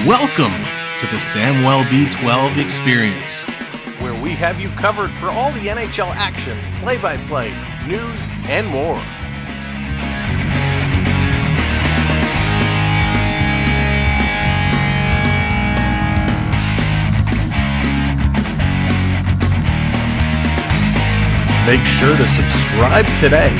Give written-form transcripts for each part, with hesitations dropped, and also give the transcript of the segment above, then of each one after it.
Welcome to the Samuel B12 Experience, where we have you covered for all the NHL action, play-by-play, news, and more. Make sure to subscribe today.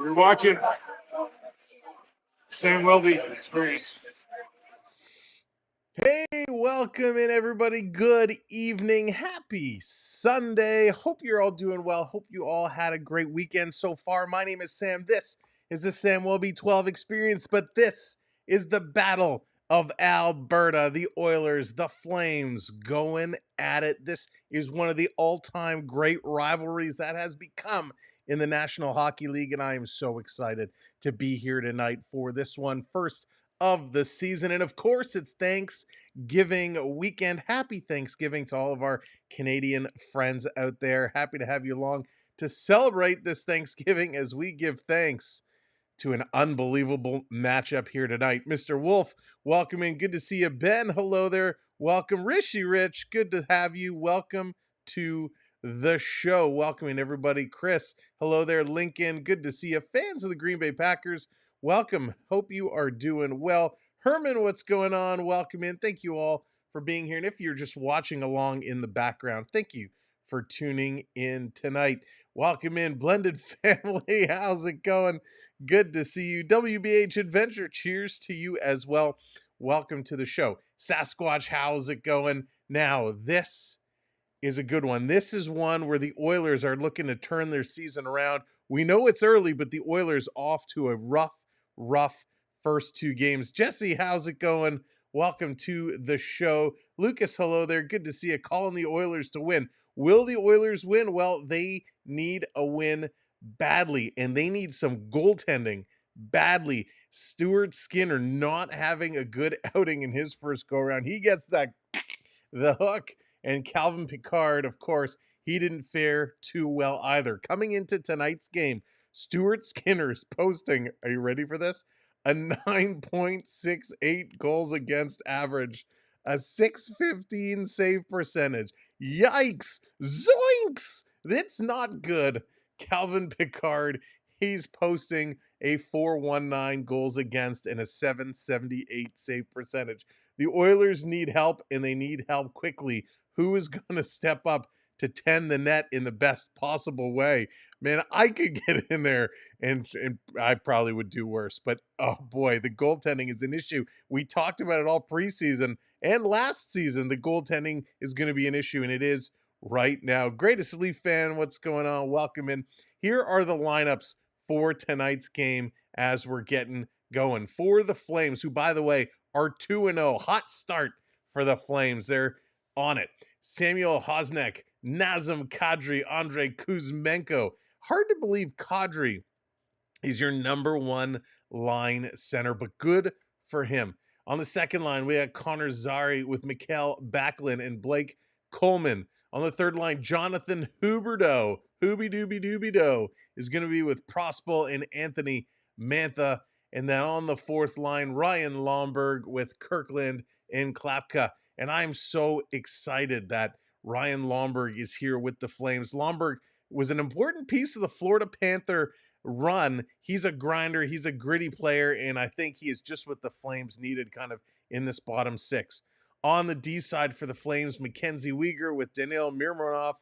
You're watching Sam Welby Experience. Hey, welcome in everybody. Good evening. Happy Sunday. Hope you're all doing well. Hope you all had a great weekend so far. My name is Sam. This is the Sam Welby 12 Experience, but this is the Battle of Alberta. The Oilers, the Flames going at it. This is one of the all-time great rivalries that has become in the National Hockey League, and I am so excited to be here tonight for this one, first of the season. And of course, it's Thanksgiving weekend. Happy Thanksgiving to all of our Canadian friends out there. Happy to have you along to celebrate this Thanksgiving as we give thanks to an unbelievable matchup here tonight. Mr. Wolf, welcome in. Good to see you. Ben, hello there. Welcome. Rishi Rich, good to have you. Welcome to the show. Welcoming everybody. Chris, hello there. Lincoln, good to see you. Fans of the Green Bay Packers, welcome. Hope you are doing well. Herman, what's going on? Welcome in. Thank you all for being here. And if you're just watching along in the background, thank you for tuning in tonight. Welcome in, Blended Family. How's it going? Good to see you. WBH Adventure, cheers to you as well. Welcome to the show. Sasquatch, how's it going? Now, this is a good one. This is one where the Oilers are looking to turn their season around. We know it's early, but the Oilers off to a rough first two games. Jesse, how's it going? Welcome to the show. Lucas, hello there. Good to see you. Calling the Oilers to win. Will the Oilers win? Well, they need a win badly, and they need some goaltending badly. Stuart Skinner not having a good outing in his first go-around. He gets the hook, and Calvin Pickard, of course, he didn't fare too well either. Coming into tonight's game, Stuart Skinner is posting, are you ready for this? A 9.68 goals against average, a 615 save percentage. Yikes! Zoinks! That's not good. Calvin Pickard, he's posting a 419 goals against and a 778 save percentage. The Oilers need help, and they need help quickly. Who is going to step up to tend the net in the best possible way? Man, I could get in there, and I probably would do worse. But, oh boy, the goaltending is an issue. We talked about it all preseason and last season. The goaltending is going to be an issue, and it is right now. Greatest Leaf fan, what's going on? Welcome in. Here are the lineups for tonight's game as we're getting going. For the Flames, who, by the way, are 2-0. Hot start for the Flames. They're on it. Samuel Hosnek, Nazem Kadri, Andrei Kuzmenko. Hard to believe Kadri is your number one line center, but good for him. On the second line, we have Connor Zary with Mikael Backlund and Blake Coleman. On the third line, Jonathan Huberdeau, Hooby-Dooby-Dooby-Doo, is going to be with Prospel and Anthony Mantha. And then on the fourth line, Ryan Lomberg with Kirkland and Klapka. And I'm so excited that Ryan Lomberg is here with the Flames. Lomberg was an important piece of the Florida Panther run. He's a grinder. He's a gritty player. And I think he is just what the Flames needed kind of in this bottom six. On the D side for the Flames, Mackenzie Weegar with Daniil Mirmanov,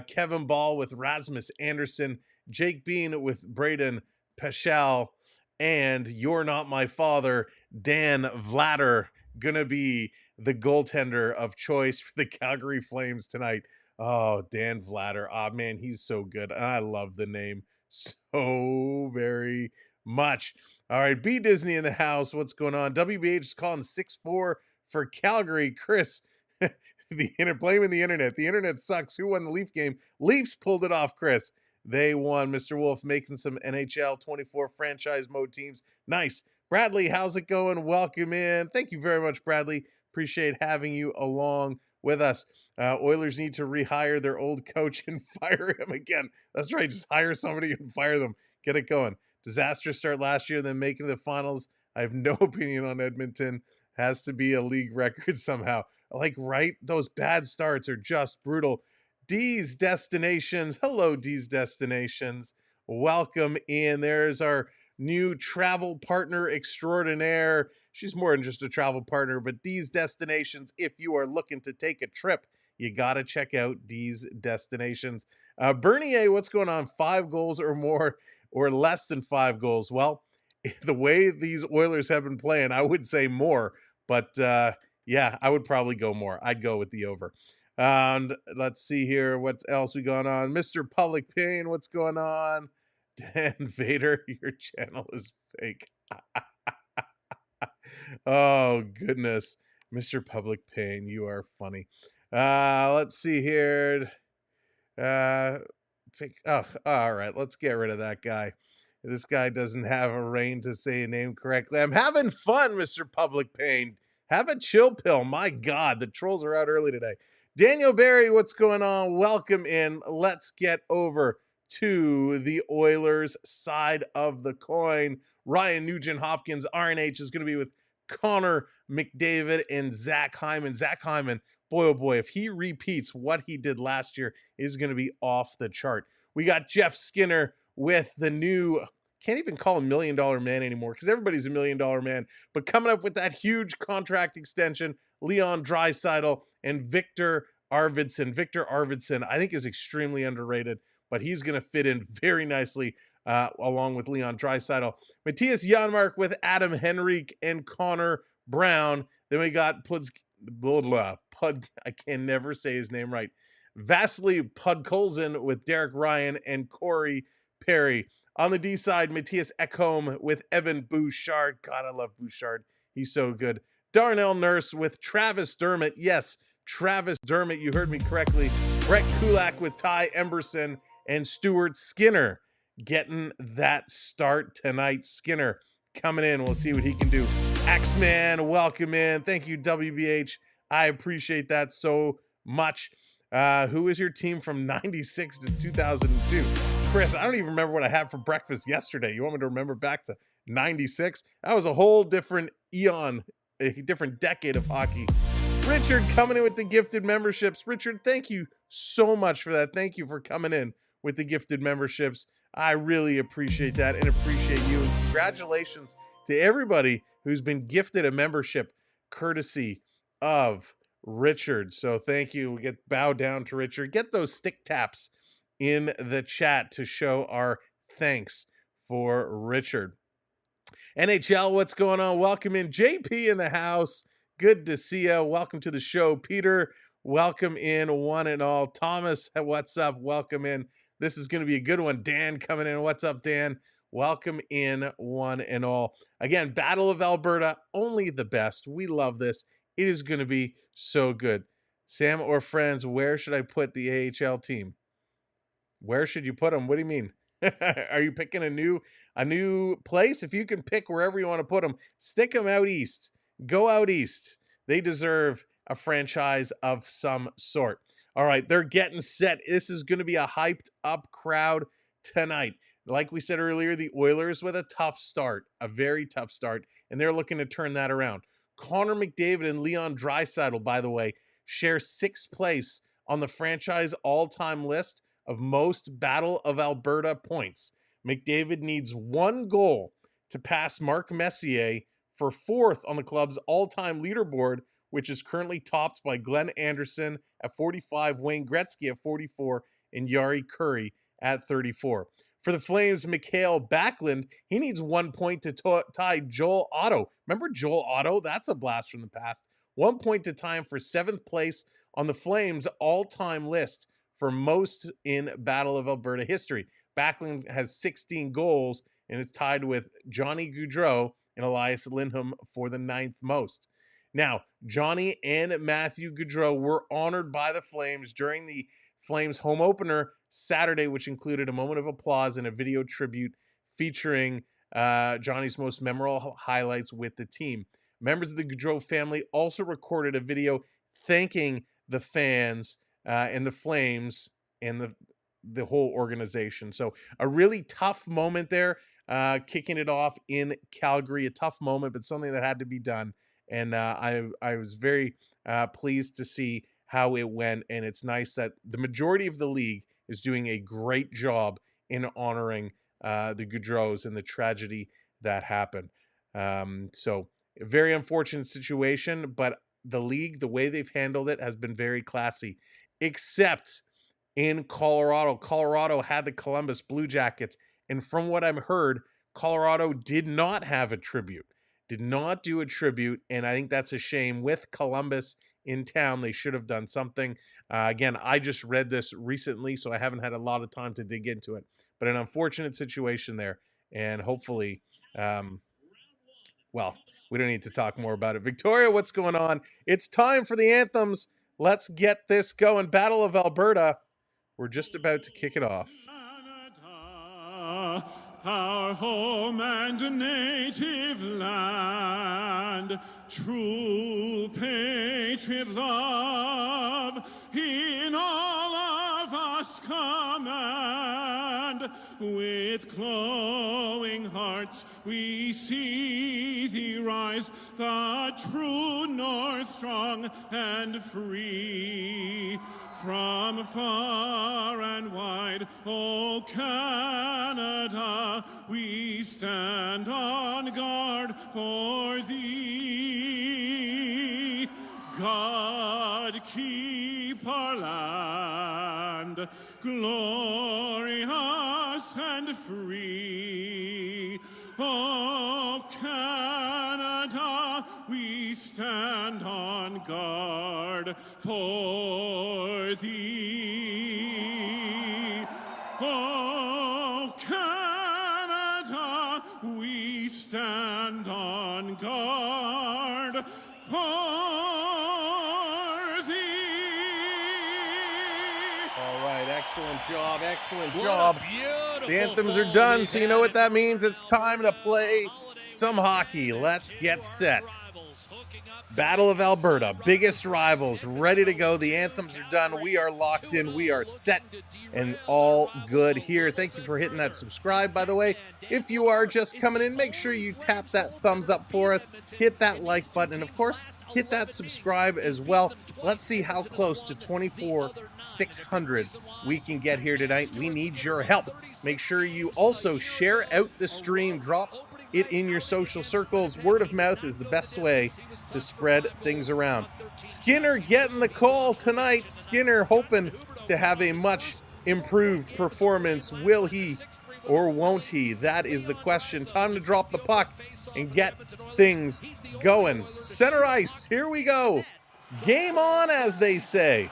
Kevin Ball with Rasmus Anderson, Jake Bean with Braden Paschal, and You're Not My Father, Dan Vladar, gonna be the goaltender of choice for the Calgary Flames tonight. Oh, Dan Vladar. Oh, man, he's so good. And I love the name so very much. All right, B Disney in the house. What's going on? WBH is calling 6-4 for Calgary. Chris, blaming the internet. The internet sucks. Who won the Leaf game? Leafs pulled it off, Chris. They won. Mr. Wolf making some NHL 24 franchise mode teams. Nice. Bradley, how's it going? Welcome in. Thank you very much, Bradley. Appreciate having you along with us. Oilers need to rehire their old coach and fire him again. That's right. Just hire somebody and fire them. Get it going. Disaster start last year, then making the finals. I have no opinion on Edmonton. Has to be a league record somehow. Like, right? Those bad starts are just brutal. D's Destinations. Hello, D's Destinations. Welcome in. There's our new travel partner extraordinaire. She's more than just a travel partner, but D's Destinations. If you are looking to take a trip, you got to check out D's Destinations. Bernier, what's going on? 5 goals or more or less than 5 goals? Well, the way these Oilers have been playing, I would say more, but yeah, I would probably go more. I'd go with the over. And let's see here. What else we got on? Mr. Public Pain, what's going on? Dan Vader, your channel is fake. Oh, goodness. Mr. Public Pain, you are funny. Let's see here. Fake. Oh, all right. Let's get rid of that guy. This guy doesn't have a reign to say a name correctly. I'm having fun, Mr. Public Pain. Have a chill pill. My God, the trolls are out early today. Daniel Barry, what's going on? Welcome in. Let's get over to the Oilers side of the coin. Ryan Nugent-Hopkins, RNH, is going to be with Connor McDavid and Zach Hyman. Zach Hyman, boy, oh boy, if he repeats what he did last year, is going to be off the chart. We got Jeff Skinner with the new, can't even call him $1 million man anymore because everybody's $1 million man, but coming up with that huge contract extension, Leon Draisaitl and Victor Arvidsson. Victor Arvidsson, I think, is extremely underrated, but he's going to fit in very nicely along with Leon Draisaitl. Matthias Janmark with Adam Henrique and Connor Brown. Then we got I can never say his name right. Vasily Podkolzin with Derek Ryan and Corey Perry. On the D side, Matthias Ekholm with Evan Bouchard. God, I love Bouchard. He's so good. Darnell Nurse with Travis Dermott. Yes, Travis Dermott, you heard me correctly. Brett Kulak with Ty Emberson and Stuart Skinner getting that start tonight. Skinner coming in. We'll see what he can do. Axeman, welcome in. Thank you, WBH. I appreciate that so much. Who is your team from 96 to 2002? Chris, I don't even remember what I had for breakfast yesterday. You want me to remember back to 96? That was a whole different eon, a different decade of hockey. Richard coming in with the gifted memberships. Richard, thank you so much for that. Thank you for coming in with the gifted memberships. I really appreciate that and appreciate you. And congratulations to everybody who's been gifted a membership courtesy of Richard. So thank you. We get bow down to Richard. Get those stick taps in the chat to show our thanks for Richard. NHL, what's going on? Welcome in. JP in the house. Good to see you. Welcome to the show. Peter, welcome in one and all. Thomas, what's up? Welcome in. This is going to be a good one. Dan coming in. What's up, Dan? Welcome in one and all. Again, Battle of Alberta, only the best. We love this. It is going to be so good. Sam or friends, where should I put the AHL team? Where should you put them? What do you mean? Are you picking a new place? If you can pick wherever you want to put them, stick them out east. Go out east. They deserve a franchise of some sort. All right, they're getting set. This is going to be a hyped up crowd tonight. Like we said earlier, the Oilers with a tough start, a very tough start, and they're looking to turn that around. Connor McDavid and Leon Draisaitl, by the way, share 6th place on the franchise all-time list of most Battle of Alberta points. McDavid needs 1 goal to pass Mark Messier for 4th on the club's all-time leaderboard, which is currently topped by Glenn Anderson at 45, Wayne Gretzky at 44, and Yari Curry at 34. For the Flames, Mikhail Backlund, he needs 1 point to tie Joel Otto. Remember Joel Otto? That's a blast from the past. 1 point to tie him for 7th place on the Flames' all-time list for most in Battle of Alberta history. Backlund has 16 goals and is tied with Johnny Gaudreau and Elias Lindholm for the 9th most. Now, Johnny and Matthew Gaudreau were honored by the Flames during the Flames home opener Saturday, which included a moment of applause and a video tribute featuring Johnny's most memorable highlights with the team. Members of the Gaudreau family also recorded a video thanking the fans and the Flames and the whole organization. So a really tough moment there, kicking it off in Calgary. A tough moment, but something that had to be done. And I was very pleased to see how it went. And it's nice that the majority of the league is doing a great job in honoring the Gaudreaus and the tragedy that happened. So a very unfortunate situation, but the league, the way they've handled it has been very classy, except in Colorado. Colorado had the Columbus Blue Jackets. And from what I've heard, Colorado did not have a tribute, did not do a tribute. And I think that's a shame. With Columbus in town, they should have done something. Again, I just read this recently, so I haven't had a lot of time to dig into it. But an unfortunate situation there. And hopefully, well, we don't need to talk more about it. Victoria, what's going on? It's time for the anthems. Let's get this going. Battle of Alberta. We're just about to kick it off. Canada, our home and native land, true patriot love in all of us command. With glowing hearts we see thee rise, the true North strong and free. From far and wide, O Canada, we stand on guard for thee. God keep our land glorious and free. O Canada, we stand on guard for thee. Oh, Canada, we stand on guard for thee. All right, excellent job, excellent job. The anthems are done, so you know what that means. It's time to play some hockey. Let's get set. Battle of Alberta, biggest rivals, ready to go. The anthems are done. We are locked in. We are set and all good here. Thank you for hitting that subscribe, by the way. If you are just coming in, make sure you tap that thumbs up for us. Hit that like button, and of course, hit that subscribe as well. Let's see how close to 24,600 we can get here tonight. We need your help. Make sure you also share out the stream. Drop it in your social circles. Word of mouth is the best way to spread things around. Skinner getting the call tonight. Skinner hoping to have a much improved performance. Will he or won't he? That is the question. Time to drop the puck and get things going. Center ice, here we go. Game on, as they say.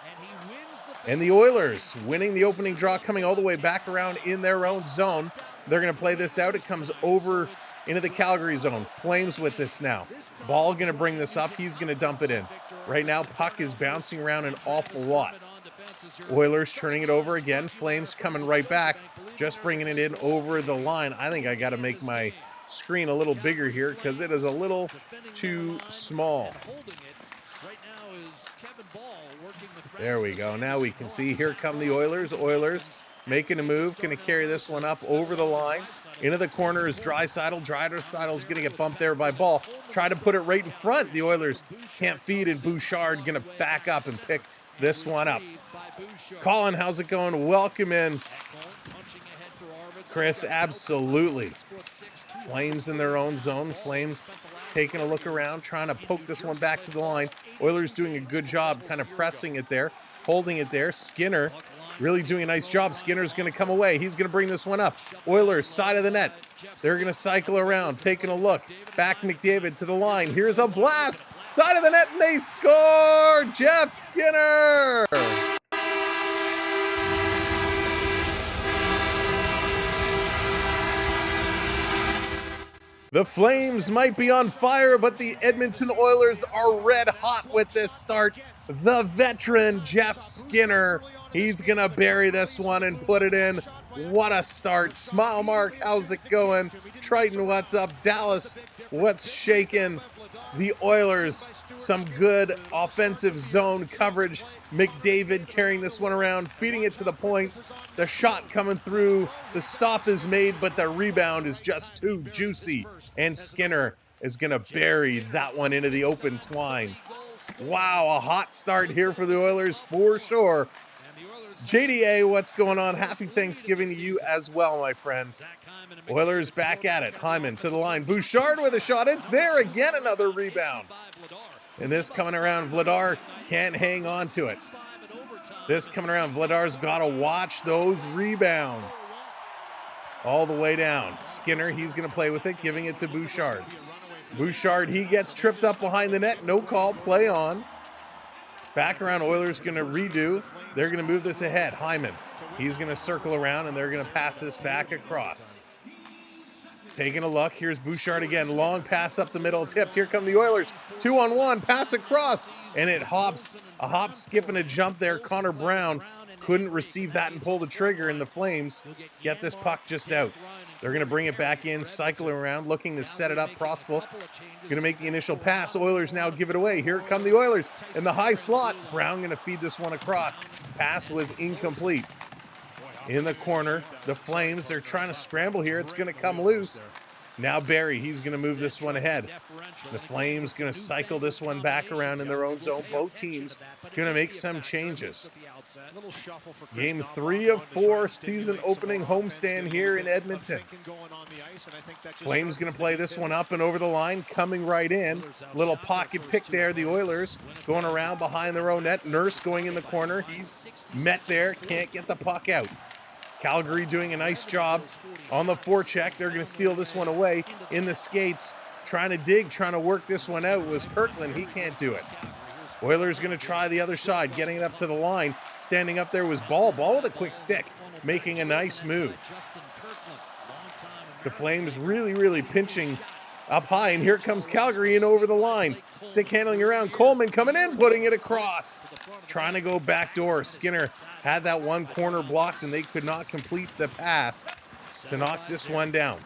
And the Oilers winning the opening draw, coming all the way back around in their own zone. They're going to play this out. It comes over into the Calgary zone. Flames with this now. Ball going to bring this up. He's going to dump it in. Right now, puck is bouncing around an awful lot. Oilers turning it over again. Flames coming right back. Just bringing it in over the line. I think I got to make my screen a little bigger here because it is a little too small. There we go. Now we can see. Here come the Oilers. Oilers making a move. Going to carry this one up over the line. Into the corner is Draisaitl. Draisaitl's going to get bumped there by Ball. Try to put it right in front. The Oilers can't feed it. Bouchard going to back up and pick this one up. Colin, how's it going? Welcome in. Chris, absolutely. Flames in their own zone. Flames taking a look around, trying to poke this one back to the line. Oilers doing a good job kind of pressing it there, holding it there. Skinner really doing a nice job. Skinner's going to come away. He's going to bring this one up. Oilers, side of the net. They're going to cycle around, taking a look. Back McDavid to the line. Here's a blast. Side of the net, and they score! Jeff Skinner! The Flames might be on fire, but the Edmonton Oilers are red hot with this start. The veteran Jeff Skinner, he's going to bury this one and put it in. What a start. Smile Mark, how's it going? Triton, what's up? Dallas, what's shaking? The Oilers, some good offensive zone coverage. McDavid carrying this one around, feeding it to the point. The shot coming through. The stop is made, but the rebound is just too juicy. And Skinner is going to bury that one into the open twine. Wow, a hot start here for the Oilers for sure. JDA, what's going on? Happy Thanksgiving to you as well, my friend. Oilers back at it. Hyman to the line. Bouchard with a shot. It's there again. Another rebound. And this coming around, Vladar can't hang on to it. This coming around, Vladar's got to watch those rebounds. All the way down. Skinner, he's going to play with it, giving it to Bouchard. Bouchard, he gets tripped up behind the net. No call, play on. Back around, Oilers going to redo. They're going to move this ahead. Hyman, he's going to circle around, and they're going to pass this back across. Taking a look. Here's Bouchard again. Long pass up the middle. Tipped. Here come the Oilers. 2-on-1. Pass across. And it hops. A hop, skip, and a jump there. Connor Brown couldn't receive that and pull the trigger. And the Flames get this puck just out. They're going to bring it back in. Cycling around. Looking to set it up. Prospel going to make the initial pass. Oilers now give it away. Here come the Oilers. In the high slot. Brown going to feed this one across. Pass was incomplete. In the corner, the Flames, they're trying to scramble here. It's going to come loose. Now Barry, he's going to move this one ahead. The Flames going to cycle this one back around in their own zone. Both teams going to make some changes. Game 3 of 4, season opening homestand here in Edmonton. Flames going to play this one up and over the line, coming right in. Little pocket pick there. The Oilers going around behind their own net. Nurse going in the corner. He's met there. Can't get the puck out. Calgary doing a nice job on the forecheck. They're going to steal this one away in the skates. Trying to dig, trying to work this one out was Kirkland. He can't do it. Oilers going to try the other side, getting it up to the line. Standing up there was Ball. Ball with a quick stick, making a nice move. The Flames really pinching up high, and here comes Calgary in over the line. Stick handling around. Coleman coming in, putting it across. Trying to go backdoor. Skinner had that one corner blocked, and they could not complete the pass to knock this one down.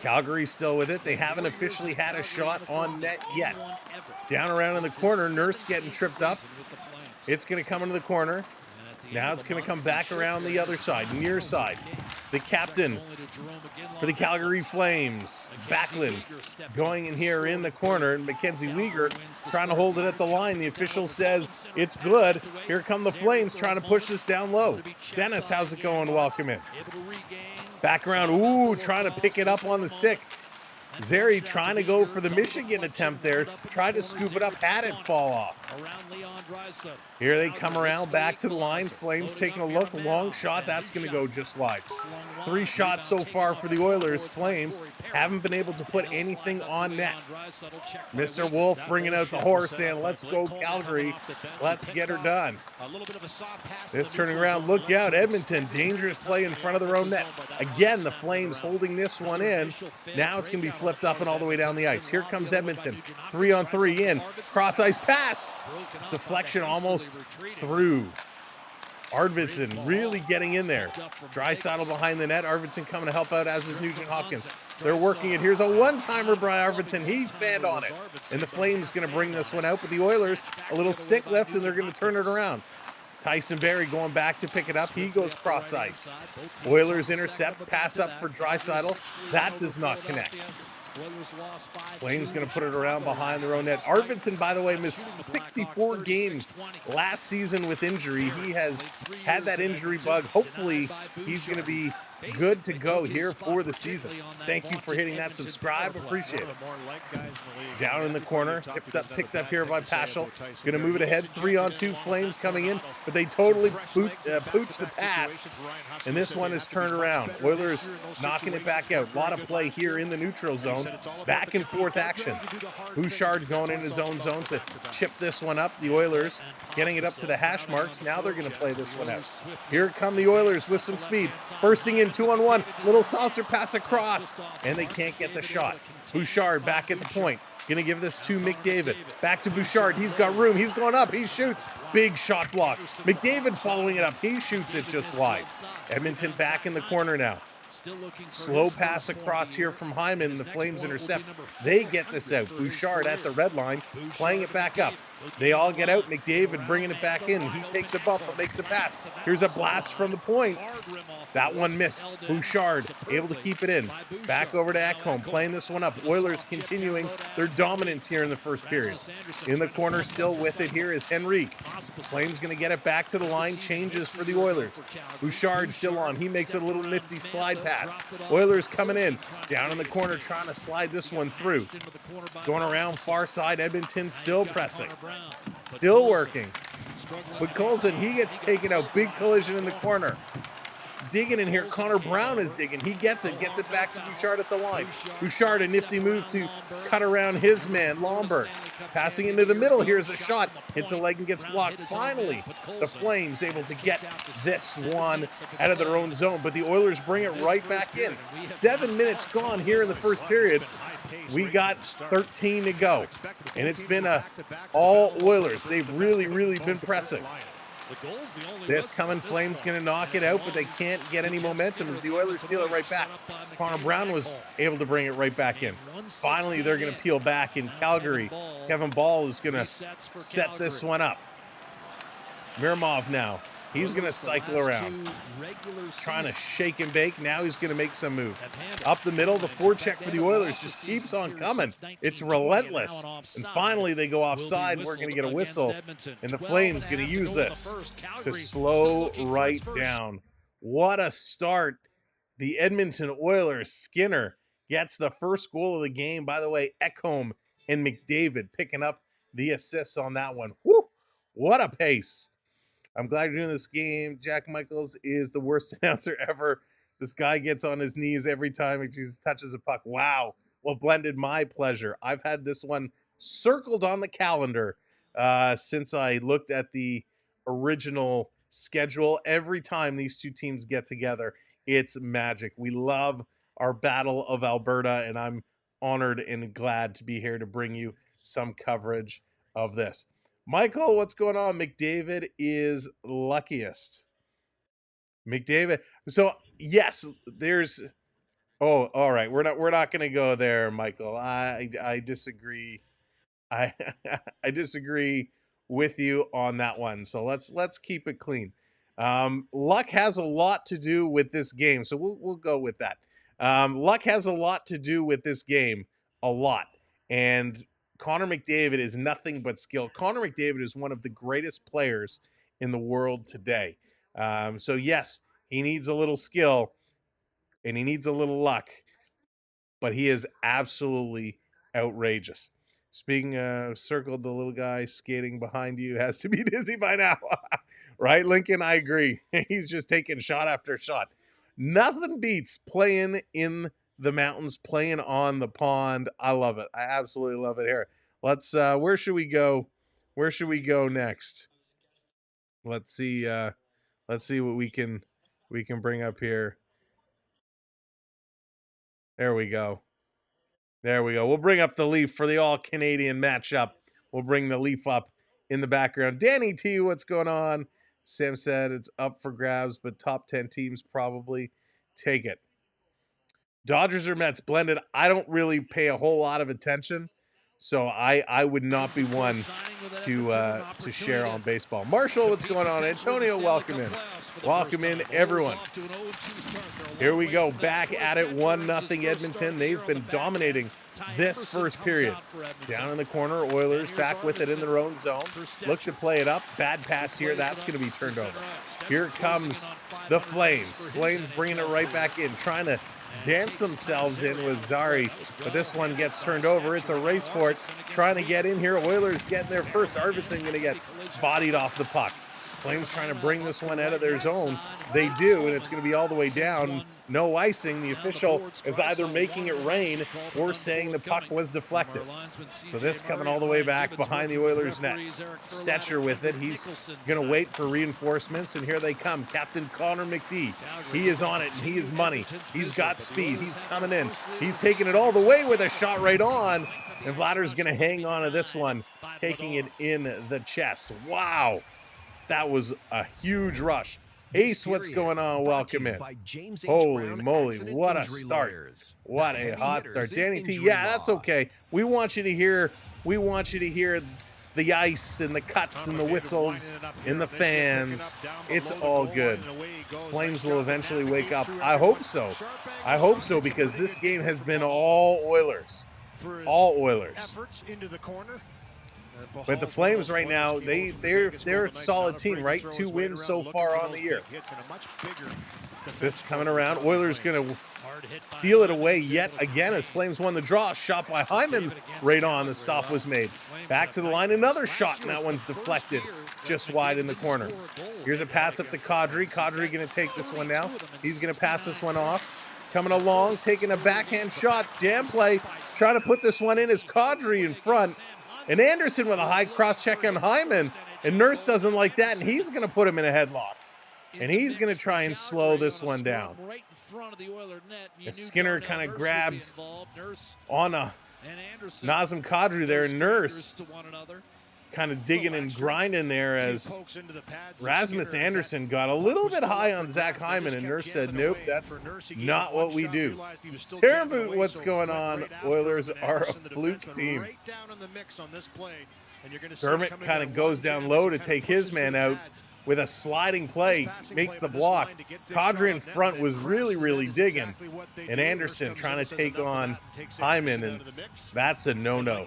Calgary still with it. They haven't officially had a shot on net yet. Down around in the corner, Nurse getting tripped up. It's going to come into the corner. Now it's going to come back around the other side, near side. The captain for the Calgary Flames, Backlund, going in here in the corner, and Mackenzie Weegar trying to hold it at the line. The official says it's good. Here come the Flames trying to push this down low. Dennis, how's it going? Welcome in. Back around, ooh, trying to pick it up on the stick. Zeri trying to go for the Michigan attempt there, tried to scoop it up, had it fall off. Here they come around back to the line. Flames taking a look, long shot, that's going to go just wide. 3 shots so far for the Oilers. Flames haven't been able to put anything on net. Mr. Wolf bringing out the horse saying, let's go Calgary, let's get her done. This turning around, look out, Edmonton, dangerous play in front of their own net. Again, the Flames holding this one in. Now it's going to be flipped up and all the way down the ice. Here comes Edmonton, 3-on-3 in, cross ice pass, deflection almost through. Arvidsson really getting in there. Draisaitl behind the net. Arvidsson coming to help out, as is Nugent Hopkins. They're working it. Here's a one-timer by Arvidsson. He fanned on it. And the Flames going to bring this one out, but the Oilers, a little stick lift, and they're going to turn it around. Tyson Barrie going back to pick it up. He goes cross ice. Oilers intercept, pass up for Draisaitl. That does not connect. Flames going to put it around behind their own net. Arvidsson, by the way, missed 64 games last season with injury. He has had that injury bug. Hopefully, he's going to be good to go here for the season. Thank you for hitting that subscribe. Appreciate it. Down in the corner, picked up here by Paschal. Going to move it ahead. 3-on-2 Flames coming in, but they totally pooched the pass. And this one is turned around. Oilers knocking it back out. A lot of play here in the neutral zone. Back and forth action. Bouchard going into his own zone to chip this one up. The Oilers getting it up to the hash marks. Now they're going to play this one out. Here come the Oilers with some speed. Bursting in 2-on-1. Little saucer pass across. And they can't get the shot. Bouchard back at the point. Going to give this to McDavid. Back to Bouchard. He's got room. He's going up. He shoots. Big shot block. McDavid following it up. He shoots it just wide. Edmonton back in the corner now. Slow pass across here from Hyman. The Flames intercept. They get this out. Bouchard at the red line, playing it back up. They all get out. McDavid bringing it back in. He takes a bump but makes a pass. Here's a blast from the point. That one missed. Bouchard able to keep it in. Back over to Ekholm, playing this one up. Oilers continuing their dominance here in the first period. In the corner still with it here is Henrique. Flames going to get it back to the line. Changes for the Oilers. Bouchard still on. He makes a little nifty slide pass. Oilers coming in. Down in the corner trying to slide this one through. Going around far side. Edmonton still pressing. Still working. But Colson, he gets taken out. Big collision in the corner. Digging in here. Connor Brown is digging. He gets it back to Bouchard at the line. Bouchard, a nifty move to cut around his man, Lomberg. Passing into the middle. Here's a shot. Hits a leg and gets blocked. Finally, the Flames able to get this one out of their own zone. But the Oilers bring it right back in. 7 minutes gone here in the first period. We got 13 to go. And it's been all Oilers. They've really been pressing. This coming Flames going to knock it out, but they can't get any momentum as the Oilers steal it right back. Connor Brown was able to bring it right back in. Finally, they're going to peel back in Calgary. Kevin Ball is going to set this one up. Miramov now. He's going to cycle around, trying to shake and bake. Now he's going to make some move. Up the middle, the forecheck for the Oilers just keeps on coming. It's relentless. And finally, they go offside. We're going to get a whistle. And the Flames going to use this to slow right down. What a start. The Edmonton Oilers, Skinner, gets the first goal of the game. By the way, Ekholm and McDavid picking up the assists on that one. Woo! What a pace. I'm glad you're doing this game. Jack Michaels is the worst announcer ever. This guy gets on his knees every time he touches a puck. Wow. Well, blended, my pleasure. I've had this one circled on the calendar since I looked at the original schedule. Every time these two teams get together, it's magic. We love our Battle of Alberta, and I'm honored and glad to be here to bring you some coverage of this. Michael, what's going on? McDavid is luckiest. McDavid. So yes, there's. Oh, all right. We're not going to go there, Michael. I disagree. I I disagree with you on that one. So let's keep it clean. Luck has a lot to do with this game, so we'll go with that. Luck has a lot to do with this game, a lot. And Connor McDavid is nothing but skill. Connor McDavid is one of the greatest players in the world today. So yes, he needs a little skill and he needs a little luck, but he is absolutely outrageous. Speaking of circled, the little guy skating behind you has to be dizzy by now. Right, Lincoln? I agree. He's just taking shot after shot. Nothing beats playing in the mountains, playing on the pond. I love it. I absolutely love it here. Let's where should we go? Where should we go next? Let's see what we can bring up here. There we go. There we go. We'll bring up the Leaf for the all-Canadian matchup. We'll bring the Leaf up in the background. Danny T, what's going on? Sam said it's up for grabs, but top 10 teams probably take it. Dodgers or Mets blended. I don't really pay a whole lot of attention, so I would not be one to share on baseball. Marshall, what's going on? Antonio, welcome in. Welcome in, everyone. Here we go, back at it, 1-0 Edmonton. They've been dominating this first period. Down in the corner, Oilers back with it in their own zone. Look to play it up. Bad pass here. That's going to be turned over. Here comes the Flames. Flames bringing it right back in, trying to dance themselves in with Zari, but this one gets turned over. It's a race for it, trying to get in here. Oilers getting there first. Arvidsson going to get bodied off the puck. Flames trying to bring this one out of their zone. They do, and it's going to be all the way down. No icing. The official is either making it rain or saying the puck was deflected. So this coming all the way back behind the Oilers net. Stetcher with it. He's going to wait for reinforcements, and here they come. Captain Connor McD. He is on it, and he is money. He's got speed. He's coming in. He's taking it all the way with a shot right on, and Vladder's going to hang on to this one, taking it in the chest. Wow. That was a huge rush. Ace, what's going on? Welcome in. Holy moly, what a start. What a hot start. Danny T, yeah, that's okay. We want you to hear the ice and the cuts and the whistles and the fans. It's all good. Flames will eventually wake up. I hope so. I hope so, because this game has been all Oilers. All Oilers. But the Flames right now, they're a solid team, right? 2 wins so far on the year. This coming around, Oilers going to steal it away yet again as Flames won the draw. Shot by Hyman right on. The stop was made. Back to the line, another shot, and that one's deflected just wide in the corner. Here's a pass up to Kadri. Kadri going to take this one now. He's going to pass this one off. Coming along, taking a backhand shot. Jam play, trying to put this one in is Kadri in front. And Anderson with a high cross-check on Hyman. And Nurse doesn't like that, and he's going to put him in a headlock. And he's going to try and slow this one down. As Skinner kind of grabs on a Nazem Kadri there. Nurse kind of digging and grinding there as Rasmus Anderson got a little bit high on Zach Hyman, and Nurse said, nope, that's not what we do. Terrenboot, what's going on? Oilers are a fluke team. Dermott kind of goes down low to take his man out with a sliding play, makes the block. Kadri in front was really, really digging. And Anderson trying to take on Hyman, and that's a no-no.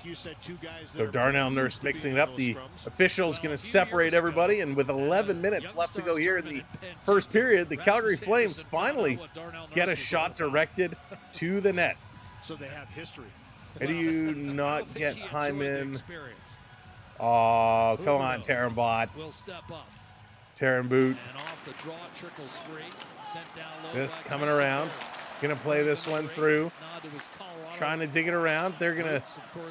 So Darnell Nurse mixing it up. The official's going to separate everybody, and with 11 minutes left to go here in the first period, the Calgary Flames finally get a shot directed to the net. How do you not get Hyman? Oh, come on, Terrenbot. Terrenboot. This coming around. Gonna play this one through. Trying to dig it around. They're gonna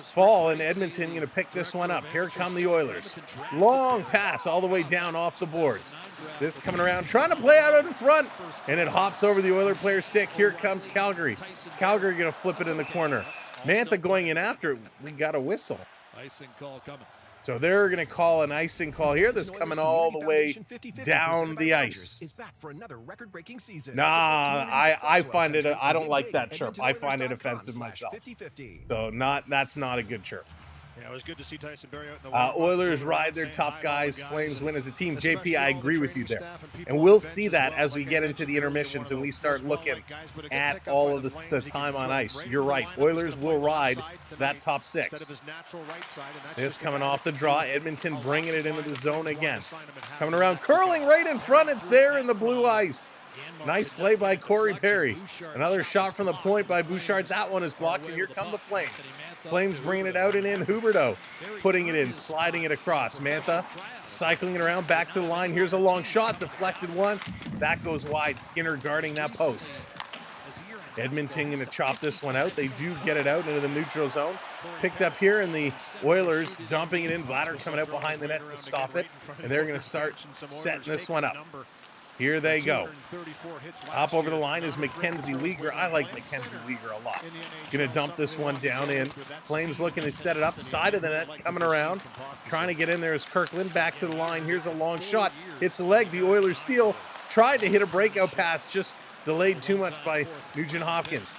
fall, and Edmonton gonna pick this one up. Here come the Oilers. Long pass all the way down off the boards. This coming around, trying to play out in front, and it hops over the Oiler player's stick. Here comes Calgary. Calgary gonna flip it in the corner. Mantha going in after it. We got a whistle. Icing call coming. So they're going to call an icing call here. This coming all the way down the ice. Nah, I find it, I don't like that chirp. I find it offensive myself. So that's not a good chirp. Yeah, it was good to see Tyson Barrie out in the Oilers ride their top guys. Flames win as a team. JP, I agree with you there. And we'll see that as we get into the intermissions and we start looking at all of the time on ice. You're right. Oilers will ride that top six. This coming off the draw. Edmonton bringing it into the zone again. Coming around, curling right in front. It's there in the blue ice. Nice play by Corey Perry. Another shot from the point by Bouchard. That one is blocked, and here come the Flames. Flames bringing it out and in. Huberdeau putting it in, sliding it across. Mantha cycling it around, back to the line. Here's a long shot, deflected once. That goes wide. Skinner guarding that post. Edmonton going to chop this one out. They do get it out into the neutral zone. Picked up here, and the Oilers dumping it in. Vladar coming out behind the net to stop it, and they're going to start setting this one up. Here they go. Up over the line is Mackenzie Weegar. I like Mackenzie Weegar a lot. Going to dump this one down in. Flames looking to set it up. Side of the net coming around. Trying to get in there is Kirkland. Back to the line. Here's a long shot. Hits the leg. The Oilers steal. Tried to hit a breakout pass. Just delayed too much by Nugent Hopkins.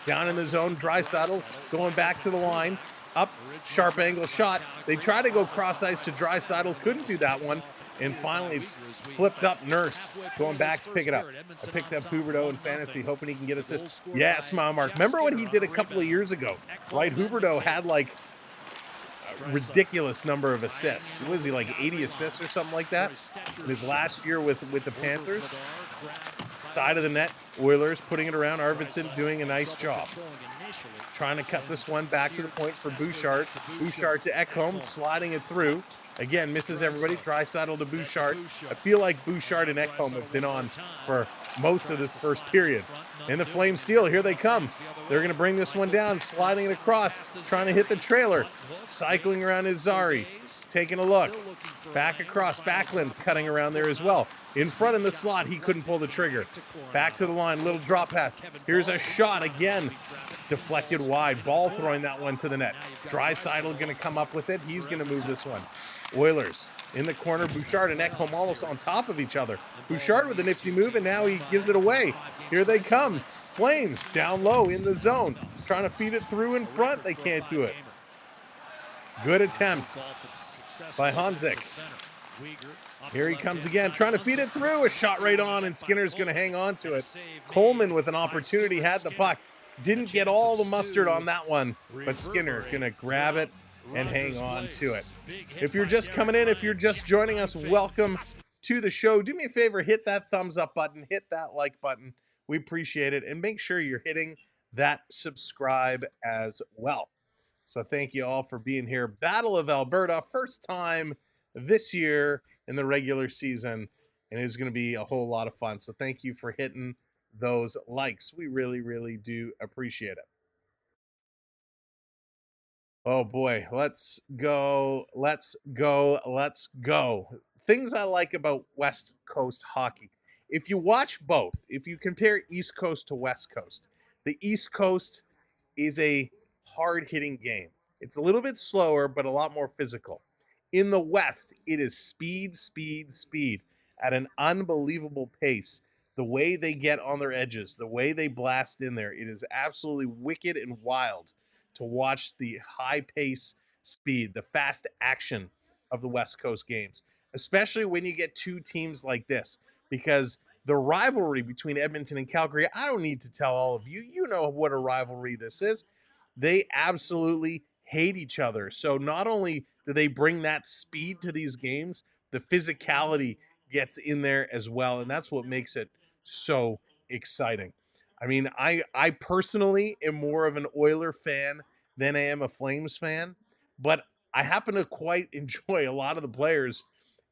Down in the zone. Draisaitl going back to the line. Up. Sharp angle shot. They try to go cross ice to Draisaitl. Couldn't do that one. And finally, it's flipped up. Nurse going back to pick it up. I picked up Huberdeau in fantasy, hoping he can get assists. Yeah, smile mark. Remember when he did a couple of years ago, right? Huberdeau had like a ridiculous number of assists. Was he like 80 assists or something like that? In his last year with the Panthers. Side of the net, Oilers putting it around. Arvidsson doing a nice job. Trying to cut this one back to the point for Bouchard. Bouchard to Ekholm, sliding it through. Again, misses everybody. Draisaitl to Bouchard. I feel like Bouchard and Ekholm have been on for most of this first period. And the Flames steal. Here they come. They're going to bring this one down, sliding it across, trying to hit the trailer. Cycling around is Zari. Taking a look. Back across. Backlund cutting around there as well. In front in the slot, he couldn't pull the trigger. Back to the line. Little drop pass. Here's a shot again. Deflected wide. Ball throwing that one to the net. Draisaitl going to come up with it. He's going to move this one. Oilers in the corner. Bouchard and Ekholm almost on top of each other. Bouchard with a nifty move, and now he gives it away. Here they come. Flames down low in the zone. Trying to feed it through in front. They can't do it. Good attempt by Hanzik. Here he comes again, trying to feed it through. A shot right on, and Skinner's going to hang on to it. Coleman with an opportunity, had the puck. Didn't get all the mustard on that one, but Skinner going to grab it and hang on to it. If you're just coming in, if you're just joining us, welcome to the show. Do me a favor, hit that thumbs up button, hit that like button. We appreciate it. And make sure you're hitting that subscribe as well. So thank you all for being here. Battle of Alberta, first time this year in the regular season, and it's going to be a whole lot of fun. So thank you for hitting those likes. We really, really do appreciate it. Oh boy, let's go. Things I like about West Coast hockey. If you watch both, if you compare East Coast to West Coast, the East Coast is a hard-hitting game. It's a little bit slower, but a lot more physical. In the West, it is speed at an unbelievable pace. The way they get on their edges, the way they blast in there, it is absolutely wicked and wild to watch the high pace speed, the fast action of the West Coast games, especially when you get two teams like this, because the rivalry between Edmonton and Calgary, I don't need to tell all of you, you know what a rivalry this is. They absolutely hate each other. So not only do they bring that speed to these games, the physicality gets in there as well. And that's what makes it so exciting. I mean, I personally am more of an Oiler fan than I am a Flames fan, but I happen to quite enjoy a lot of the players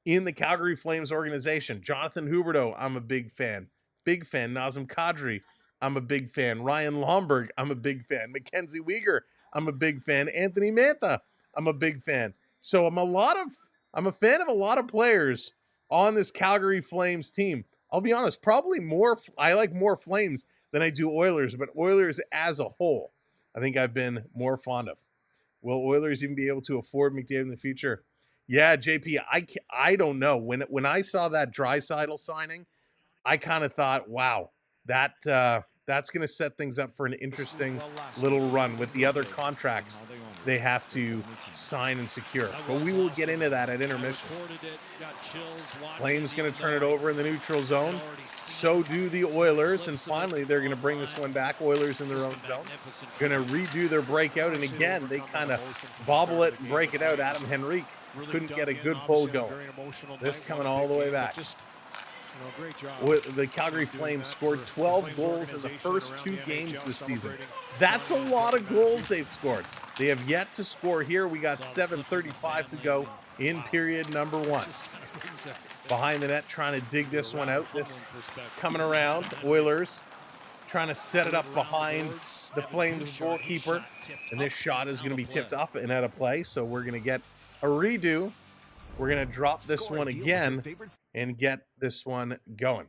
in the Calgary Flames organization. Jonathan Huberdeau, I'm a big fan. Nazem Kadri, I'm a big fan. Ryan Lomberg, I'm a big fan. Mackenzie Weegar, I'm a big fan. Anthony Mantha, I'm a big fan. So I'm a fan of a lot of players on this Calgary Flames team. I'll be honest, probably I like more Flames than I do Oilers, but Oilers as a whole, I think I've been more fond of. Will Oilers even be able to afford McDavid in the future? Yeah, JP, I don't know. When I saw that Draisaitl signing, I kind of thought, wow, that's going to set things up for an interesting little run with the other contracts they have to sign and secure. But we will get into that at intermission. Flames going to turn it over in the neutral zone. So do the Oilers, and finally they're going to bring this one back. Oilers in their own zone. Going to redo their breakout, and again, they kind of bobble it and break it out. Adam Henrique couldn't get a good pull going. This coming all the way back. The Calgary Flames scored 12 goals in the first 2 games this season. That's a lot of goals they've scored. They have yet to score here. We got 7:35 to go in period number 1. Behind the net, trying to dig this one out. This coming around. Oilers trying to set it up behind the Flames goalkeeper. And this shot is going to be tipped up and out of play. So we're going to get a redo. We're going to drop this one again and get this one going.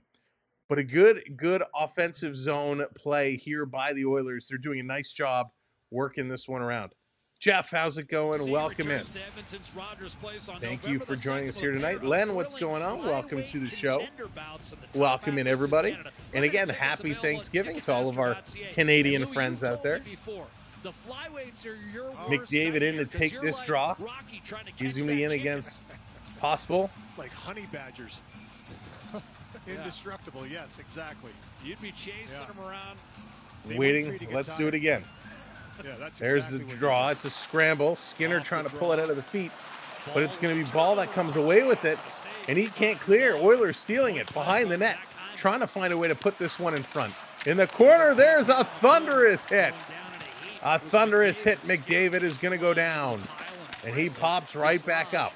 But a good offensive zone play here by the Oilers. They're doing a nice job working this one around. Jeff, how's it going? Welcome in. Thank you for joining us here tonight. Len, what's going on? Welcome to the show. Welcome in, everybody. And again, happy Thanksgiving to all of our Canadian friends out there. McDavid in to take this draw. He's going to be in against possible. Like honey badgers. Indestructible, yes, exactly. You'd be chasing them around. Waiting. Let's do it again. Yeah, that's There's exactly the draw. It's a scramble. Skinner trying to pull it out of the feet, but it's going to be ball that comes away with it, and he can't clear. Oilers stealing it behind the net, trying to find a way to put this one in front. In the corner, there's a thunderous hit. A thunderous hit. McDavid is going to go down, and he pops right back up.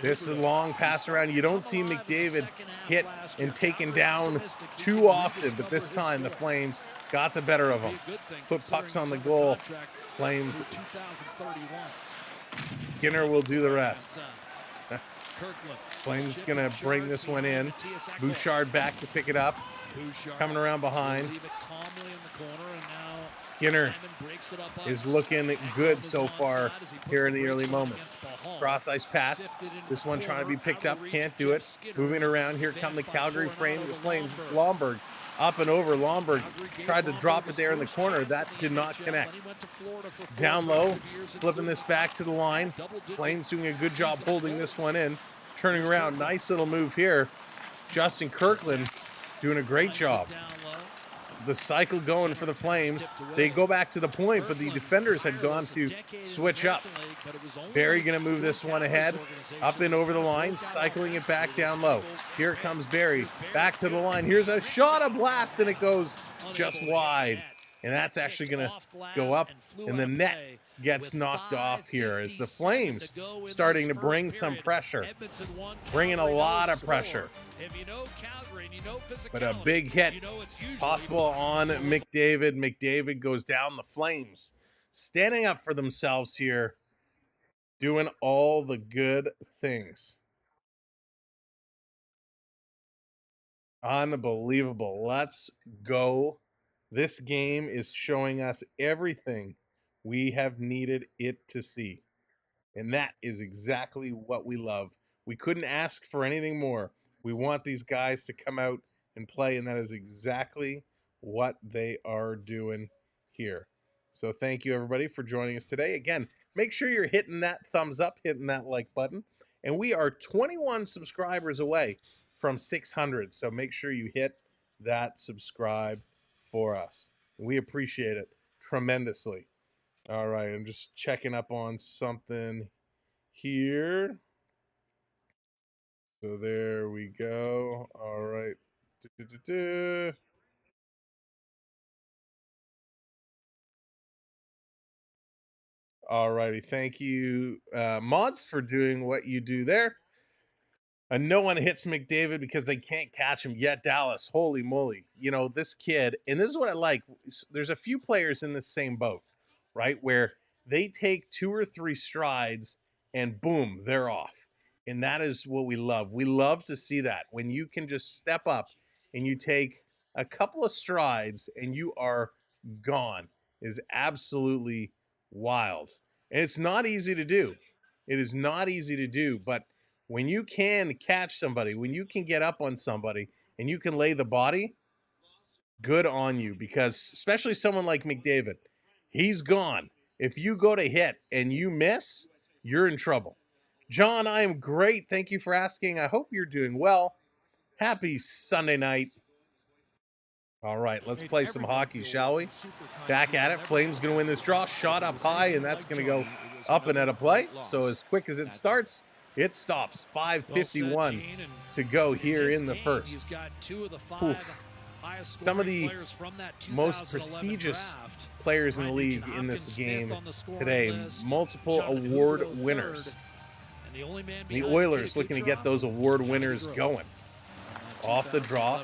This is a long pass around. You don't see McDavid hit and taken down too often, but this time the Flames got the better of him. Put pucks on the goal. Flames. Skinner will do the rest. Flames going to bring this one in. Bouchard back to pick it up. Coming around behind. Skinner is looking good so far here in the early moments. Cross ice pass. This one trying to be picked up. Can't do it. Moving around. Here come the Calgary Flames. It's Lomberg. Up and over. Lomberg tried to drop it there in the corner. That did not connect. Down low. Flipping this back to the line. Flames doing a good job holding this one in. Turning around. Nice little move here. Justin Kirkland doing a great job. The cycle going for the Flames. They go back to the point, but the defenders had gone to switch up. Barry going to move this one ahead. Up and over the line, cycling it back down low. Here comes Barry. Back to the line. Here's a shot, a blast, and it goes just wide. And that's actually going to go up, and the net gets knocked off here as the Flames starting to bring some pressure. Bringing a lot of pressure. But a big hit possible on McDavid. McDavid goes down. The Flames standing up for themselves here, doing all the good things. Unbelievable. Let's go. This game is showing us everything we have needed it to see. And that is exactly what we love. We couldn't ask for anything more. We want these guys to come out and play, and that is exactly what they are doing here. So thank you, everybody, for joining us today. Again, make sure you're hitting that thumbs up, hitting that like button. And we are 21 subscribers away from 600. So make sure you hit that subscribe for us. We appreciate it tremendously. All right, I'm just checking up on something here. So there we go. All right. All righty. Thank you, mods, for doing what you do there. And no one hits McDavid because they can't catch him yet. Dallas, holy moly. You know, this kid, and this is what I like. There's a few players in the same boat, right? Where they take 2 or 3 strides and boom, they're off. And that is what we love. We love to see that when you can just step up and you take a couple of strides and you are gone is absolutely wild. And it's not easy to do. It is not easy to do, but when you can catch somebody, when you can get up on somebody and you can lay the body, good on you, because especially someone like McDavid, he's gone. If you go to hit and you miss, you're in trouble. John, I am great. Thank you for asking. I hope you're doing well. Happy Sunday night. All right, let's play some hockey, shall we? Back at it. Flames going to win this draw. Shot up high, and that's going to go up and out of play. So as quick as it starts, it stops. 5:51 to go here in the first. Some of the most prestigious players in the league in this game today, multiple award winners. The Oilers looking to get those award winners going. Off the draw,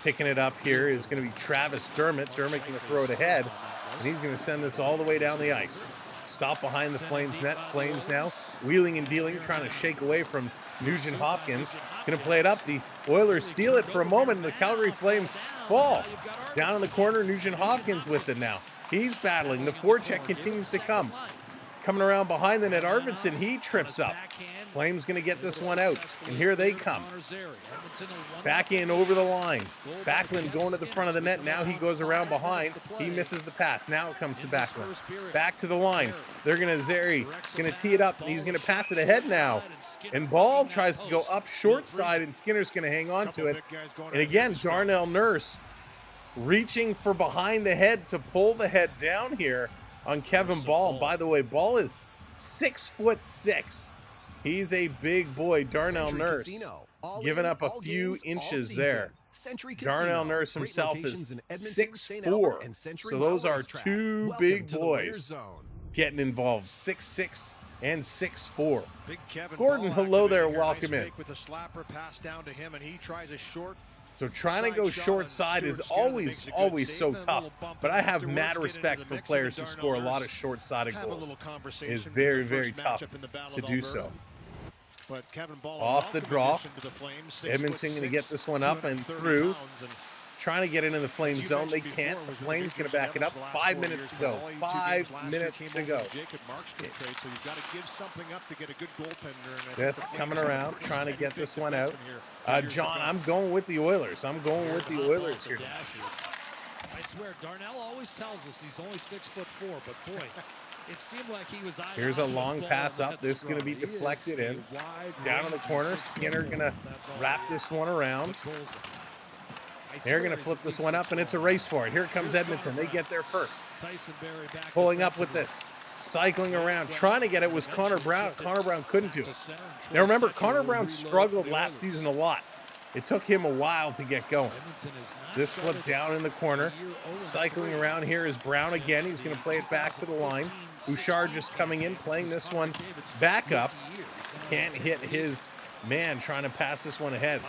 picking it up here is going to be Travis Dermott. Dermott going to throw it ahead, and he's going to send this all the way down the ice. Stop behind the Flames net. Flames now wheeling and dealing, trying to shake away from Nugent Hopkins. Going to play it up. The Oilers steal it for a moment, and the Calgary Flames fall. Down in the corner, Nugent Hopkins with it now. He's battling. The forecheck continues to come. Coming around behind the net, Arvidsson, he trips up. Flames going to get this one out, and here they come. Back in over the line. Backlund going to the front of the net. Now he goes around behind. He misses the pass. Now it comes to Backlund. Back to the line. They're going to, Zary going to tee it up, and he's going to pass it ahead now. And Ball tries to go up short side, and Skinner's going to hang on to it. And again, Darnell Nurse reaching for behind the head to pull the head down here on Kevin Ball. And by the way, Ball is 6'6". He's a big boy. Darnell Nurse giving up a few inches there. Darnell Nurse himself is 6'4". So those are 2 big boys getting involved. 6'6" and 6'4". Gordon, hello there. Welcome in. So trying to go short side is always so tough. But I have mad respect for players who score a lot of short-sided goals. It is very, very tough to do so. Off the draw. Edmonton going to get this one up and through. Trying to get into the Flame zone. They can't. The Flames going to back it up. 5 minutes to go. 5 minutes to go. Yes, coming around, trying to get this one out. John, I'm going with the Oilers. I'm going with the Oilers here. I swear, Darnell always tells us he's only 6'4", but boy, it seemed like he was. Here's a long pass up. This is going to be deflected in. Down in the corner, Skinner going to wrap this one around. They're going to flip this one up, and it's a race for it. Here comes Edmonton. They get there first. Pulling up with this. Cycling around. Trying to get it was Connor Brown. Connor Brown couldn't do it. Now remember, Connor Brown struggled last season a lot. It took him a while to get going. This flip down in the corner. Cycling around here is Brown again. He's going to play it back to the line. Bouchard just coming in, playing this one back up. Can't hit his man trying to pass this one ahead.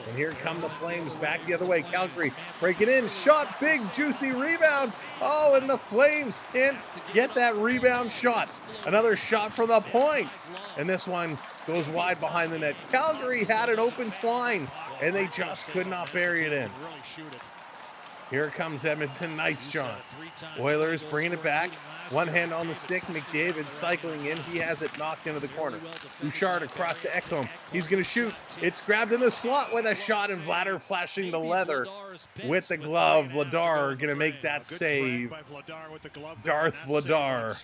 And here come the Flames back the other way. Calgary breaking in. Shot. Big, juicy rebound. Oh, and the Flames can't get that rebound shot. Another shot for the point. And this one goes wide behind the net. Calgary had an open twine, and they just could not bury it in. Here comes Edmonton. Nice, John. Oilers bringing it back. One hand on the stick. McDavid cycling in. He has it knocked into the corner. Bouchard across to Ekholm. He's going to shoot. It's grabbed in the slot with a shot, and Vladar flashing the leather with the glove. Vladar going to make that save. Darth Vladar.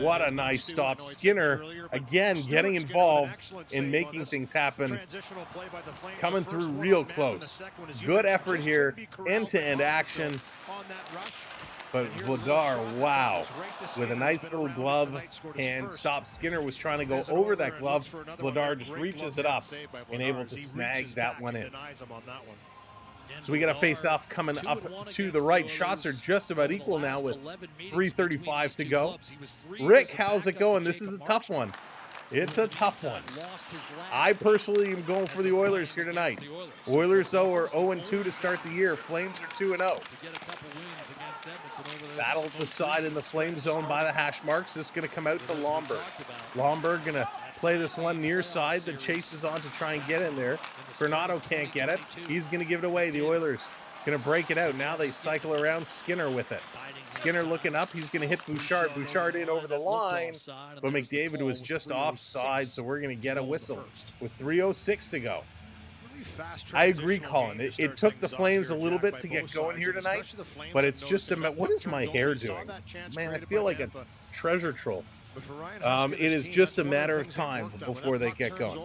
What a nice stop. Skinner, again, getting involved in making things happen. Coming through real close. Good effort here. End-to-end action. But Vladar, wow, with a nice little glove and stop. Skinner was trying to go over that glove. Vladar just reaches it up and able to snag that one in. So we got a face-off coming up to the right. Shots are just about equal now with 3:35 to go. Rick, how's it going? This is a tough one. It's a tough one. I personally am going for the Oilers here tonight. Oilers, though, are 0-2 to start the year. Flames are 2-0. Battle at the side in the Flame zone by the hash marks. This is going to come out to Lomberg. Lomberg going to play this one near side that chases on to try and get in there. Bernardo can't get it. He's going to give it away. The Oilers going to break it out. Now they cycle around Skinner with it. Skinner looking up. He's going to hit Bouchard. Bouchard in over the line, but McDavid was just offside, so we're going to get a whistle with 3:06 to go. I agree, Colin. It took the Flames a little bit to get going here tonight, but it's just a... What is my hair doing? Man, I feel like a treasure troll. It is just a matter of time before they get going.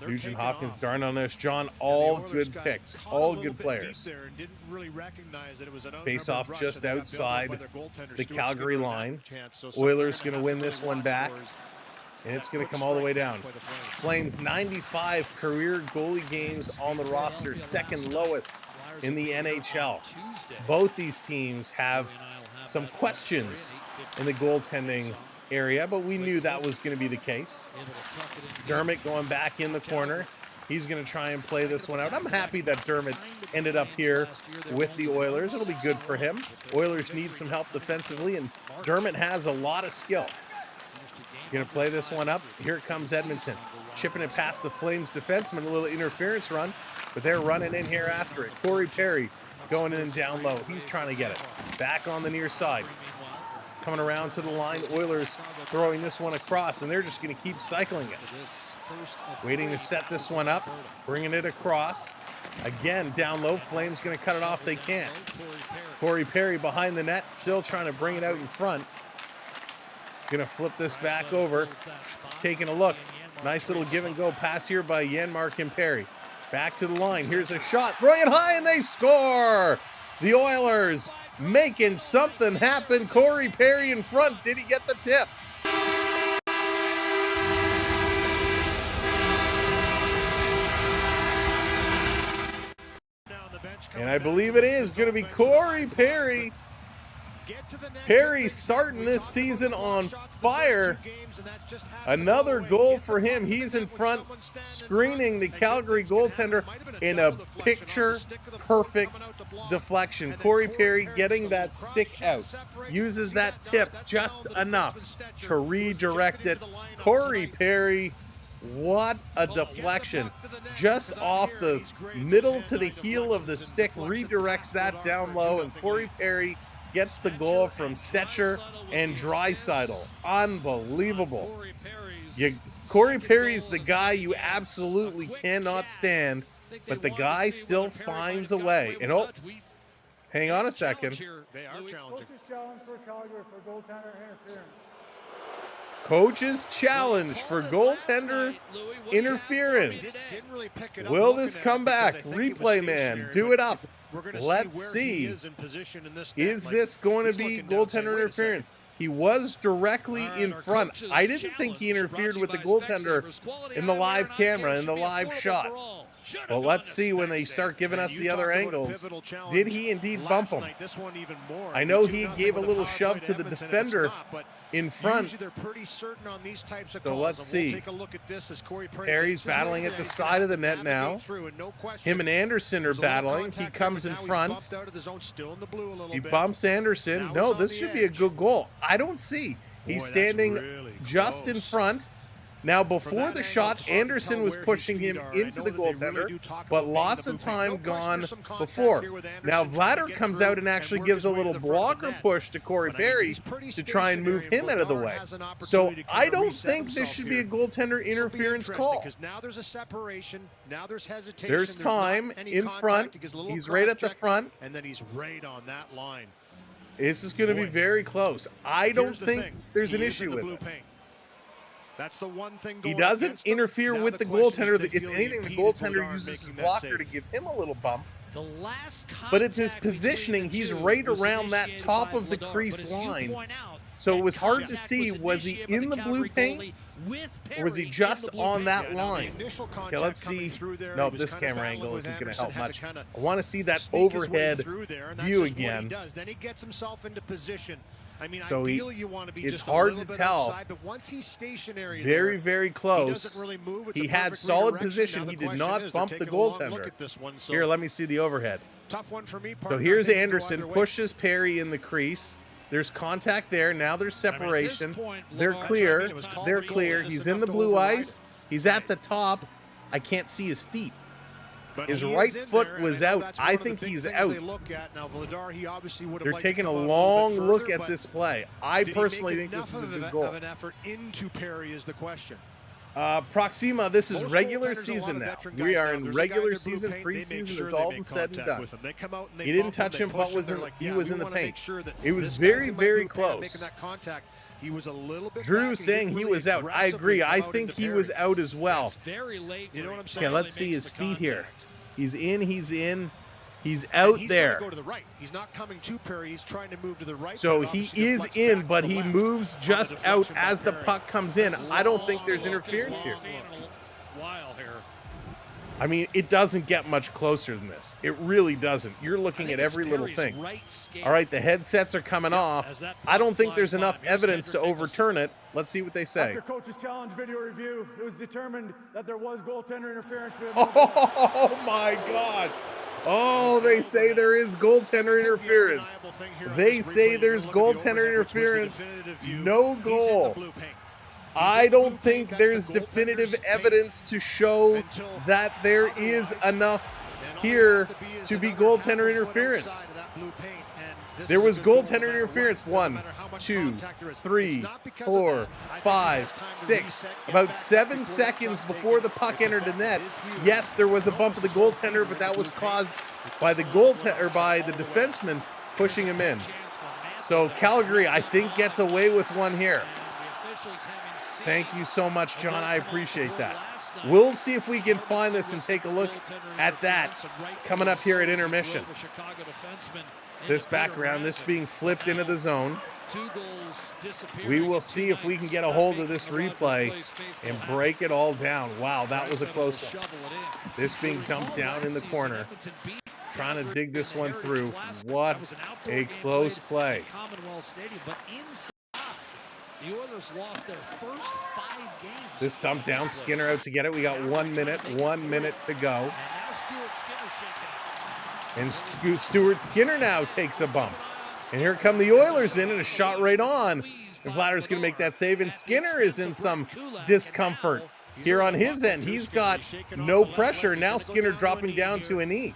Nugent Hopkins, Darnell John, all good picks, all good players. Face off just outside the Calgary line. Oilers going to win this one back, and it's going to come all the way down. Flames 95 career goalie games on the roster, second lowest in the NHL. Both these teams have some questions in the goaltending area, but we knew that was going to be the case. Dermott going back in the corner. He's going to try and play this one out. I'm happy that Dermott ended up here with the Oilers. It'll be good for him. Oilers need some help defensively, and Dermott has a lot of skill. Going to play this one up. Here comes Edmonton. Chipping it past the Flames defenseman. A little interference run, but they're running in here after it. Corey Perry going in and down low. He's trying to get it. Back on the near side. Coming around to the line. Oilers throwing this one across, and they're just going to keep cycling it. Waiting to set this one up. Bringing it across. Again, down low. Flames going to cut it off. They can't. Corey Perry behind the net. Still trying to bring it out in front. Going to flip this back over. Taking a look. Nice little give and go pass here by Janmark and Perry. Back to the line. Here's a shot. Throwing it high, and they score! The Oilers making something happen. Corey Perry in front. Did he get the tip? And I believe it is going to be Corey Perry. Perry starting this season on fire. Another goal for him. He's in front, screening the Calgary goaltender in a picture-perfect deflection. Corey Perry getting that stick out. Uses that tip just enough to redirect it. Corey Perry, what a deflection. Just off the middle to the heel of the stick, redirects that down low, and Corey Perry gets the goal from Stetcher and Draisaitl. Unbelievable. Corey Perry's the guy you absolutely cannot stand, but the guy still finds a way. And oh, hang on a second. They are challenging. Challenge for Calgary for goaltender interference. Coach's challenge for goaltender interference. Will this come back? Replay man, do it up. Let's see. Is this going to be goaltender interference? He was directly in front. I didn't think he interfered with the goaltender in the live camera, in the live shot. Well, let's see when they start giving us the other angles. Did he indeed bump him? I know he gave a little shove to the defender in front. So let's see. Perry's battling at the side of the net now. Him and Anderson are battling. He comes in front. He bumps Anderson. No, this should be a good goal. I don't see. He's standing just in front. Now, before the shot, Anderson was pushing him into the goaltender, but lots of time gone before. Now, Vladar comes out and actually gives a little blocker push to Corey Perry to try and move him out of the way. So I don't think this should be a goaltender interference call. There's time in front. He's right at the front. And then he's right on that line. This is going to be very close. I don't think there's an issue with it. That's the one thing he doesn't interfere with the goaltender. If anything, the goaltender uses his blocker to give him a little bump. But it's his positioning. He's right around that top of the crease line. So it was hard to see, was he in the blue paint or was he just on that line? Okay, let's see. No, this camera angle isn't going to help much. I want to see that overhead view again. Then he gets himself into position. I mean, So ideally you want to be it's just hard a little to bit tell. outside, but once he's stationary Very, there, very he close. doesn't really move. It's He a had perfect solid redirection. position. Now He the did question not is, they're bump the taking a long goaltender. look at this one, so Here, let me see the overhead. tough one for me. So partner. here's I think it can go Anderson, either way. pushes Perry in the crease. There's contact there. Now there's separation. point, They're Lamar, clear. it was called They're for goal. clear. Is this He's in enough the to blue override ice. it? He's at the top. I can't see his feet. But His he is right in foot there, and was I know out. that's I one of the think big he's things out. They look at. Now, Vladar, he obviously would have They're liked taking to a come out long little bit look further, at but this play. I did he personally make think this is enough a of good goal. of an effort into Perry is the question. Proxima, this is Most regular goaltenders, a lot season of now. veteran We guys are now, in there's a guy regular in blue season, paint, they make preseason sure is they all make been said and contact done. with him. They come out and they He didn't bump him, touch they him, push but him, was they're in- like, he yeah, was we in the wanna make paint. sure that It was this very, guy's in my very blue paint close. making that contact. He was a little bit Drew back, and he saying didn't he really was out. I aggressively agree. come I out think into he was Perry. out as well. It's very late. You know what I'm Okay, saying? let's see Makes his the feet here. contact. He's in. He's And out he's there. Trying to go to the right. He's not coming to Perry. He's trying to move to the right. So but it he obviously is deflects in, back but to the he left moves on the just out deflection by as the Perry. puck comes in. This is I don't a think there's long look as interference we've here. seen in a while here. I mean, it doesn't get much closer than this. It really doesn't. You're I looking think at it's every little Perry's thing. right skate. All right, the headsets are coming off. as that I don't puck think there's flies enough by. Here's evidence to Kendrick Nicholson. overturn it. Let's see what they say. After coach's challenge video review, it was determined that there was goaltender interference. We have no doubt. Oh my gosh. Oh, they say there is goaltender interference. The undeniable thing here on They this say replay, you there's can look at the goaltender overhead, which was the interference. definitive view. No He's in the goal. blue paint. I don't That's think the there's goaltender's definitive paint evidence to show until that there is otherwise. enough And all here it has be is to be another half a goaltender foot interference. outside of that blue paint, and this There is a was good goal no goaltender matter interference. what. Doesn't 1, matter how much 2, contact there is. It's 3, not because of 4, that. I think he has 5, time to 6. reset, get About back 7 before that seconds shot's before taken. the puck It's a entered the fault. net. It is huge. Yes, there was a bump of the goaltender, but that was caused by the goaltender or by the defenseman pushing him in. So Calgary, I think, gets away with one here. Thank you so much, John. I appreciate that. We'll see if we can find this and take a look at that coming up here at intermission. This background, this being flipped into the zone. We will see if we can get a hold of this replay and break it all down. Wow, that was a close one. This being dumped down in the corner. Trying to dig this one through. What a close play. The Oilers lost their first 5 games. This dump down, Skinner out to get it. We got 1 minute to go. And now Stuart Skinner shaking it. And Stuart Skinner now takes a bump. And here come the Oilers in and a shot right on. And Vladder's going to make that save. And Skinner is in some discomfort here on his end. He's got no pressure. Now Skinner dropping down to a knee.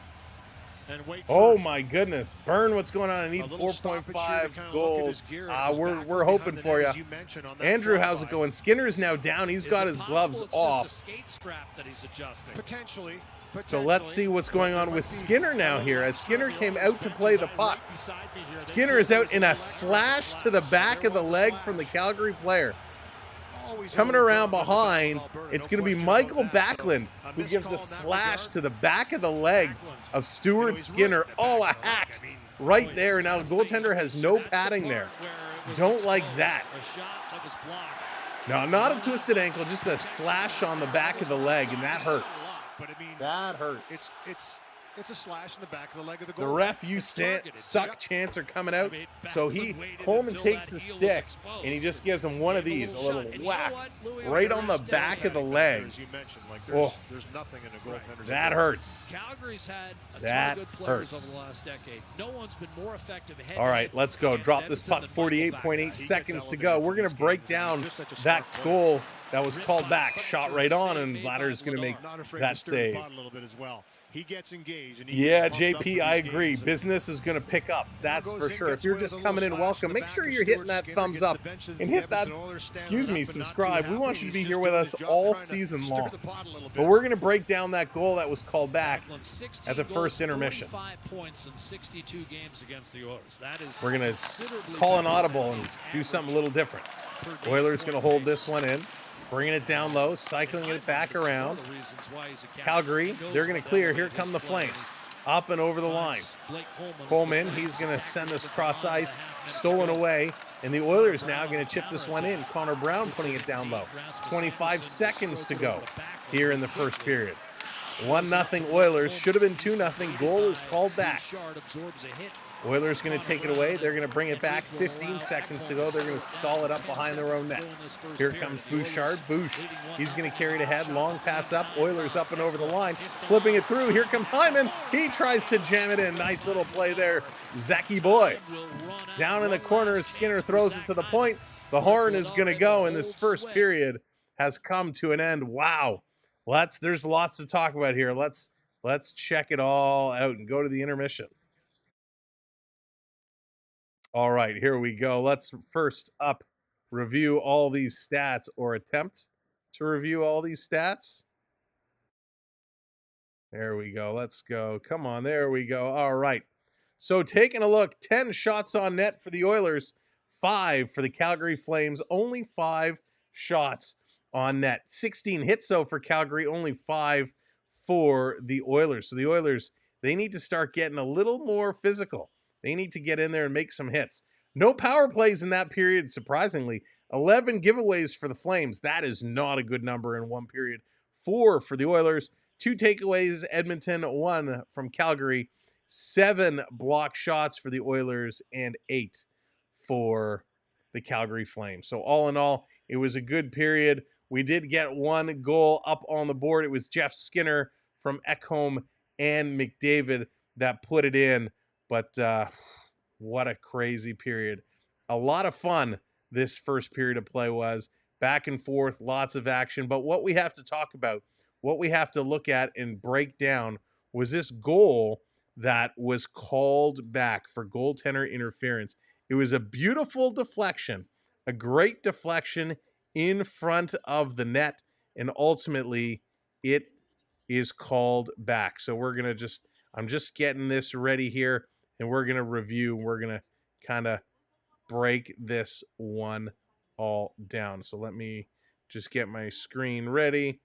Oh my goodness. Burn, what's going on? I need 4.5 goals. We're hoping for you. Andrew, how's it going? Skinner's now down. He's got his gloves off. Potentially. So let's see what's going on with Skinner now here as Skinner came out to play the puck. Skinner is out in a slash to the back of the leg from the Calgary player. Coming around behind, it's going to be Michael Backlund who gives a slash to the back of the leg of Stuart Skinner. Oh, a hack right there. Now the goaltender has no padding there. Don't like that. No, not a twisted ankle, just a slash on the back of the leg, and that hurts. But I mean, That hurts. it's a slash in the back of the leg of the The goal. ref, you suck chance are coming out. So Coleman takes the stick and he just gives him one of these, a little whack right on the back of the leg. As you mentioned, like Oh, there's nothing in a goaltender's that hurts. Calgary's had a That ton of good players hurts. over the last decade. No one's been more effective head All right, let's go. Drop this puck. 48.8 seconds to go. We're going to break down that goal that was called back. Shot right on, and Vladder's going to make that save. A little bit as well. He gets engaged. And he Yeah, gets pumped up JP, for I these agree. games. Business is going to pick up. That's for sure. If you're just coming in, welcome. Make sure you're hitting that thumbs up and hit that, subscribe. We want you to be here with us all season long. But we're going to break down that goal that was called back at the first intermission. 45 points in 62 games against the Oilers. That is We're going to considerably call an better audible than and his do something a average little different. per game Oilers going to point hold this pace. one in, bringing it down low, cycling it back around. One of the reasons why he's a captain. Calgary, He knows they're going what to clear. that Here is. come the His play Flames. Up and over the line. Blake Coleman is Coleman, the he's Flames' going to tactic send this with the cross ball and a ice, half minute stolen to go. away, and the Oilers now going to chip this one in. Connor Brown putting it down low. 25 seconds to go here in the first period. 1-0 Oilers. Should have been 2-0. Goal is called back. Oilers going to take it away. They're going to bring it back. 15 seconds to go. They're going to stall it up behind their own net. Here comes Bouchard. He's going to carry it ahead. Long pass up. Oilers up and over the line. Flipping it through. Here comes Hyman. He tries to jam it in. Nice little play there. Zachy boy. Down in the corner, Skinner throws it to the point. The horn is going to go, and this first period has come to an end. Wow. There's lots to talk about here. Let's check it all out and go to the intermission. All right, here we go. Let's first up review all these stats, or attempt to review all these stats. There we go. Let's go. Come on, there we go. All right. So taking a look, 10 shots on net for the Oilers, 5 for the Calgary Flames, only 5 shots on net. 16 hits, though, for Calgary, only 5 for the Oilers. So the Oilers, they need to start getting a little more physical. They need to get in there and make some hits. No power plays in that period, surprisingly. 11 giveaways for the Flames. That is not a good number in one period. 4 for the Oilers. 2 takeaways, Edmonton, 1 from Calgary. 7 block shots for the Oilers and 8 for the Calgary Flames. So all in all, it was a good period. We did get 1 goal up on the board. It was Jeff Skinner from Ekholm and McDavid that put it in. But what a crazy period. A lot of fun this first period of play was. Back and forth, lots of action. But what we have to talk about, what we have to look at and break down was this goal that was called back for goaltender interference. It was a beautiful deflection, a great deflection in front of the net, and ultimately it is called back. So we're going to I'm just getting this ready here, and we're going to review. We're going to kind of break this one all down. So let me just get my screen ready.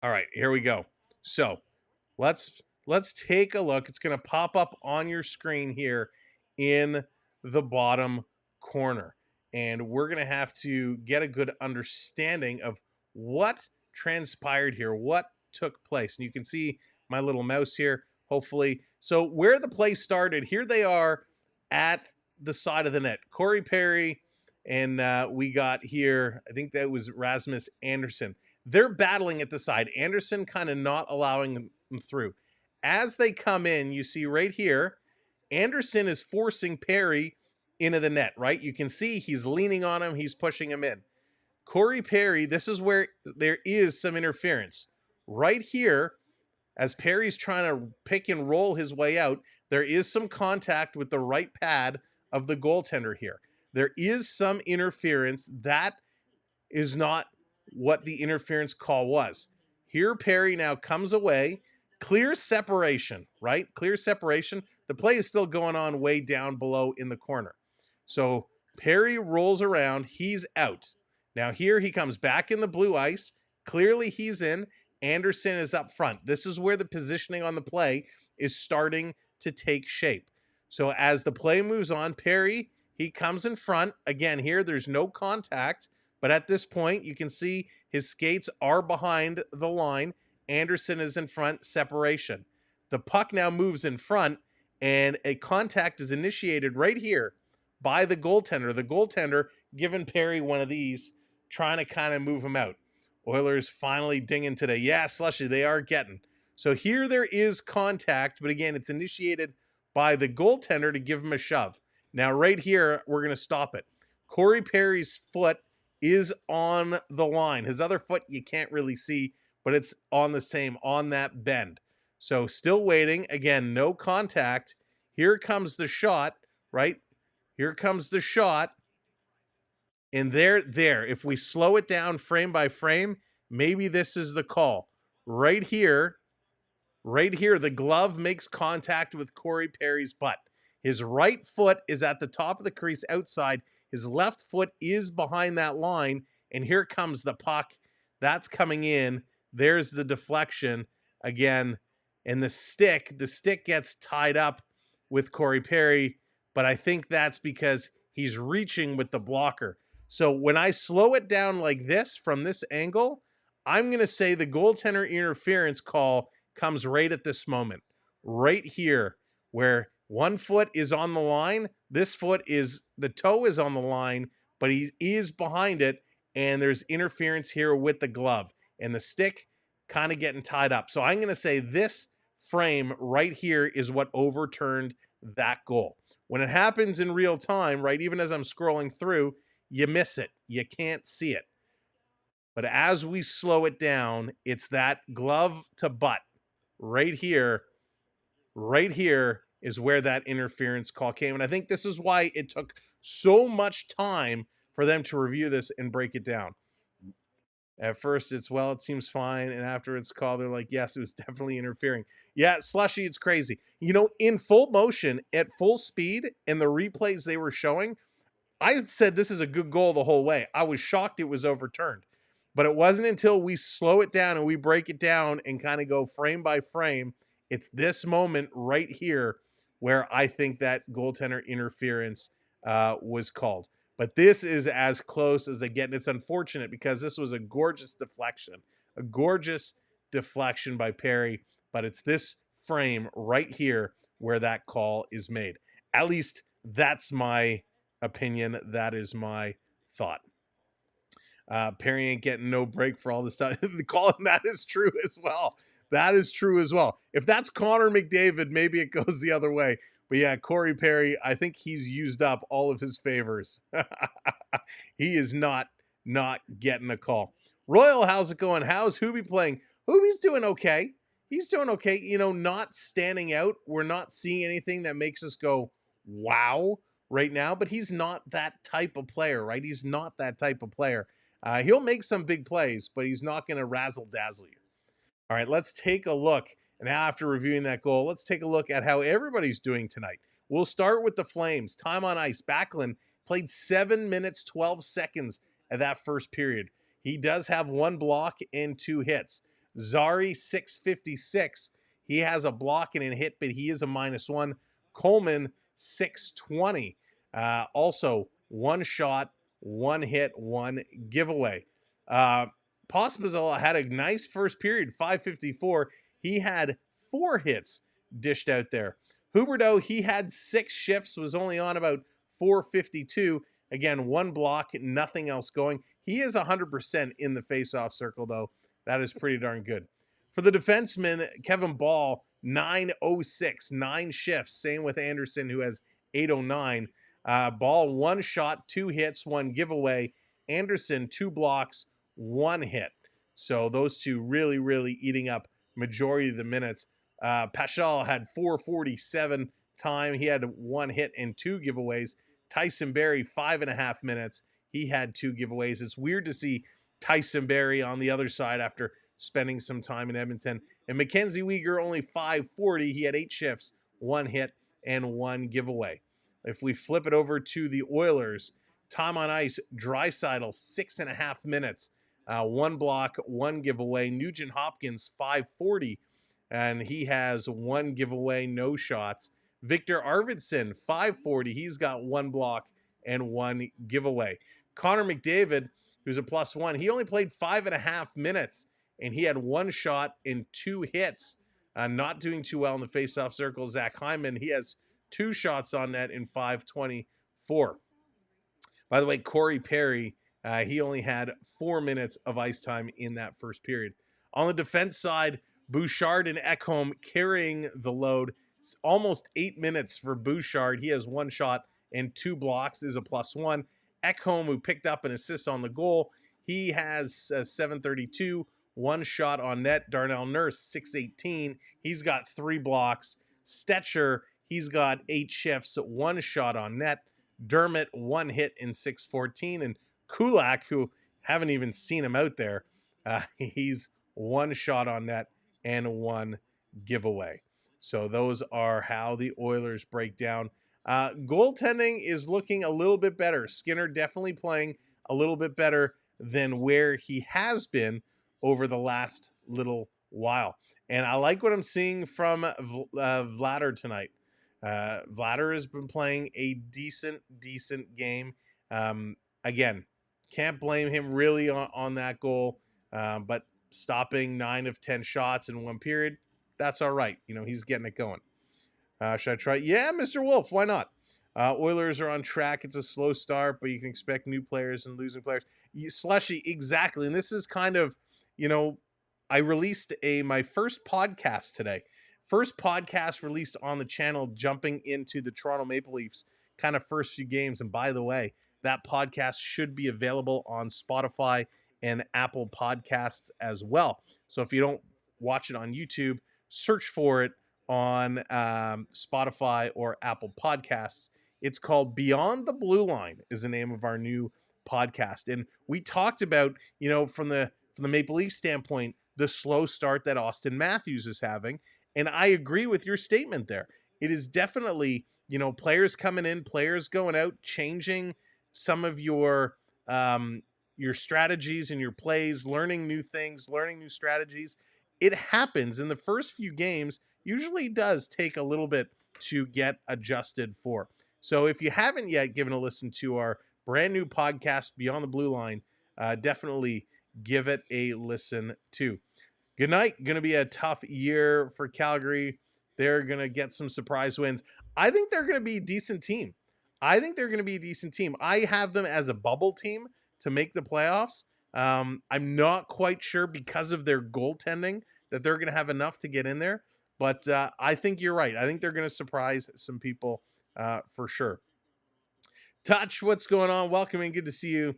All right, here we go. So let's take a look. It's going to pop up on your screen here in the bottom corner. And we're going to have to get a good understanding of what transpired here, what took place. And you can see my little mouse here, hopefully. So where the play started, here they are at the side of the net. Corey Perry, and we got here, I think that was Rasmus Anderson. They're battling at the side. Anderson kind of not allowing them through. As they come in, you see right here, Anderson is forcing Perry into the net, right? You can see he's leaning on him. He's pushing him in. Corey Perry, this is where there is some interference. Right here, as Perry's trying to pick and roll his way out, there is some contact with the right pad of the goaltender here. There is some interference. That is not what the interference call was. Here, Perry now comes away. Clear separation, right? Clear separation. The play is still going on way down below in the corner. So Perry rolls around. He's out. Now here he comes back in the blue ice. Clearly he's in. Anderson is up front. This is where the positioning on the play is starting to take shape. So as the play moves on, Perry, he comes in front. Again, here there's no contact, but at this point you can see his skates are behind the line. Anderson is in front, separation. The puck now moves in front, and a contact is initiated right here by the goaltender. The goaltender giving Perry one of these, trying to kind of move him out. Oilers finally dinging today. Yeah, Slushy, they are getting. So here there is contact, but again, it's initiated by the goaltender to give him a shove. Now right here, we're going to stop it. Corey Perry's foot is on the line. His other foot you can't really see, but it's on that bend. So still waiting. Again, no contact. Here comes the shot, right? Here comes the shot. And there, if we slow it down frame by frame, maybe this is the call. Right here, the glove makes contact with Corey Perry's butt. His right foot is at the top of the crease outside. His left foot is behind that line. And here comes the puck. That's coming in. There's the deflection again. And the stick gets tied up with Corey Perry. But I think that's because he's reaching with the blocker. So when I slow it down like this from this angle, I'm going to say the goaltender interference call comes right at this moment, right here, where one foot is on the line. This foot is, the toe is on the line, but he is behind it, and there's interference here with the glove and the stick kind of getting tied up. So I'm going to say this frame right here is what overturned that goal. When it happens in real time, right, even as I'm scrolling through, you miss it. You can't see it. But as we slow it down, it's that glove to butt right here. Right here is where that interference call came. And I think this is why it took so much time for them to review this and break it down. At first, it's, well, it seems fine. And after it's called, they're like, yes, it was definitely interfering. Yeah, Slushy, it's crazy. You know, in full motion, at full speed, and the replays they were showing, I said this is a good goal the whole way. I was shocked it was overturned. But it wasn't until we slow it down and we break it down and kind of go frame by frame. It's this moment right here where I think that goaltender interference was called. But this is as close as they get. And it's unfortunate because this was a gorgeous deflection by Perry. But it's this frame right here where that call is made. At least that's my opinion. That is my thought. Perry ain't getting no break for all this stuff. The call, that is true as well. That is true as well. If that's Connor McDavid, maybe it goes the other way. But yeah, Corey Perry, I think he's used up all of his favors. He is not getting a call. Royal, how's it going? How's Hoobie playing? Hoobie's doing okay. He's doing okay. You know, not standing out. We're not seeing anything that makes us go, wow, right now. But he's not that type of player, right? He's not that type of player. He'll make some big plays, but he's not going to razzle-dazzle you. All right, let's take a look. And after reviewing that goal, let's take a look at how everybody's doing tonight. We'll start with the Flames. Time on ice. Backlund played 7 minutes, 12 seconds of that first period. He does have 1 block and 2 hits. Zari, 656. He has a block and a hit, but he is a -1. Coleman, 620. Also, 1 shot, 1 hit, 1 giveaway. Pospisil had a nice first period, 554. He had 4 hits dished out there. Huberdeau, he had 6 shifts, was only on about 452. Again, 1 block, nothing else going. He is 100% in the faceoff circle, though. That is pretty darn good. For the defenseman, Kevin Ball, 906, 9 shifts. Same with Anderson, who has 809. Ball, 1 shot, 2 hits, 1 giveaway. Anderson, 2 blocks, 1 hit. So those two really eating up majority of the minutes. Paschal had 447 time. He had 1 hit and 2 giveaways. Tyson Barrie, 5.5 minutes. He had 2 giveaways. It's weird to see Tyson Barrie on the other side after spending some time in Edmonton. And Mackenzie Weegar, only 540. He had 8 shifts, 1 hit, and 1 giveaway. If we flip it over to the Oilers, time on ice, Draisaitl, 6.5 minutes. 1 block, 1 giveaway. Nugent Hopkins, 540, and he has 1 giveaway, no shots. Victor Arvidsson, 540. He's got 1 block and 1 giveaway. Connor McDavid, who's a +1, he only played 5.5 minutes, and he had 1 shot and 2 hits. Not doing too well in the faceoff circle. Zach Hyman, he has 2 shots on net in 524. By the way, Corey Perry, he only had 4 minutes of ice time in that first period. On the defense side, Bouchard and Ekholm carrying the load. It's almost 8 minutes for Bouchard. He has 1 shot and 2 blocks, is a +1. Ekholm, who picked up an assist on the goal, he has 732, 1 shot on net. Darnell Nurse, 618. He's got 3 blocks. Stetcher, he's got 8 shifts, 1 shot on net. Dermott, 1 hit in 614. And Kulak, who haven't even seen him out there, he's 1 shot on net and 1 giveaway. So those are how the Oilers break down. Goaltending is looking a little bit better. Skinner definitely playing a little bit better than where he has been over the last little while. And I like what I'm seeing from Vladar tonight. Vladar has been playing a decent game. Again, can't blame him really on that goal. But stopping 9 of 10 shots in one period. That's all right. He's getting it going. Should I try? Yeah, Mr. Wolf, why not? Oilers are on track. It's a slow start, but you can expect new players and losing players. Slushy, exactly. And this is kind of, I released my first podcast today. First podcast released on the channel, jumping into the Toronto Maple Leafs kind of first few games. And by the way, that podcast should be available on Spotify and Apple Podcasts as well. So if you don't watch it on YouTube, search for it on Spotify or Apple Podcasts. It's called Beyond the Blue Line is the name of our new podcast. And we talked about, from the Maple Leaf standpoint, the slow start that Austin Matthews is having. And I agree with your statement there. It is definitely, players coming in, players going out, changing some of your strategies and your plays, learning new things, learning new strategies. It happens in the first few games. Usually does take a little bit to get adjusted for. So if you haven't yet given a listen to our brand new podcast, Beyond the Blue Line, definitely give it a listen too. Good night. Going to be a tough year for Calgary. They're going to get some surprise wins. I think they're going to be a decent team. I have them as a bubble team to make the playoffs. I'm not quite sure because of their goaltending that they're going to have enough to get in there. But I think you're right. I think they're going to surprise some people for sure. Touch, what's going on? Welcome and good to see you.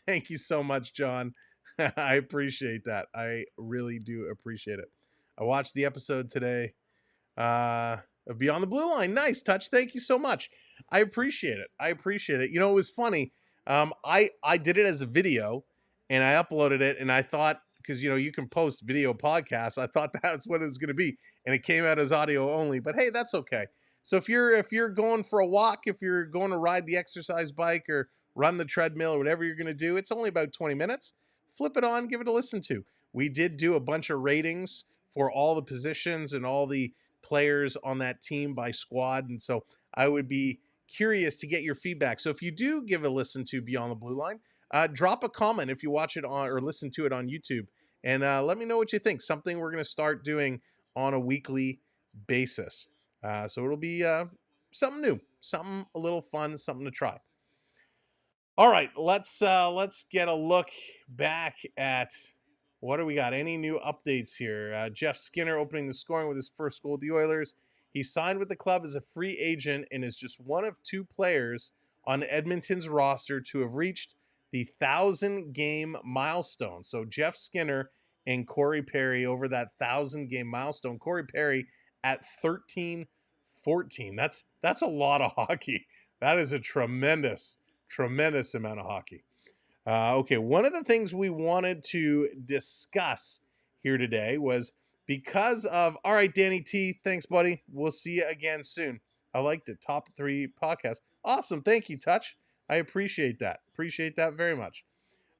Thank you so much, John. I appreciate that. I really do appreciate it. I watched the episode today of Beyond the Blue Line. Nice, Touch. Thank you so much. I appreciate it. It was funny. I did it as a video and I uploaded it and I thought, because you can post video podcasts, I thought that's what it was going to be, and it came out as audio only. But hey, that's okay. So if you're going for a walk, if you're going to ride the exercise bike or run the treadmill or whatever you're going to do, it's only about 20 minutes. Flip it on, give it a listen to. We did do a bunch of ratings for all the positions and all the players on that team by squad, and so I would be curious to get your feedback. So if you do give a listen to Beyond the Blue Line, drop a comment if you watch it on or listen to it on YouTube, and let me know what you think. Something we're going to start doing on a weekly basis. So it'll be something new, something a little fun, something to try. All right, let's get a look back at what do we got. Any new updates here? Jeff Skinner opening the scoring with his first goal with the Oilers. He signed with the club as a free agent and is just one of two players on Edmonton's roster to have reached the 1,000-game milestone. So Jeff Skinner and Corey Perry over that 1,000-game milestone. Corey Perry at 13-14. That's a lot of hockey. That is a tremendous amount of hockey. Okay, one of the things we wanted to discuss here today was because of, all right, Danny T, thanks, buddy. We'll see you again soon. I liked it. Top 3 podcast. Awesome. Thank you, Touch. I appreciate that. Appreciate that very much.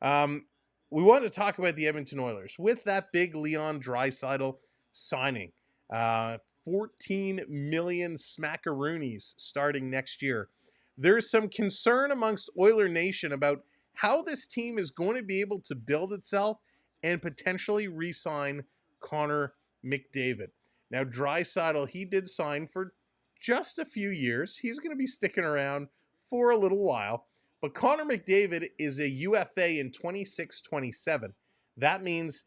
We wanted to talk about the Edmonton Oilers with that big Leon Draisaitl signing. 14 million smackaroonies starting next year. There's some concern amongst Oiler Nation about how this team is going to be able to build itself and potentially re-sign Connor McDavid. Now, Draisaitl, he did sign for just a few years. He's going to be sticking around for a little while. But Connor McDavid is a UFA in 26-27. That means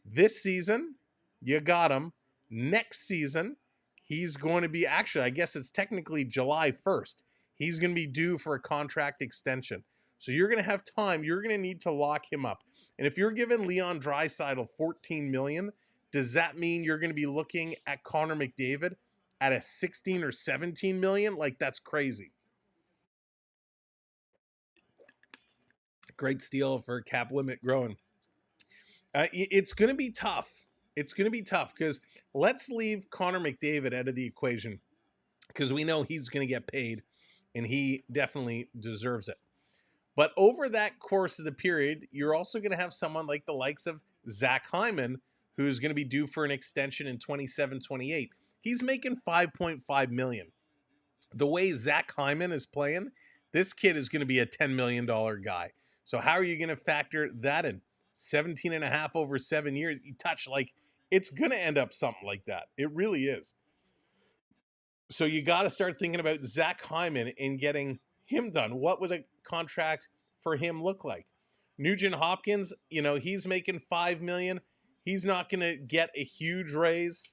this season, you got him. Next season, he's going to be, actually, I guess it's technically July 1st. He's going to be due for a contract extension. So you're going to have time. You're going to need to lock him up. And if you're giving Leon Draisaitl $14 million, does that mean you're going to be looking at Connor McDavid at a $16 or $17 million? Like, that's crazy. Great steal for cap limit growing. It's going to be tough. It's going to be tough because let's leave Connor McDavid out of the equation because we know he's going to get paid and he definitely deserves it. But over that course of the period, you're also going to have someone like the likes of Zach Hyman, who's going to be due for an extension in 27-28. He's making $5.5 million. The way Zach Hyman is playing, this kid is going to be a $10 million guy. So how are you going to factor that in? 17.5 over 7 years. You touch, like, it's going to end up something like that. It really is. So you got to start thinking about Zach Hyman and getting him done. What would a contract for him look like? Nugent Hopkins, he's making $5 million. He's not going to get a huge raise.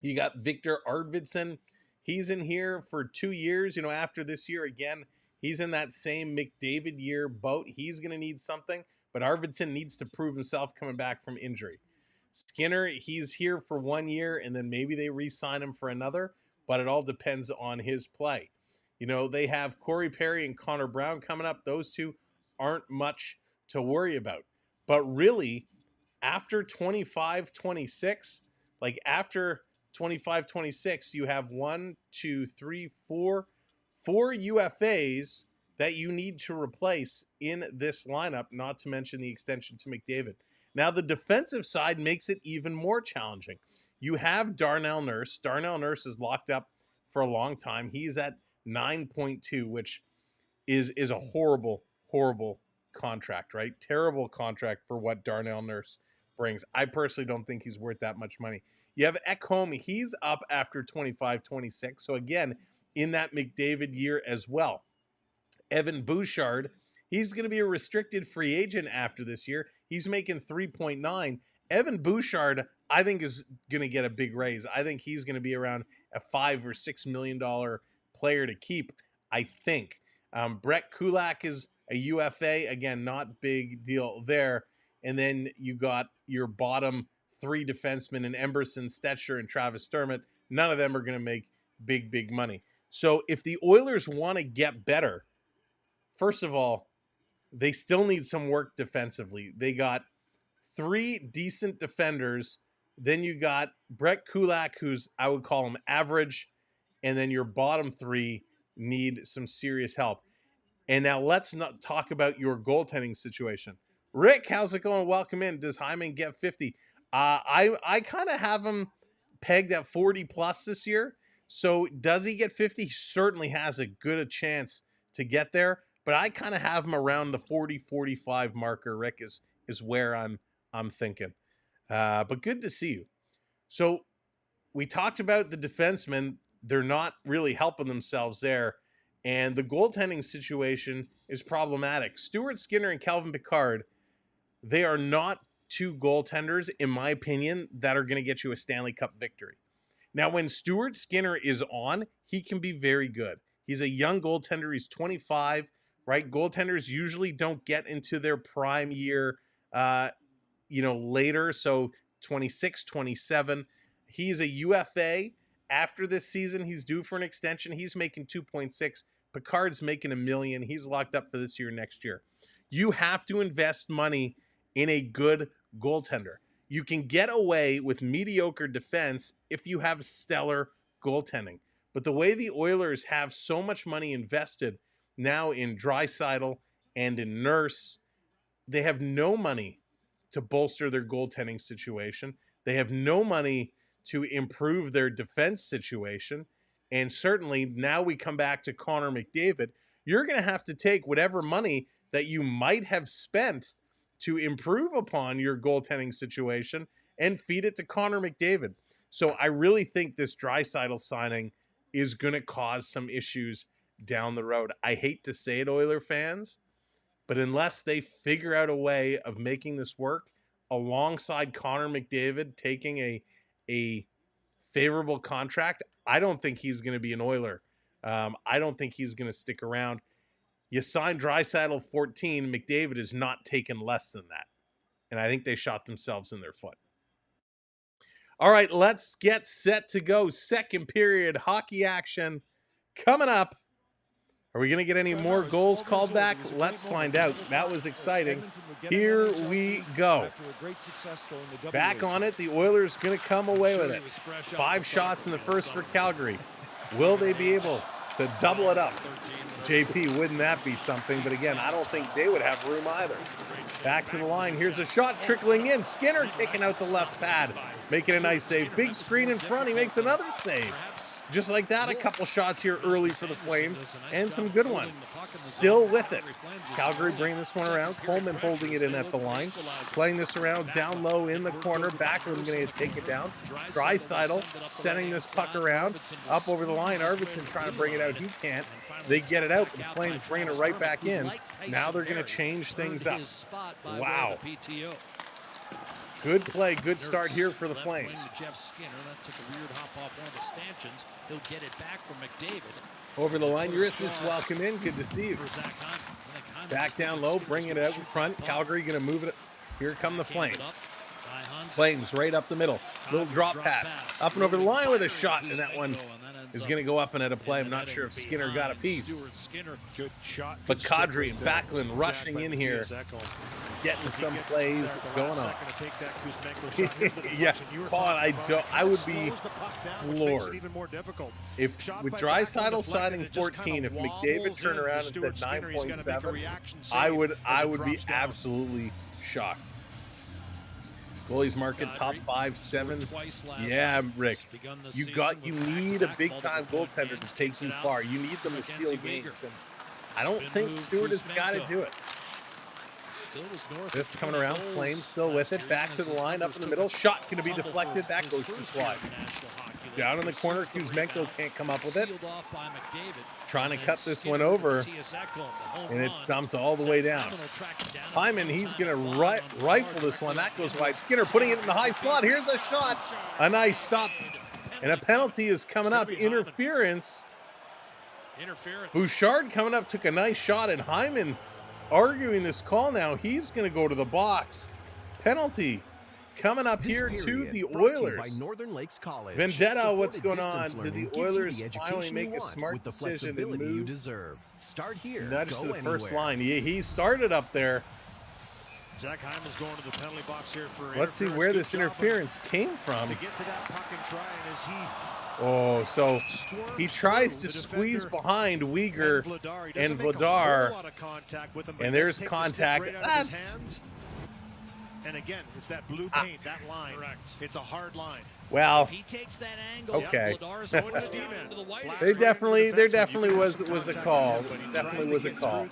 You got Victor Arvidsson. He's in here for 2 years. After this year, again, he's in that same McDavid year boat. He's going to need something, but Arvidsson needs to prove himself coming back from injury. Skinner, he's here for 1 year, and then maybe they re-sign him for another, but it all depends on his play. They have Corey Perry and Connor Brown coming up. Those two aren't much to worry about. But really, after 25-26, like after 25-26, you have 4 UFAs that you need to replace in this lineup, not to mention the extension to McDavid. Now, the defensive side makes it even more challenging. You have Darnell Nurse. Darnell Nurse is locked up for a long time. He's at 9.2, which is a horrible, horrible contract, right? Terrible contract for what Darnell Nurse brings. I personally don't think he's worth that much money. You have Ekholm. He's up after 25-26. So again, in that McDavid year as well. Evan Bouchard, he's going to be a restricted free agent after this year. He's making 3.9. Evan Bouchard, I think, is going to get a big raise. I think he's going to be around a $5 or $6 million player to keep, I think. Brett Kulak is a UFA. Again, not big deal there. And then you got your bottom 3 defensemen in Emberson, Stetcher, and Travis Dermott. None of them are going to make big, big money. So if the Oilers want to get better, first of all, they still need some work defensively. They got 3 decent defenders. Then you got Brett Kulak, who's, I would call him average. And then your bottom 3 need some serious help. And now let's not talk about your goaltending situation. Rick, how's it going? Welcome in. Does Hyman get 50? I kind of have him pegged at 40 plus this year. So does he get 50? He certainly has a good chance to get there. But I kind of have him around the 40-45 marker. Rick is where I'm thinking. But good to see you. So we talked about the defensemen. They're not really helping themselves there. And the goaltending situation is problematic. Stuart Skinner and Calvin Pickard, they are not 2 goaltenders, in my opinion, that are going to get you a Stanley Cup victory. Now, when Stuart Skinner is on, he can be very good. He's a young goaltender. He's 25, right? Goaltenders usually don't get into their prime year, later. So 26, 27. He's a UFA. After this season, he's due for an extension. He's making 2.6. Picard's making $1 million. He's locked up for this year, next year. You have to invest money in a good goaltender. You can get away with mediocre defense if you have stellar goaltending. But the way the Oilers have so much money invested now in Draisaitl and in Nurse, they have no money to bolster their goaltending situation. They have no money to improve their defense situation. And certainly now we come back to Connor McDavid. You're going to have to take whatever money that you might have spent to improve upon your goaltending situation and feed it to Connor McDavid. So I really think this Draisaitl signing is going to cause some issues down the road. I hate to say it, Oiler fans, but unless they figure out a way of making this work alongside Connor McDavid taking a favorable contract, I don't think he's going to be an Oiler. I don't think he's going to stick around. You sign Draisaitl 14, McDavid is not taking less than that. And I think they shot themselves in their foot. All right, let's get set to go. Second period hockey action coming up. Are we going to get any more goals called back? Let's find out. That was exciting. Here we go. Back on it. The Oilers going to come away with it. 5 shots in the first for Calgary. Will they be able to double it up? JP, wouldn't that be something? But again, I don't think they would have room either. Back to the line. Here's a shot trickling in. Skinner kicking out the left pad. making a nice save. Big screen in front. He makes another save. Just like that, a couple shots here early for the Flames, and some good ones. Still with it. Calgary bringing this one around. Coleman holding it in at the line. Playing this around down low in the corner. Backlund going to take it down. Draisaitl sending this puck around. Up over the line. Arvidsson trying to bring it out. He can't. They get it out, but the Flames bringing it right back in. Now they're going to change things up. Wow. Good play, good start here for the Flames. Jeff Skinner, that took a weird hop off one of the stanchions. He'll get it back from McDavid. Over the line, Uris, welcome in. Good to see you. Back down low, bring it out in front. Calgary going to move it. Here come the Flames. Flames right up the middle. Little drop pass. Up and over the line with a shot, and that one is going to go up and at a play. I'm not sure if Skinner got a piece. Good shot. But Kadri and Backlund rushing in here, getting some plays going on. Yeah, Paul, I would be floored if with Draisaitl signing 14, if McDavid turned around and said 9.7, I would be absolutely shocked. Goalies market top 5, 7. Yeah, Rick. You need a big time goaltender to take you far. You need them to steal games, and I don't think Stewart has got to do it. This coming around, Flames still with it. Back to the line, up in the middle. Shot going to be deflected. That goes to slide. Down in the corner, Kuzmenko can't come up with it. Trying to cut this one over, and it's dumped all the way down. Hyman, he's going to rifle this one. That goes wide. Skinner putting it in the high slot. Here's a shot. A nice stop. And a penalty is coming up. Interference. Bouchard coming up, took a nice shot, and Hyman arguing this call now. He's going to go to the box. Penalty coming up here to the Oilers. Vendetta, what's going on? Did the Oilers finally make a smart decision and move? Nudge to the first line. Yeah, he started up there. Zach Hyman's going to the penalty box here for. Let's see where this interference came from. To get to that puck and try, and as he Oh, so he tries to squeeze behind Uyghur and Vladar, and there's contact. That's and again, it's that blue paint, that line. It's a hard line. Well, he takes that angle, okay. There definitely was a call. Definitely was a call. And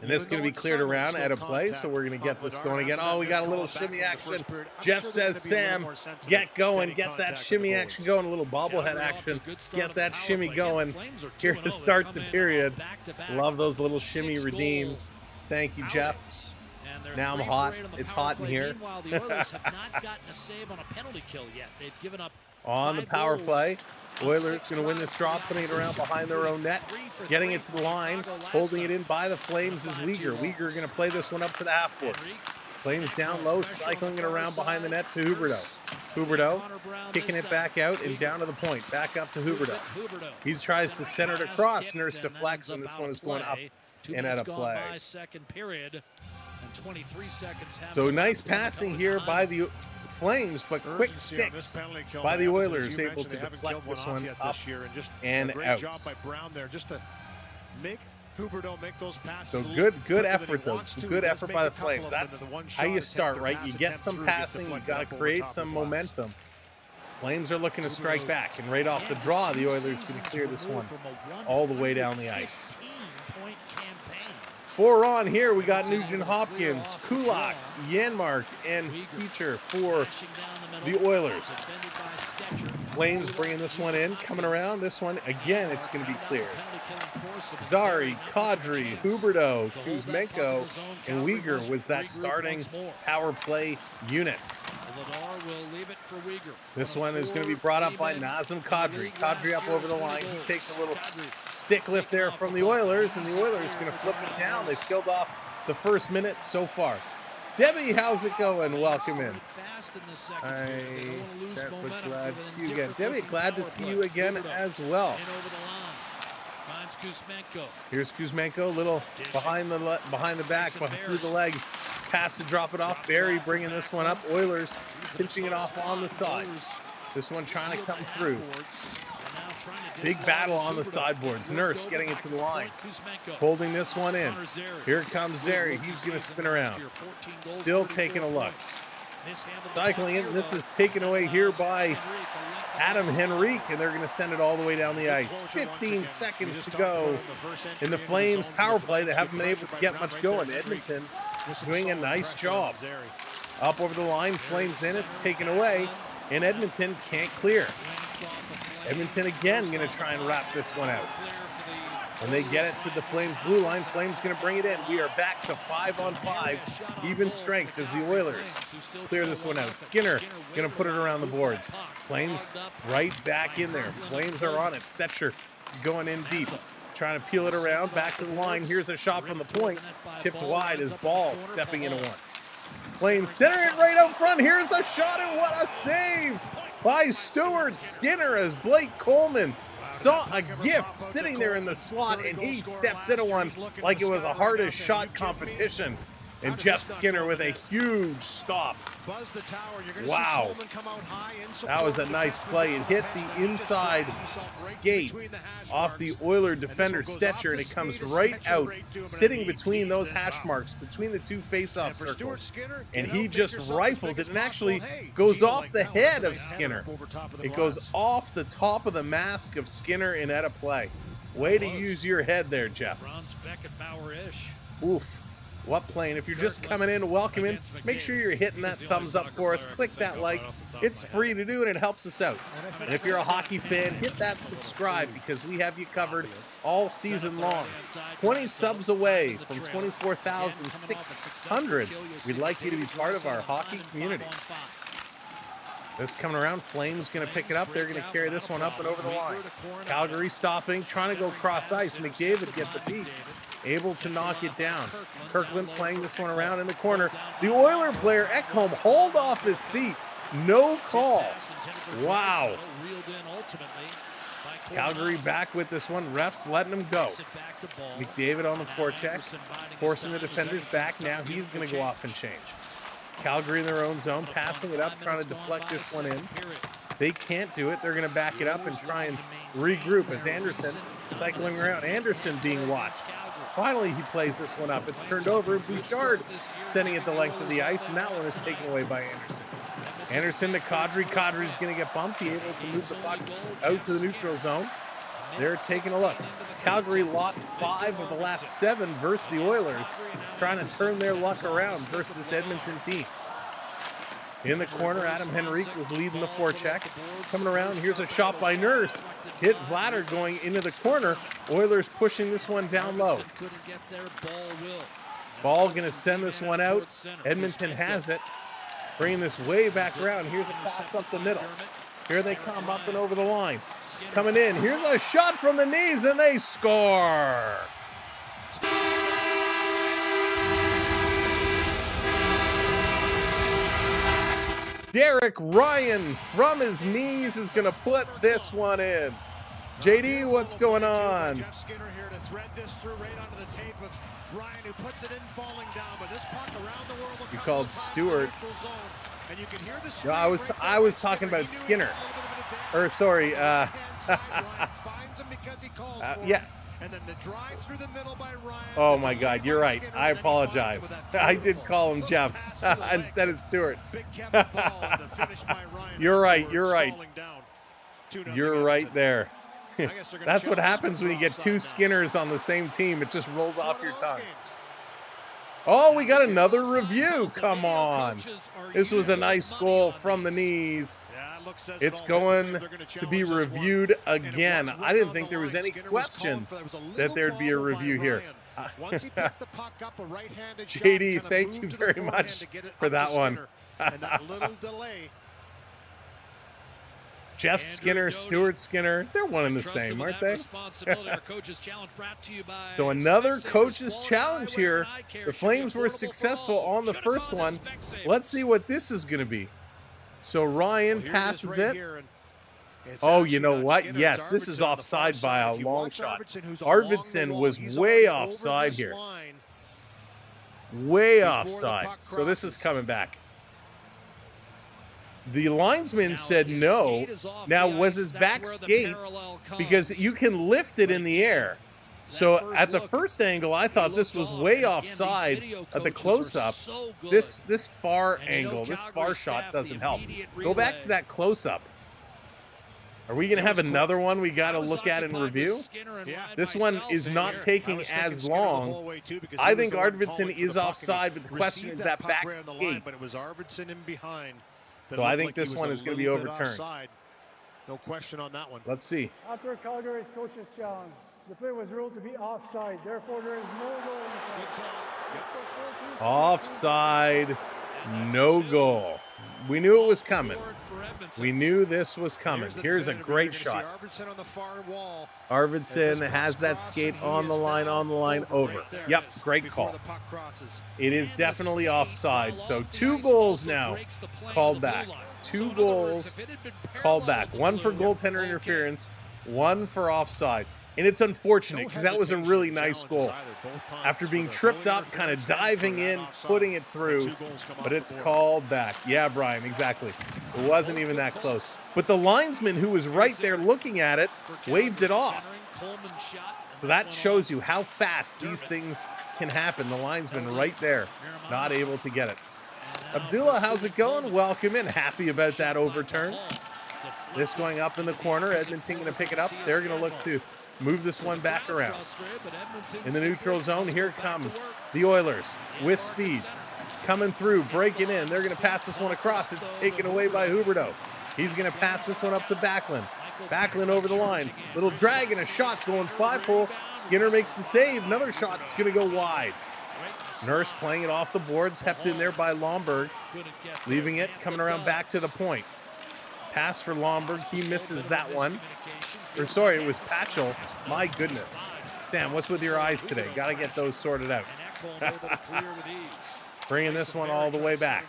this is going to be cleared around at a play, so we're going to get this going again. Oh, we got a little shimmy action. Jeff says, Sam, get going. Get that shimmy action going. A little bobblehead action. Get that shimmy going. Here to start the period. Love those little shimmy redeems. Thank you, Jeff. Now I'm hot. It's hot in here. The Oilers have not gotten a save on a penalty kill yet. They've given up on the power play. Oilers going to win this draw, putting it around behind their own net, getting it to the line, holding it in by the Flames is Uyghur. Uyghur going to play this one up to the half board. Flames down low, cycling it around behind the net to Huberdeau. Huberdeau kicking it back out and down to the point. Back up to Huberdeau. He tries to center it across. Nurse deflects, and this one is going up and at a play. So nice passing here by the Flames, but quick sticks by the Oilers, able to deflect this one up and out. Just to make Huberdeau make those passes. So good effort though. Good effort by the Flames. That's how you start, right? You get some passing, you got to create some momentum. Flames are looking to strike back, and right off the draw, the Oilers can clear this one all the way down the ice. 4 on here, we got Nugent Hopkins, Kulak, Janmark, and Steacher for the Oilers. Flames bringing this one in, coming around. This one, again, it's going to be cleared. Zari, Kadri, Huberdeau, Kuzmenko, and Uyghur with that starting power play unit. This one is going to be brought up by Nazem Kadri. Kadri up over the line. He takes a little stick lift there from the Oilers, and the Oilers are going to flip it down. They've killed off the first minute so far. Debbie, how's it going? Welcome in. Hi, glad to see you again. Debbie, glad to see you again as well. Here's Kuzmenko, little behind the back, through the legs. Pass to drop it off. Barry bringing this one up. Oilers pinching it off on the side. This one trying to come through. Big battle on the sideboards. Nurse getting it to the line. Holding this one in. Here comes Zary. He's going to spin around. Still taking a look. Cycling it, and this is taken away here by Adam Henrique, and they're going to send it all the way down the ice. 15 seconds to go in the Flames power play. They haven't been able to get much going. Edmonton doing a nice job. Up over the line, Flames in, it's taken away, and Edmonton can't clear. Edmonton again going to try and wrap this one out. And they get it to the Flames blue line. Flames going to bring it in. We are back to 5-on-5, even strength as the Oilers clear this one out. Skinner going to put it around the boards. Flames right back in there. Flames are on it. Stetcher going in deep, trying to peel it around. Back to the line. Here's a shot from the point. Tipped wide as Ball stepping into one. Flames center it right out front. Here's a shot, and what a save by Stuart Skinner as Blake Coleman saw a gift sitting there in the slot, and he steps into one like it was a hardest shot competition. And Jeff Skinner with a huge stop. Wow. That was a nice play. It hit the inside skate off the Oiler defender Stetcher, and it comes right out, sitting between those hash marks, between the two face-off circles. And he just rifles it, and actually goes off the head of Skinner. It goes off the top of the mask of Skinner and out of play. Way to use your head there, Jeff. Oof. What play? And if you're just coming in, welcome in. Make sure you're hitting that thumbs up for us. Click that like. It's free to do, and it helps us out. And if you're a hockey fan, hit that subscribe, because we have you covered all season long. 20 subs away from 24,600. We'd like you to be part of our hockey community. This coming around, Flames going to pick it up. They're going to carry this one up and over the line. Calgary stopping, trying to go cross ice. McDavid gets a piece, able to knock it down. Kirkland playing this one around in the corner. The Oiler player, Ekholm, hauled off his feet. No call. Wow. Calgary back with this one. Refs letting him go. McDavid on the forecheck, forcing the defenders back. Now he's going to go off and change. Calgary in their own zone, passing it up, trying to deflect this one in. They can't do it. They're going to back it up and try and regroup as Anderson cycling around. Anderson being watched. Finally, he plays this one up. It's turned over. Bouchard sending it the length of the ice, and that one is taken away by Anderson. Anderson to Kadri. Kadri's going to get bumped. He's able to move the puck out to the neutral zone. They're taking a look. Calgary lost 5 of the last 7 versus the Oilers, trying to turn their luck around versus this Edmonton team. In the corner, Adam Henrique was leading the forecheck. Coming around, here's a shot by Nurse. Hit Vladar going into the corner. Oilers pushing this one down low. Ball going to send this one out. Edmonton has it. Bringing this way back around. Here's a pass up the middle. Here they come up and over the line. Coming in. Here's a shot from the knees, and they score. Derek Ryan from his knees is going to put this one in. JD, what's going on? Jeff Skinner here to thread this through right onto the tape of Ryan, who puts it in falling down, but this puck around the world. You called Stewart. And you can hear the no, I was talking about Skinner. Or sorry, yeah. And then the drive through the middle by Ryan. Oh my God, you're right. I apologize. I did call him Jeff instead of Stewart. You're right. You're right. You're right there. That's what happens when you get 2 Skinners on the same team. It just rolls off your tongue. Oh, we got another review. Come on. This was a nice goal from the knees. It's going to be reviewed again. I didn't think there was any question that there'd be a review here. JD, thank you very much for that one. Jeff Skinner, Stuart Skinner, they're one and the same, aren't they? So another coach's challenge here. The Flames were successful on the first one. Let's see what this is going to be. So Ryan passes it. Oh, you know what? Yes, this is offside by a long shot. Arvidsson was way offside here. Way offside. So this is coming back. The linesman said no. Now, was his back skate? Because you can lift it in the air. So at the first angle, I thought this was way offside. At the close-up, this far angle, this far shot doesn't help. Go back to that close-up. Are we going to have another one we got to look at and review? This one is not taking as long. I think Arvidsson is offside, but the question is that back skate. But it was Arvidsson in behind. So I think this one is going to be overturned. No question on that one. Let's see. After Calgary's coach's challenge, the play was ruled to be offside. Therefore, there is no goal in the Offside, no goal. We knew it was coming. We knew this was coming. Here's a great shot. Arvidsson has that skate on the line, over. Yep, great call. It is definitely offside. So 2 goals now called back. 2 goals called back. 1 for goaltender interference, 1 for offside. And it's unfortunate because that was a really nice goal. After being tripped up, kind of diving in, putting it through, but it's called back. Yeah, Brian, exactly. It wasn't even that close. But the linesman who was right there looking at it waved it off. So that shows you how fast these things can happen. The linesman right there, not able to get it. Abdullah, how's it going? Welcome in. Happy about that overturn. This going up in the corner. Edmonton going to pick it up. They're going to look to move this one back around. In the neutral zone, here comes the Oilers with speed. Coming through, breaking in. They're going to pass this one across. It's taken away by Huberdeau. He's going to pass this one up to Backlund. Backlund over the line. Little drag and a shot going 5-hole. Skinner makes the save. Another shot is going to go wide. Nurse playing it off the boards. Hepped in there by Lomberg. Leaving it, coming around back to the point. Pass for Lomberg. He misses that one. Or sorry, it was Patchell. My goodness. Stan, what's with your eyes today? Got to get those sorted out. Bringing this one all the way back.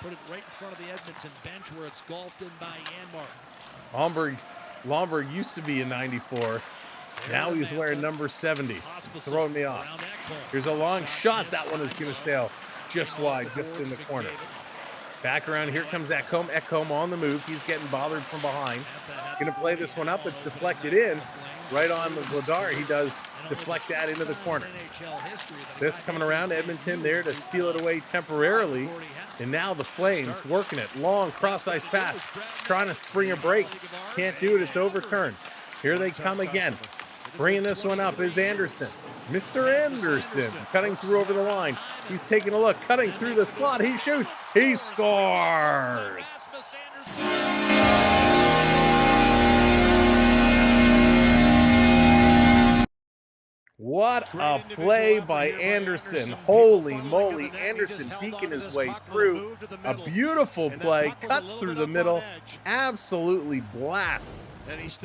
Put it right in front of the Edmonton bench where it's golfed in by Janmark. Lomberg used to be a 94. Now he's wearing number 70. It's throwing me off. Here's a long shot. That one is going to sail just wide, just in the corner. Back around, here comes Ekholm. Ekholm on the move. He's getting bothered from behind. Going to play this one up. It's deflected in. Right on the Vladar. He does deflect that into the corner. This coming around, Edmonton there to steal it away temporarily. And now the Flames working it. Long cross-ice pass. Trying to spring a break. Can't do it. It's overturned. Here they come again. Bringing this one up is Anderson. Mr. Anderson cutting through over the line. He's taking a look, cutting through the slot. He shoots. He scores. What a play by Anderson. Holy moly. Anderson deking his way through. A beautiful play. Cuts through the middle. Absolutely blasts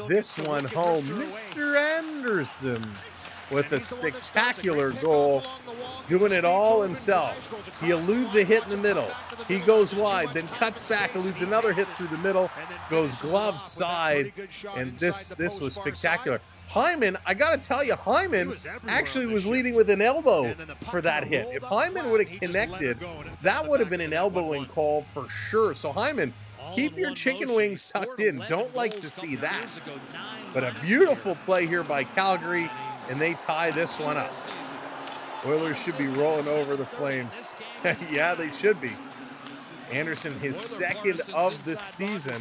this one home. Mr. Anderson with a spectacular goal. Doing it all himself. He eludes a hit in the middle. He goes wide, then cuts back, eludes another hit through the middle, goes glove side, and this was spectacular. Hyman, I got to tell you, Hyman actually was leading with an elbow for that hit. If Hyman would have connected, that would have been an elbowing call for sure. So Hyman, keep your chicken wings tucked in. Don't like to see that. But a beautiful play here by Calgary, and they tie this one up. Oilers should be rolling over the Flames. Yeah, they should be. Anderson, his second of the season.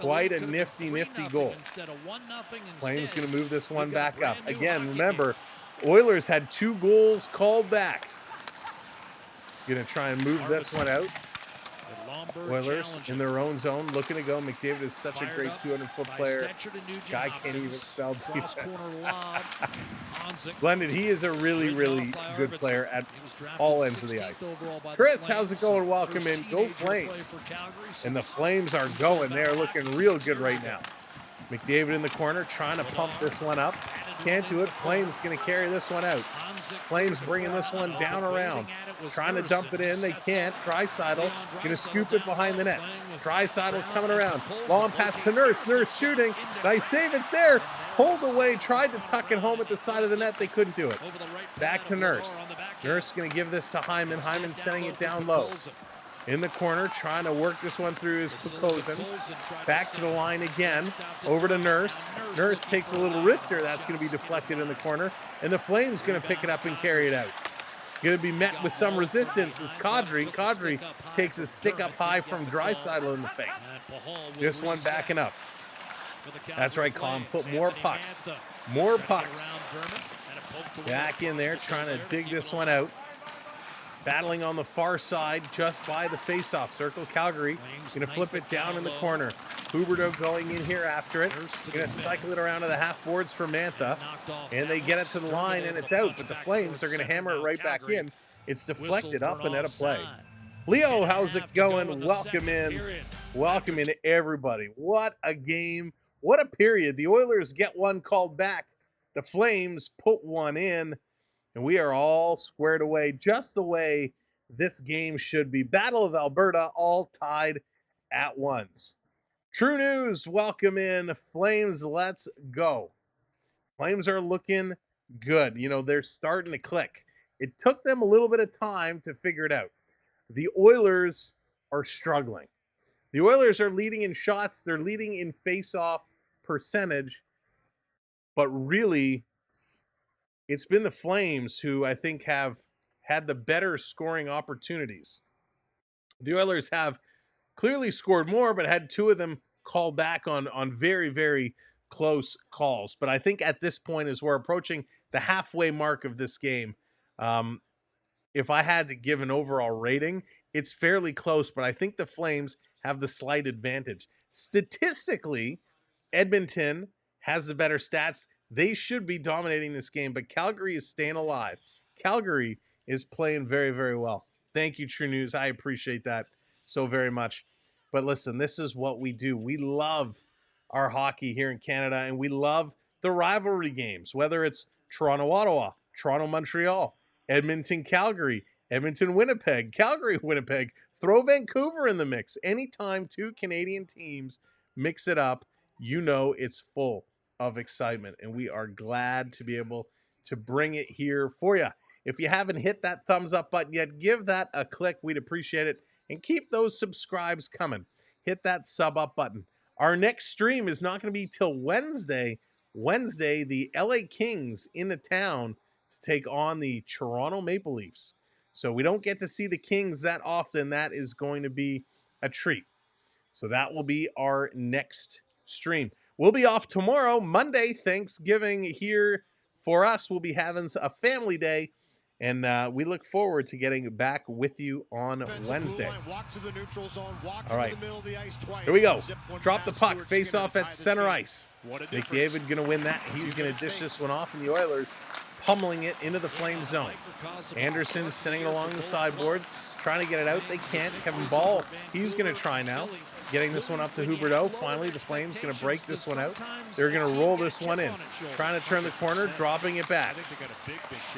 Quite a nifty goal. Flames going to move this one back up. Again, remember, Oilers had 2 goals called back. Going to try and move this one out. Oilers in their own zone, looking to go. McDavid is such a great 200-foot player. Guy can't even spell defense. Blended, he is a really good player at all ends of the ice. Chris, how's it going? Welcome in. Go Flames. And the Flames are going. They're looking real good right now. McDavid in the corner, trying to pump this one up. Can't do it. Flames going to carry this one out. Flames bringing this one down around. Trying to dump it in. They can't. Draisaitl going to scoop it behind the net. Draisaitl coming around. Long pass to Nurse. Nurse shooting. Nice save. It's there. Pulled away. Tried to tuck it home at the side of the net. They couldn't do it. Back to Nurse. Nurse going to give this to Hyman. Hyman sending it down low. in the corner, trying to work this one through his Pekozin. Back to the line again, over to Nurse. Nurse takes a little wrister. That's going to be deflected in the corner, and the Flames going to pick it up and carry it out. Going to be met with some resistance as Kadri takes a stick up high from Draisaitl in the face. This one backing up. That's right, Colin. Put more pucks. More pucks. Back in there, trying to dig this one out. Battling on the far side, just by the face-off circle. Calgary going to flip it down in the corner. Huberdeau going in here after it. Going to cycle it around to the half boards for Mantha. And they get it to the line, and it's out. But the Flames are going to hammer it right back in. It's deflected up and out of play. Leo, how's it going? Welcome in. Welcome in, everybody. What a game. What a period. The Oilers get one called back. The Flames put one in. And we are all squared away just the way this game should be. Battle of Alberta, all tied at once. True News, welcome in. Flames, let's go. Flames are looking good. You know, they're starting to click. It took them a little bit of time to figure it out. The Oilers are struggling. The Oilers are leading in shots. They're leading in face-off percentage. But really, it's been the Flames who I think have had the better scoring opportunities. The Oilers have clearly scored more, but had two of them called back on very, very close calls. But I think at this point, as we're approaching the halfway mark of this game, if I had to give an overall rating, it's fairly close, but I think the Flames have the slight advantage. Statistically, Edmonton has the better stats. They should be dominating this game, but Calgary is staying alive. Calgary is playing very, very well. Thank you, True News. I appreciate that so very much. But listen, this is what we do. We love our hockey here in Canada, and we love the rivalry games, whether it's Toronto-Ottawa, Toronto-Montreal, Edmonton-Calgary, Edmonton-Winnipeg, Calgary-Winnipeg. Throw Vancouver in the mix. Anytime two Canadian teams mix it up, you know it's full of excitement, and we are glad to be able to bring it here for you. If you haven't hit that thumbs up button yet, give that a click. We'd appreciate it, and keep those subscribes coming. Hit that sub up button. Our next stream is not going to be till Wednesday. Wednesday, the LA Kings into town to take on the Toronto Maple Leafs. So we don't get to see the Kings that often. That is going to be a treat. So that will be our next stream. We'll be off tomorrow, Monday, Thanksgiving here for us. We'll be having a family day, and we look forward to getting back with you on Wednesday. All right, here we go. Drop the puck, face off at center ice. McDavid going to win that. He's going to dish this one off, and the Oilers pummeling it into the Flame zone. Anderson sending it along the sideboards, trying to get it out. They can't. Kevin Ball, he's going to try now. Getting this one up to Huberdeau. Finally, the Flames going to break this one out. They're going to roll this one in. Trying to turn the corner, dropping it back.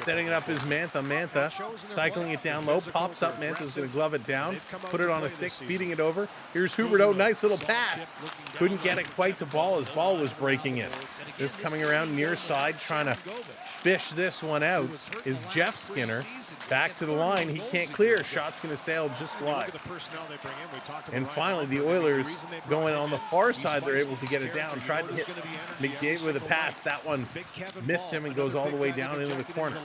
Setting it up is Mantha. Mantha cycling it down low. Pops up. Mantha's going to glove it down. Put it on a stick, feeding it over. Here's Huberdeau. Nice little pass. Couldn't get it quite to Ball as Ball was breaking it. This coming around near side, trying to fish this one out is Jeff Skinner. Back to the line. He can't clear. Shot's going to sail just wide. And finally, the Oilers going on the far side, they're able to get it down. Tried to hit McDavid with a pass. That one missed him and goes all the way down into the corner.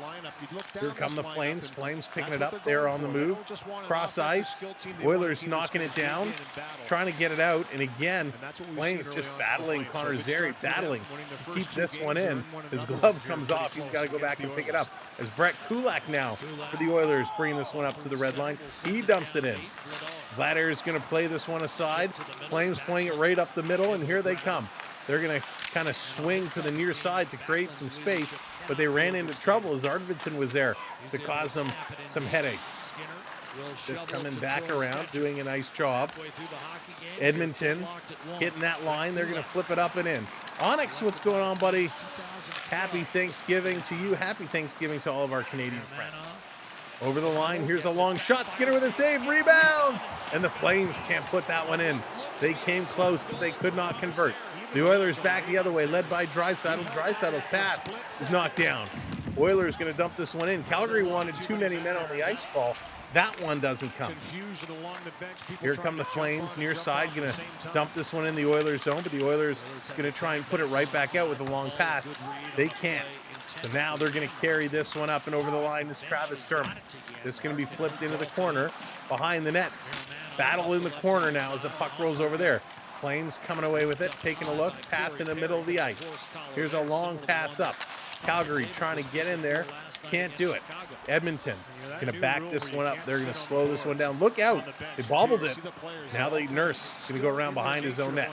Here come the Flames. Flames picking it up. They're on the move. Cross ice. Oilers knocking it down. Trying to get it out. And again, Flames just battling Connor Zary, battling to keep this one in. His glove comes off. He's got to go back and pick it up. As Brett Kulak now for the Oilers bringing this one up to the red line. He dumps it in. Vladar is going to play this one aside. Flames playing it right up the middle, and here they come. They're going to kind of swing to the near side to create some space, but they ran into trouble as Arvidsson was there to cause them some headache. Just coming back around, doing a nice job. Edmonton hitting that line. They're going to flip it up and in. Onyx, what's going on, buddy? Happy Thanksgiving to you. Happy Thanksgiving to all of our Canadian friends. Over the line, here's a long shot. Skinner with a save, rebound! And the Flames can't put that one in. They came close, but they could not convert. The Oilers back the other way, led by Draisaitl. Draisaitl's pass is knocked down. Oilers going to dump this one in. Calgary wanted too many men on the ice call. That one doesn't come. Confusion along the bench. People Here trying come to the jump Flames on near and jump side, off gonna at the same time. dump this one in the Oilers zone, but the Oilers gonna try and put it right back out with a long pass. They can't. So now they're gonna carry this one up and over the line is Travis Sturm. This is gonna be flipped into the corner behind the net. Battle in the corner now as the puck rolls over there. Flames coming away with it, taking a look, pass in the middle of the ice. Here's a long pass up. Calgary trying to get in there, can't do it. Edmonton gonna back this one up. They're gonna slow this one down. Look out, they bobbled it. Now the Nurse is gonna go around behind his own net.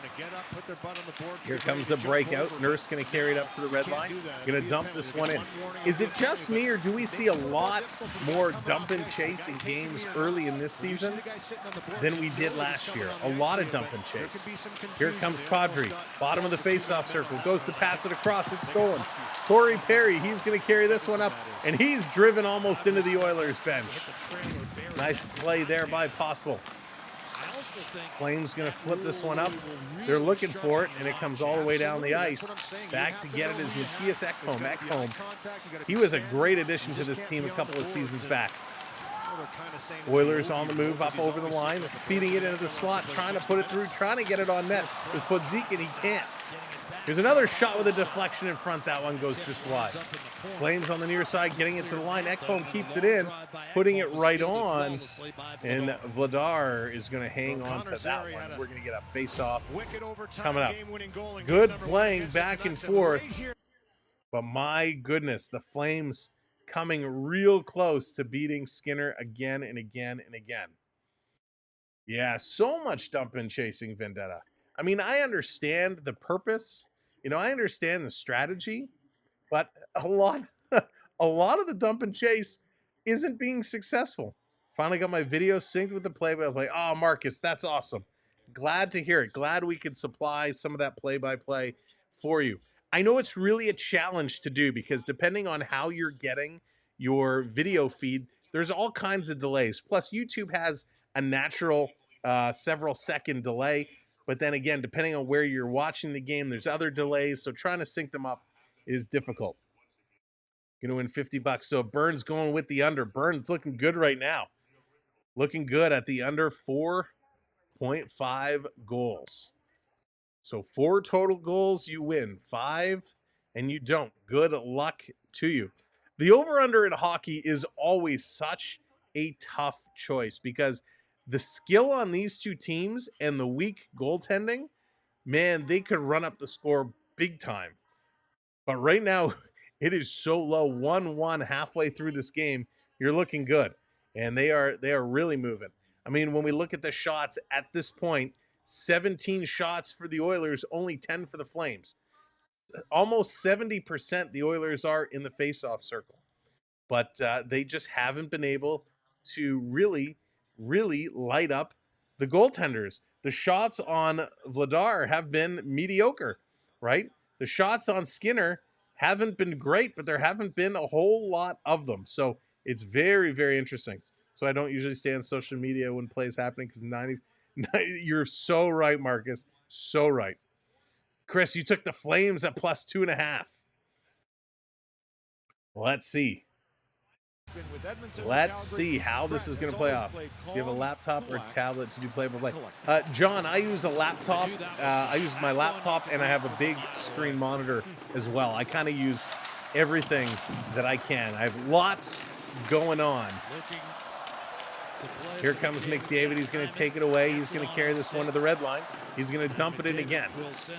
Here comes the breakout. Nurse gonna carry it up to the red line. Gonna dump this one in. Is it just me, or do we see a lot more dump and chase in games early in this season than we did last year? A lot of dump and chase. Here comes Kadri, bottom of the face-off circle, goes to pass it across, it's stolen. Corey Perry, he's going to carry this one up, and he's driven almost into the Oilers bench. Nice play there by Possible. Flames going to flip this one up. They're looking for it, and it comes all the way down the ice. Back to get it is Matthias Ekholm. Ekholm, he was a great addition to this team a couple of seasons back. Oilers on the move up over the line, feeding it into the slot, trying to put it through, trying to get it on net. With Podzik, and he can't. Here's another shot with a deflection in front. That one goes just wide. Flames on the near side, getting it to the line. Ekholm keeps it in, putting it right on. And Vladar is going to hang on to that one. We're going to get a face-off coming up. Good playing back and forth. But my goodness, the Flames coming real close to beating Skinner again and again and again. Yeah, so much dump and chasing vendetta. I mean, I understand the purpose. You know, I understand the strategy, but a lot of the dump and chase isn't being successful. Finally got my video synced with the play-by-play. Oh, Marcus, that's awesome. Glad to hear it. Glad we could supply some of that play-by-play for you. I know it's really a challenge to do because depending on how you're getting your video feed, there's all kinds of delays. Plus, YouTube has a natural several second delay. But then again, depending on where you're watching the game, there's other delays. So trying to sync them up is difficult. Going to win $50. So Burns going with the under. Burns looking good right now. Looking good at the under 4.5 goals. So 4 total goals, you win. 5, and you don't. Good luck to you. The over-under in hockey is always such a tough choice because the skill on these two teams and the weak goaltending, man, they could run up the score big time. But right now, it is so low. 1-1 halfway through this game. You're looking good. And they are really moving. I mean, when we look at the shots at this point, 17 shots for the Oilers, only 10 for the Flames. Almost 70% the Oilers are in the faceoff circle. But they just haven't been able to really light up the goaltenders. The shots on Vladar have been mediocre, right? The shots on Skinner haven't been great, but there haven't been a whole lot of them. So it's very, very interesting. So I don't usually stay on social media when plays happening because 90, you're so right, Marcus. So right. Chris, you took the Flames at plus 2.5. Let's see. Let's see how this is going to play off. Do you have a laptop or a tablet to do play-by-play? John, I use a laptop. I use my laptop, and I have a big screen monitor as well. I kind of use everything that I can. I have lots going on. Here comes McDavid. He's going to take it away. He's going to carry this one to the red line. He's going to dump it in again.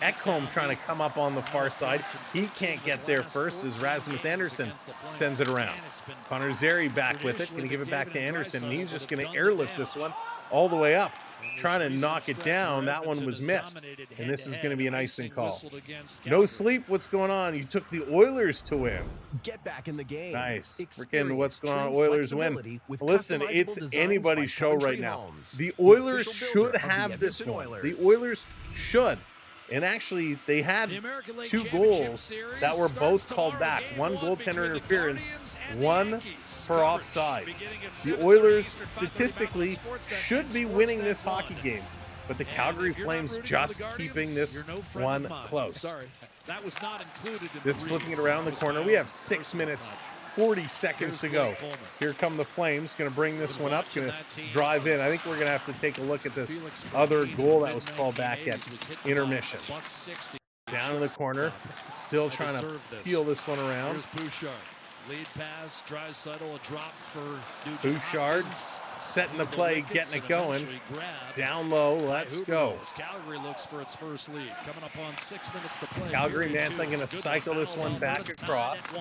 Ekholm trying to come up on the far side. He can't get there first as Rasmus Andersson sends it around. Connor Zary back with it. Going to give it back to Anderson. And he's just going to airlift this one all the way up. Trying to knock it down. That one was missed. And this is going to be an icing call. No sleep. What's going on? You took the Oilers to win. Get back in the game. Nice. Freaking what's going on? Oilers win. Listen, it's anybody's show right now. The Oilers should have this one. The Oilers should. And actually, they had 2 goals that were both called back. One goaltender interference, one for offside. The Oilers statistically should be winning this hockey game, but the Calgary Flames just keeping this one close. This flipping it around the corner. We have 6 minutes, 40 seconds to go. Here come the Flames. Going to bring this one up. Going to drive in. I think we're going to have to take a look at this other goal that was called back at intermission. Down in the corner. Still trying to peel this one around. Here's Bouchard. Lead pass. Draisaitl, a drop for Bouchard setting the play, getting it going. Down low. Let's go. Calgary looks for its first lead. Coming up on 6 minutes to play. Calgary man going to cycle this one back across.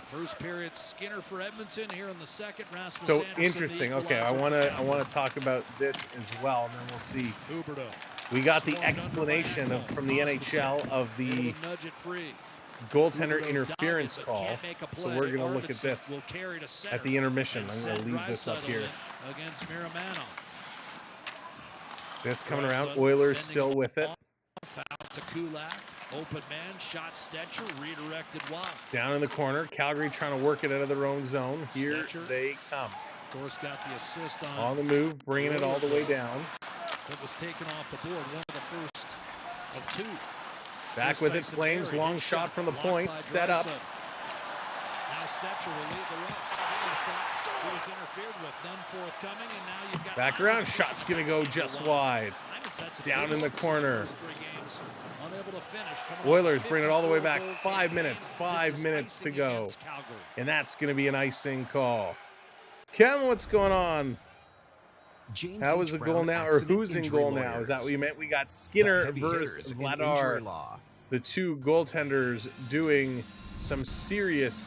First period, Skinner for Edmonton. Here in the second, Rasmus So Anderson, interesting. Okay, I want to talk about this as well, and then we'll see. Huberdeau. We got the explanation from the NHL of the goaltender interference call. So we're going to look at this at the intermission. I'm going to leave this up here. Against Miramano. This coming around. Oilers still with it. Foul to Kulak. Open man, shot Stetcher, redirected wide. Down in the corner, Calgary trying to work it out of their own zone. Here Stetcher. they come. Of course, got the assist On the move, bringing it all the way down. It was taken off the board, one of the first of two. Back with it, Flames, long shot from the point, set up. Now Stetcher will lead the rush. He was interfered with, none forthcoming, and now you've got back around, shot's going to go just wide. Down in the corner. Oilers bring it all the way back. 5 minutes. 5 minutes to go. And that's going to be an icing call. Ken, what's going on? How is the goal now? Or who's in goal now? Is that what you meant? We got Skinner versus Vladar. The two goaltenders doing some serious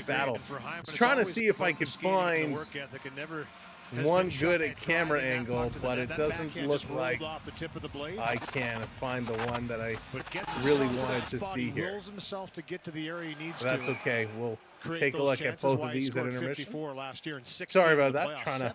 battle. I was trying to see if I could find one good at camera angle, but it doesn't look like I can find the one that I really wanted to see here. That's okay. We'll take a look at both of these at intermission. Sorry about that. Trying to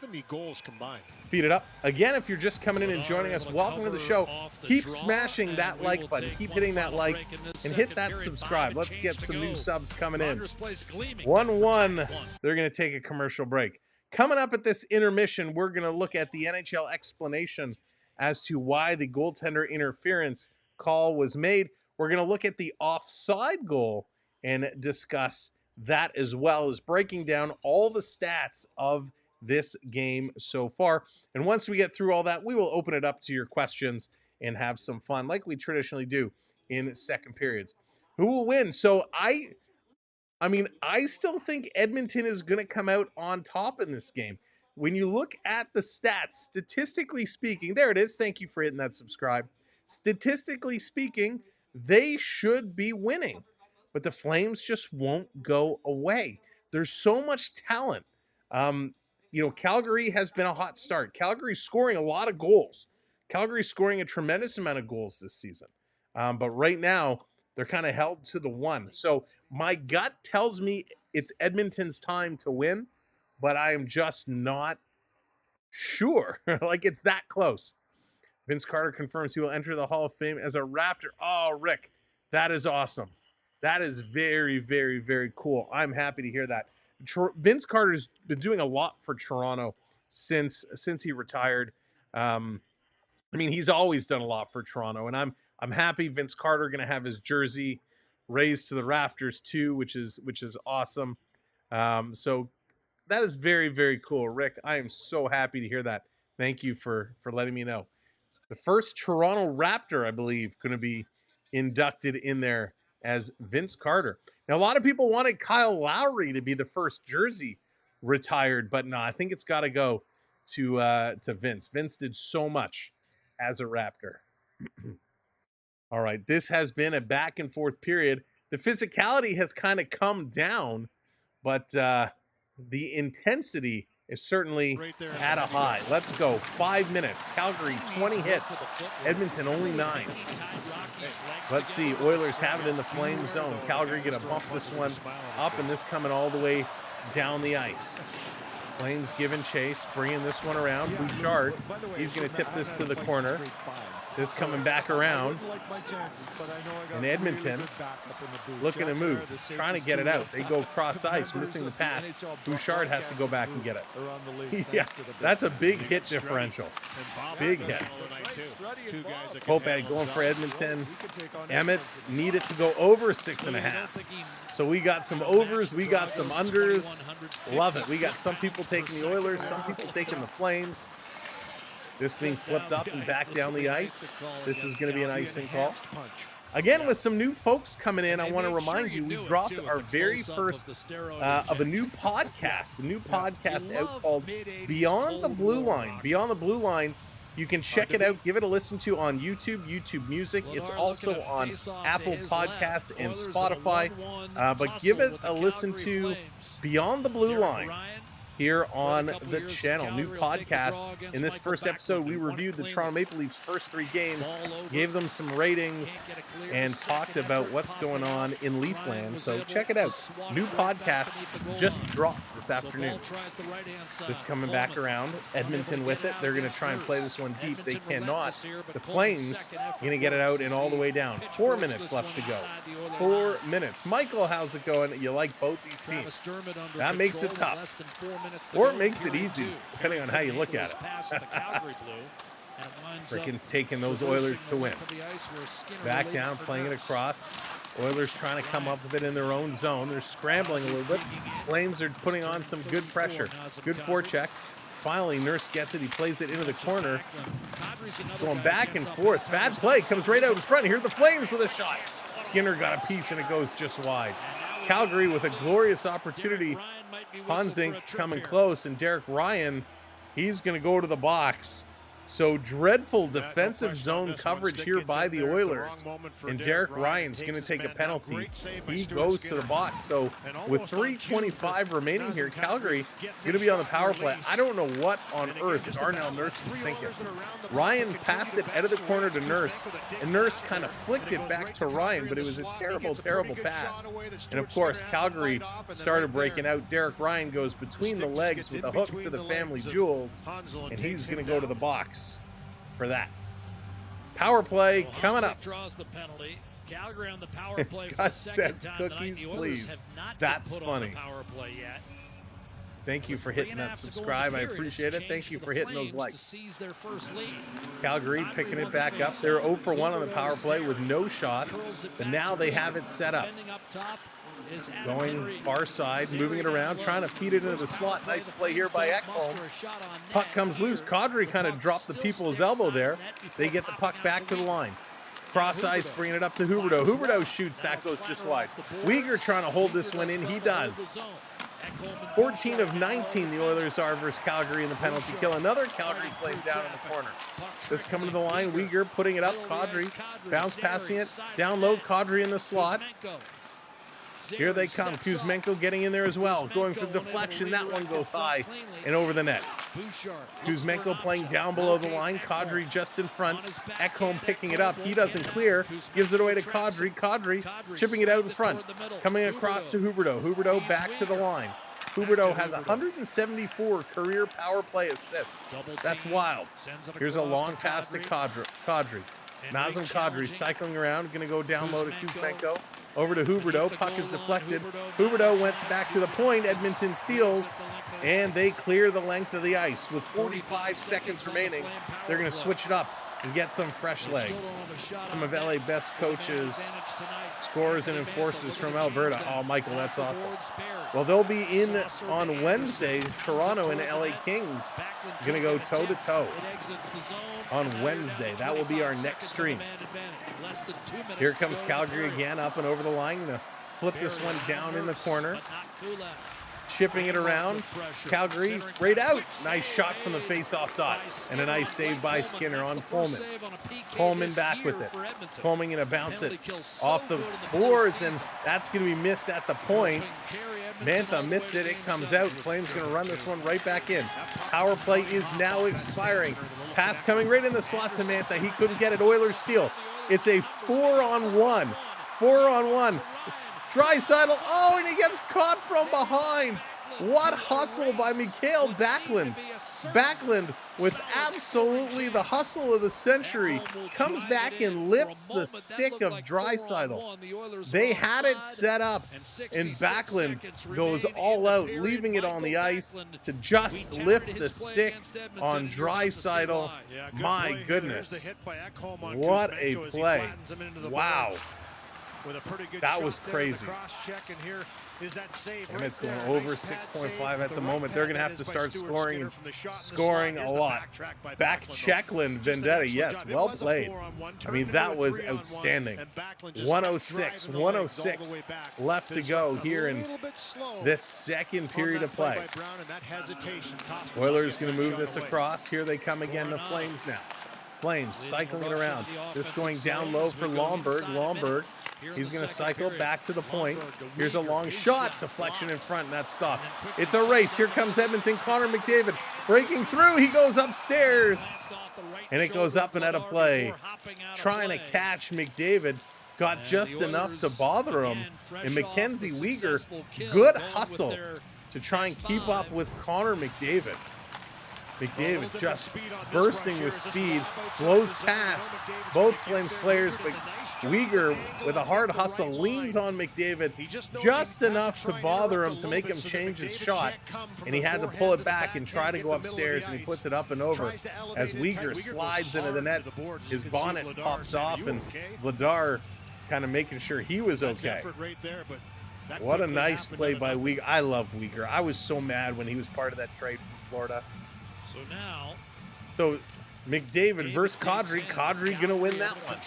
feed it up. Again, if you're just coming in and joining us, welcome to the show. Keep smashing that like button. Keep hitting that like and hit that subscribe. Let's get some new subs coming in. 1-1. They're going to take a commercial break. Coming up at this intermission, we're going to look at the NHL explanation as to why the goaltender interference call was made. We're going to look at the offside goal and discuss that, as well as breaking down all the stats of this game so far. And once we get through all that, we will open it up to your questions and have some fun like we traditionally do in second periods. Who will win? So I mean, I still think Edmonton is going to come out on top in this game. When you look at the stats, statistically speaking, there it is. Thank you for hitting that subscribe. Statistically speaking, they should be winning, but the Flames just won't go away. There's so much talent. Calgary has been a hot start. Calgary's scoring a lot of goals. Calgary's scoring a tremendous amount of goals this season. But right now, they're kind of held to the one. So my gut tells me it's Edmonton's time to win, but I am just not sure. Like, it's that close. Vince Carter confirms he will enter the Hall of Fame as a Raptor. Oh, Rick, that is awesome. That is very, very, very cool. I'm happy to hear that. Vince Carter's been doing a lot for Toronto since he retired. He's always done a lot for Toronto, and I'm happy Vince Carter going to have his jersey raised to the rafters too, which is awesome. So that is very, very cool. Rick, I am so happy to hear that. Thank you for letting me know. The first Toronto Raptor, I believe, going to be inducted in there as Vince Carter. Now, a lot of people wanted Kyle Lowry to be the first jersey retired, but no, I think it's got to go to Vince. Vince did so much as a Raptor. All right, this has been a back and forth period. The physicality has kind of come down, but the intensity is certainly at a high. Let's go. 5 minutes. Calgary, 20 hits. Edmonton, only 9. Let's see. Oilers have it in the Flame zone. Calgary going to bump this one up, and this coming all the way down the ice. Flames giving chase, bringing this one around. Bouchard, he's going to tip this to the corner. This coming back around. And Edmonton looking to move, trying to get it out. They go cross ice, missing the pass. Bouchard has to go back and get it. Yeah, that's a big hit differential. Big hit. Kopad going for Edmonton. Emmett needed to go over 6.5. So we got some overs, we got some unders. Love it. We got some people taking the Oilers, some people taking the Flames. This being flipped up and back down the ice. This is going to be an icing call. Again, with some new folks coming in, I want to remind you, we dropped our very first of a new podcast. A new podcast out called Beyond the Blue Line. Beyond the Blue Line. You can check it out. Give it a listen to on YouTube, YouTube Music. It's also on Apple Podcasts and Spotify. But give it a listen to Beyond the Blue Line here on the channel. New podcast. In this first episode, we reviewed the Toronto Maple Leafs' first 3 games, gave them some ratings, and talked about what's going on in Leafland. So check it out. New podcast just dropped this afternoon. This coming back around. Edmonton with it. They're going to try and play this one deep. They cannot. The Flames going to get it out and all the way down. 4 minutes left to go. 4 minutes. Michael, how's it going? You like both these teams? That makes it tough. Or it makes it easy, depending on how you look at it. Frickin's taking those Oilers to win. Back down, playing it across. Oilers trying to come up with it in their own zone. They're scrambling a little bit. Flames are putting on some good pressure. Good forecheck. Finally, Nurse gets it. He plays it into the corner. Going back and forth. Bad play. Comes right out in front. Here are the Flames with a shot. Skinner got a piece, and it goes just wide. Calgary with a glorious opportunity. Hanzink coming close, and Derek Ryan, he's going to go to the box. So dreadful defensive zone coverage here by the Oilers, and Derek Ryan's going to take a penalty. He goes to the box. So with 3:25 remaining here, Calgary going to be on the power play. I don't know what on earth Darnell Nurse was thinking. Ryan passed it out of the corner to Nurse, and Nurse kind of flicked it back to Ryan, but it was a terrible, terrible pass. And of course, Calgary started breaking out. Derek Ryan goes between the legs with a hook to the family jewels, and he's going to go to the box for that. Power play coming up. Calgary on the power play for God the second sets time cookies, tonight. The Oilers please. have not That's been put funny. on the power play yet. Thank you for hitting that subscribe. I appreciate it. Thank you for hitting those likes. Calgary picking it back up. They're 0 for 1 on the power play with no shots, but now they have it set up. Going far side, moving it around, trying to feed it into the slot. Nice play here by Ekholm. Puck comes loose. Kadri kind of dropped the people's elbow there. They get the puck back to the line. Cross ice, bringing it up to Huberdeau. Huberdeau shoots. That goes just wide. Weegar trying to hold this one in. He does. 14 of 19 the Oilers are versus Calgary in the penalty kill. Another Calgary Flame down in the corner. This coming to the line. Weegar putting it up. Kadri bounce passing it. Down low. Kadri in the slot. Here they come. Kuzmenko getting in there as well. Going for deflection. That one goes high and over the net. Kuzmenko playing down below the line. Kadri just in front. Ekholm picking it up. He doesn't clear. Gives it away to Kadri. Kadri chipping it out in front. Coming across to Huberdeau. Huberdeau back to the line. Huberdeau has 174 career power play assists. That's wild. Here's a long pass to Kadri. Nazem Kadri cycling around. Going to go down low to Kuzmenko. Over to Huberdeau. Puck is deflected. Huberdeau went back to the point. Edmonton steals, and they clear the length of the ice. With 45 seconds remaining, they're going to switch it up and get some fresh legs. Some of LA best coaches, scorers, and enforcers from Alberta. Oh, Michael, that's awesome. Well, they'll be in on Wednesday. Toronto and LA Kings going to go toe-to-toe on Wednesday. That will be our next stream. Here comes Calgary again, up and over the line. Going to flip this one down in the corner. Chipping it around. Calgary right out. Nice shot from the face-off dot. And a nice save by Skinner on Coleman. Coleman back with it. Coleman going to bounce it off the boards, and that's going to be missed at the point. Mantha missed it. It comes out. Flames going to run this one right back in. Power play is now expiring. Pass coming right in the slot to Mantha. He couldn't get it. Oilers steal. It's a 4-on-1. 4-on-1. Draisaitl, oh, and he gets caught from behind. What hustle by Mikael Backlund. Backlund with absolutely the hustle of the century, comes back and lifts the stick of Draisaitl. They had it set up, and Backlund goes all out, leaving it on the ice to just lift the stick on Draisaitl. My goodness, what a play. Wow. That was crazy. And it's going over 6.5 at the moment. They're going to have to start scoring a lot. Back Checkland Vendetta, yes, well played. I mean, that was outstanding. 106 left to go here in this second period of play. Oilers going to move this across. Here they come again, the Flames now. Flames cycling it around. This going down low for Lomberg. Lomberg, he's going to cycle back to the point. Here's a long shot. Deflection in front, and that's stopped. It's a race. Here comes Edmonton. Connor McDavid breaking through. He goes upstairs, and it goes up and out of play. Trying to catch McDavid. Got just enough to bother him. And Mackenzie Weegar, good hustle to try and keep up with Connor McDavid. McDavid just bursting with speed, blows past both Flames players, but Weegar, with a hard hustle, leans on McDavid just enough to bother him, to make him change his shot, and he had to pull it back and try to go upstairs, and he puts it up and over. As Weegar slides into the net, his bonnet pops off, and Vladar kind of making sure he was okay. What a nice play by Weegar. I love Weegar. I was so mad when he was part of that trade from Florida. So McDavid versus Kadri. Kadri going to win that one.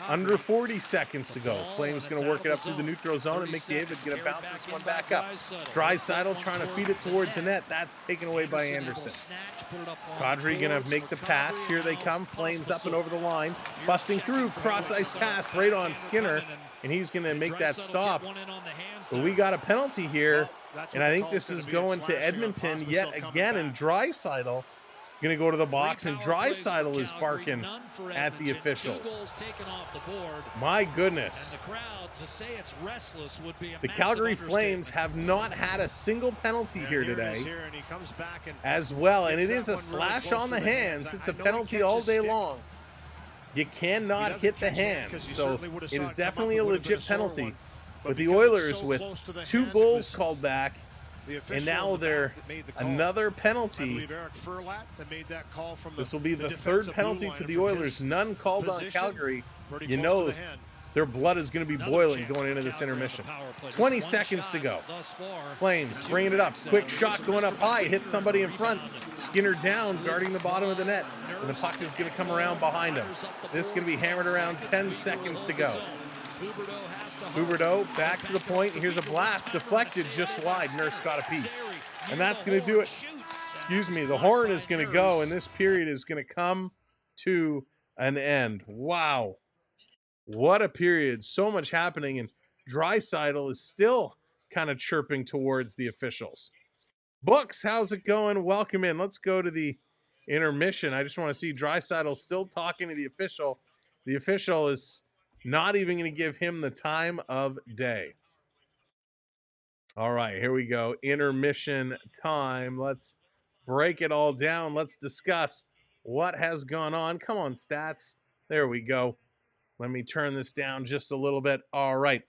Under 40 seconds to go. Flames going to work it up through the neutral zone, and McDavid's going to bounce this one back up. Draisaitl trying to feed it towards the net. That's taken away by Anderson. Kadri going to make the pass. Here they come. Flames up and over the line. Busting through. Cross-ice pass right on Skinner, and he's going to make that stop. But we got a penalty here, and I think this is going to Edmonton yet again, and Draisaitl going to go to the box, and Draisaitl is barking at the officials. My goodness. The Calgary Flames have not had a single penalty here today as well, and it is a slash on the hands. It's a penalty all day long. You cannot hit the hands, so it is definitely a legit penalty. But the Oilers, with 2 goals called back, and now they're another penalty. This will be the 3rd penalty to the Oilers. None called on Calgary. You know their blood is going to be boiling going into this intermission. 20 seconds to go. Flames bringing it up. Quick shot going up high. Hit somebody in front. Skinner down, guarding the bottom of the net. And the puck is going to come around behind him. This is going to be hammered around. 10 seconds to go. Huberdeau back to the point. Here's a blast, deflected just wide. Nurse got a piece, and that's going to do it. Excuse me, the horn is going to go, and this period is going to come to an end. Wow, what a period. So much happening, and Draisaitl is still kind of chirping towards the officials. Books, how's it going? Welcome in. Let's go to the intermission. I just want to see Draisaitl still talking to the official. The official is not even going to give him the time of day. All right, here we go. Intermission time. Let's break it all down. Let's discuss what has gone on. Come on, stats. There we go. Let me turn this down just a little bit. All right.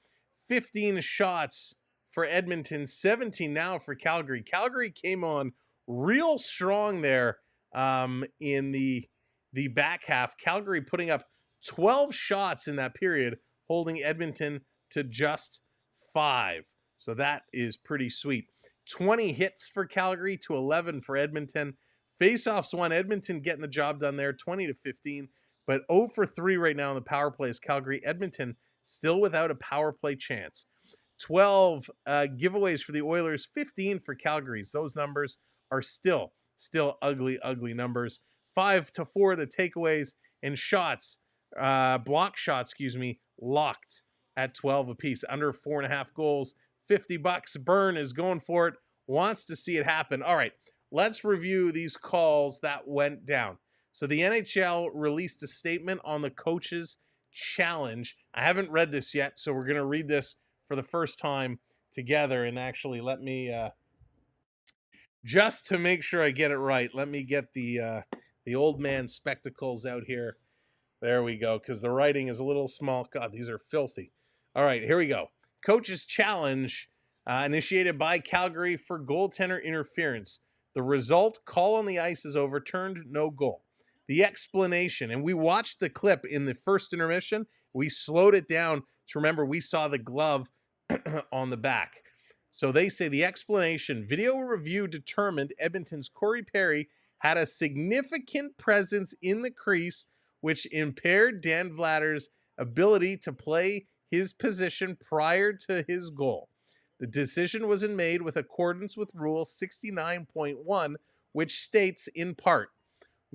15 shots for Edmonton, 17 now for Calgary. Calgary came on real strong there in the back half. Calgary putting up 12 shots in that period, holding Edmonton to just 5. So that is pretty sweet. 20 hits for Calgary to 11 for Edmonton. Faceoffs won. Edmonton getting the job done there, 20-15. But 0 for 3 right now in the power play is Calgary. Edmonton still without a power play chance. 12 giveaways for the Oilers, 15 for Calgary's. Those numbers are still ugly numbers. 5-4 the takeaways, and shots. Block shots, locked at 12 apiece, under 4.5 goals, $50. Byrne is going for it, wants to see it happen. All right, let's review these calls that went down. So the NHL released a statement on the coaches challenge. I haven't read this yet, so we're going to read this for the first time together. And actually, let me Just to make sure I get it right, let me get the old man spectacles out here. There we go, because the writing is a little small. God, these are filthy. All right, here we go. Coach's challenge initiated by Calgary for goaltender interference. The result, call on the ice is overturned, no goal. The explanation, and we watched the clip in the first intermission. We slowed it down to remember we saw the glove on the back. So they say the explanation, video review determined Edmonton's Corey Perry had a significant presence in the crease which impaired Dan Vladder's ability to play his position prior to his goal. The decision was made with accordance with Rule 69.1, which states in part,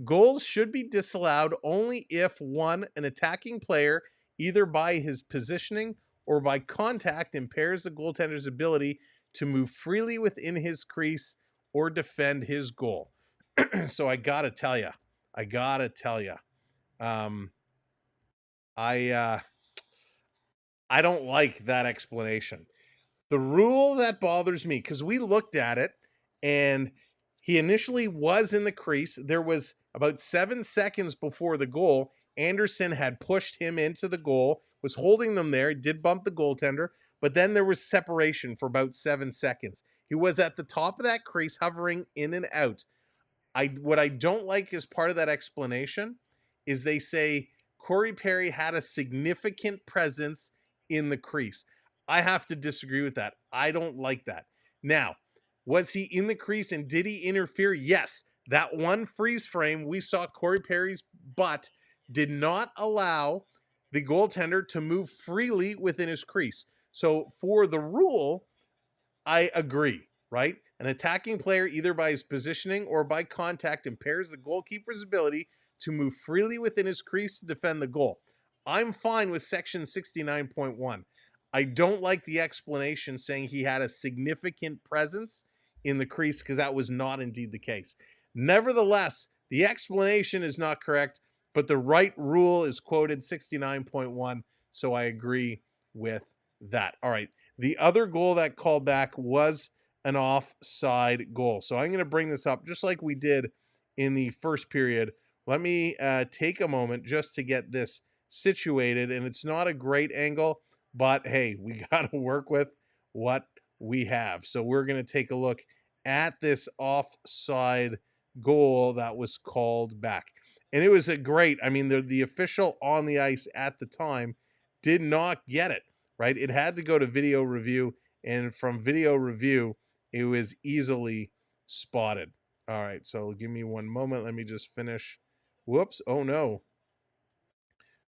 goals should be disallowed only if one, an attacking player, either by his positioning or by contact, impairs the goaltender's ability to move freely within his crease or defend his goal. So I gotta tell you, um, I don't like that explanation. The rule that bothers me, because we looked at it and he initially was in the crease. There was about 7 seconds before the goal. Anderson had pushed him into the goal, was holding them there, did bump the goaltender, but then there was separation for about 7 seconds. He was at the top of that crease, hovering in and out. What I don't like as part of that explanation is they say Corey Perry had a significant presence in the crease. I have to disagree with that. I don't like that. Now, was he in the crease and did he interfere? Yes. That one freeze frame, we saw Corey Perry's butt did not allow the goaltender to move freely within his crease. So for the rule, I agree, right? An attacking player, either by his positioning or by contact, impairs the goalkeeper's ability to move freely within his crease to defend the goal. I'm fine with section 69.1. I don't like the explanation saying he had a significant presence in the crease because that was not indeed the case. Nevertheless, the explanation is not correct, but the right rule is quoted 69.1, so I agree with that. All right. The other goal that called back was an offside goal. So I'm going to bring this up just like we did in the first period. Let me take a moment just to get this situated. And it's not a great angle, but hey, we got to work with what we have. So we're going to take a look at this offside goal that was called back. And it was a great, I mean, the official on the ice at the time did not get it, right? It had to go to video review, and from video review, it was easily spotted. All right, so give me one moment. Let me just finish. Whoops. Oh, no.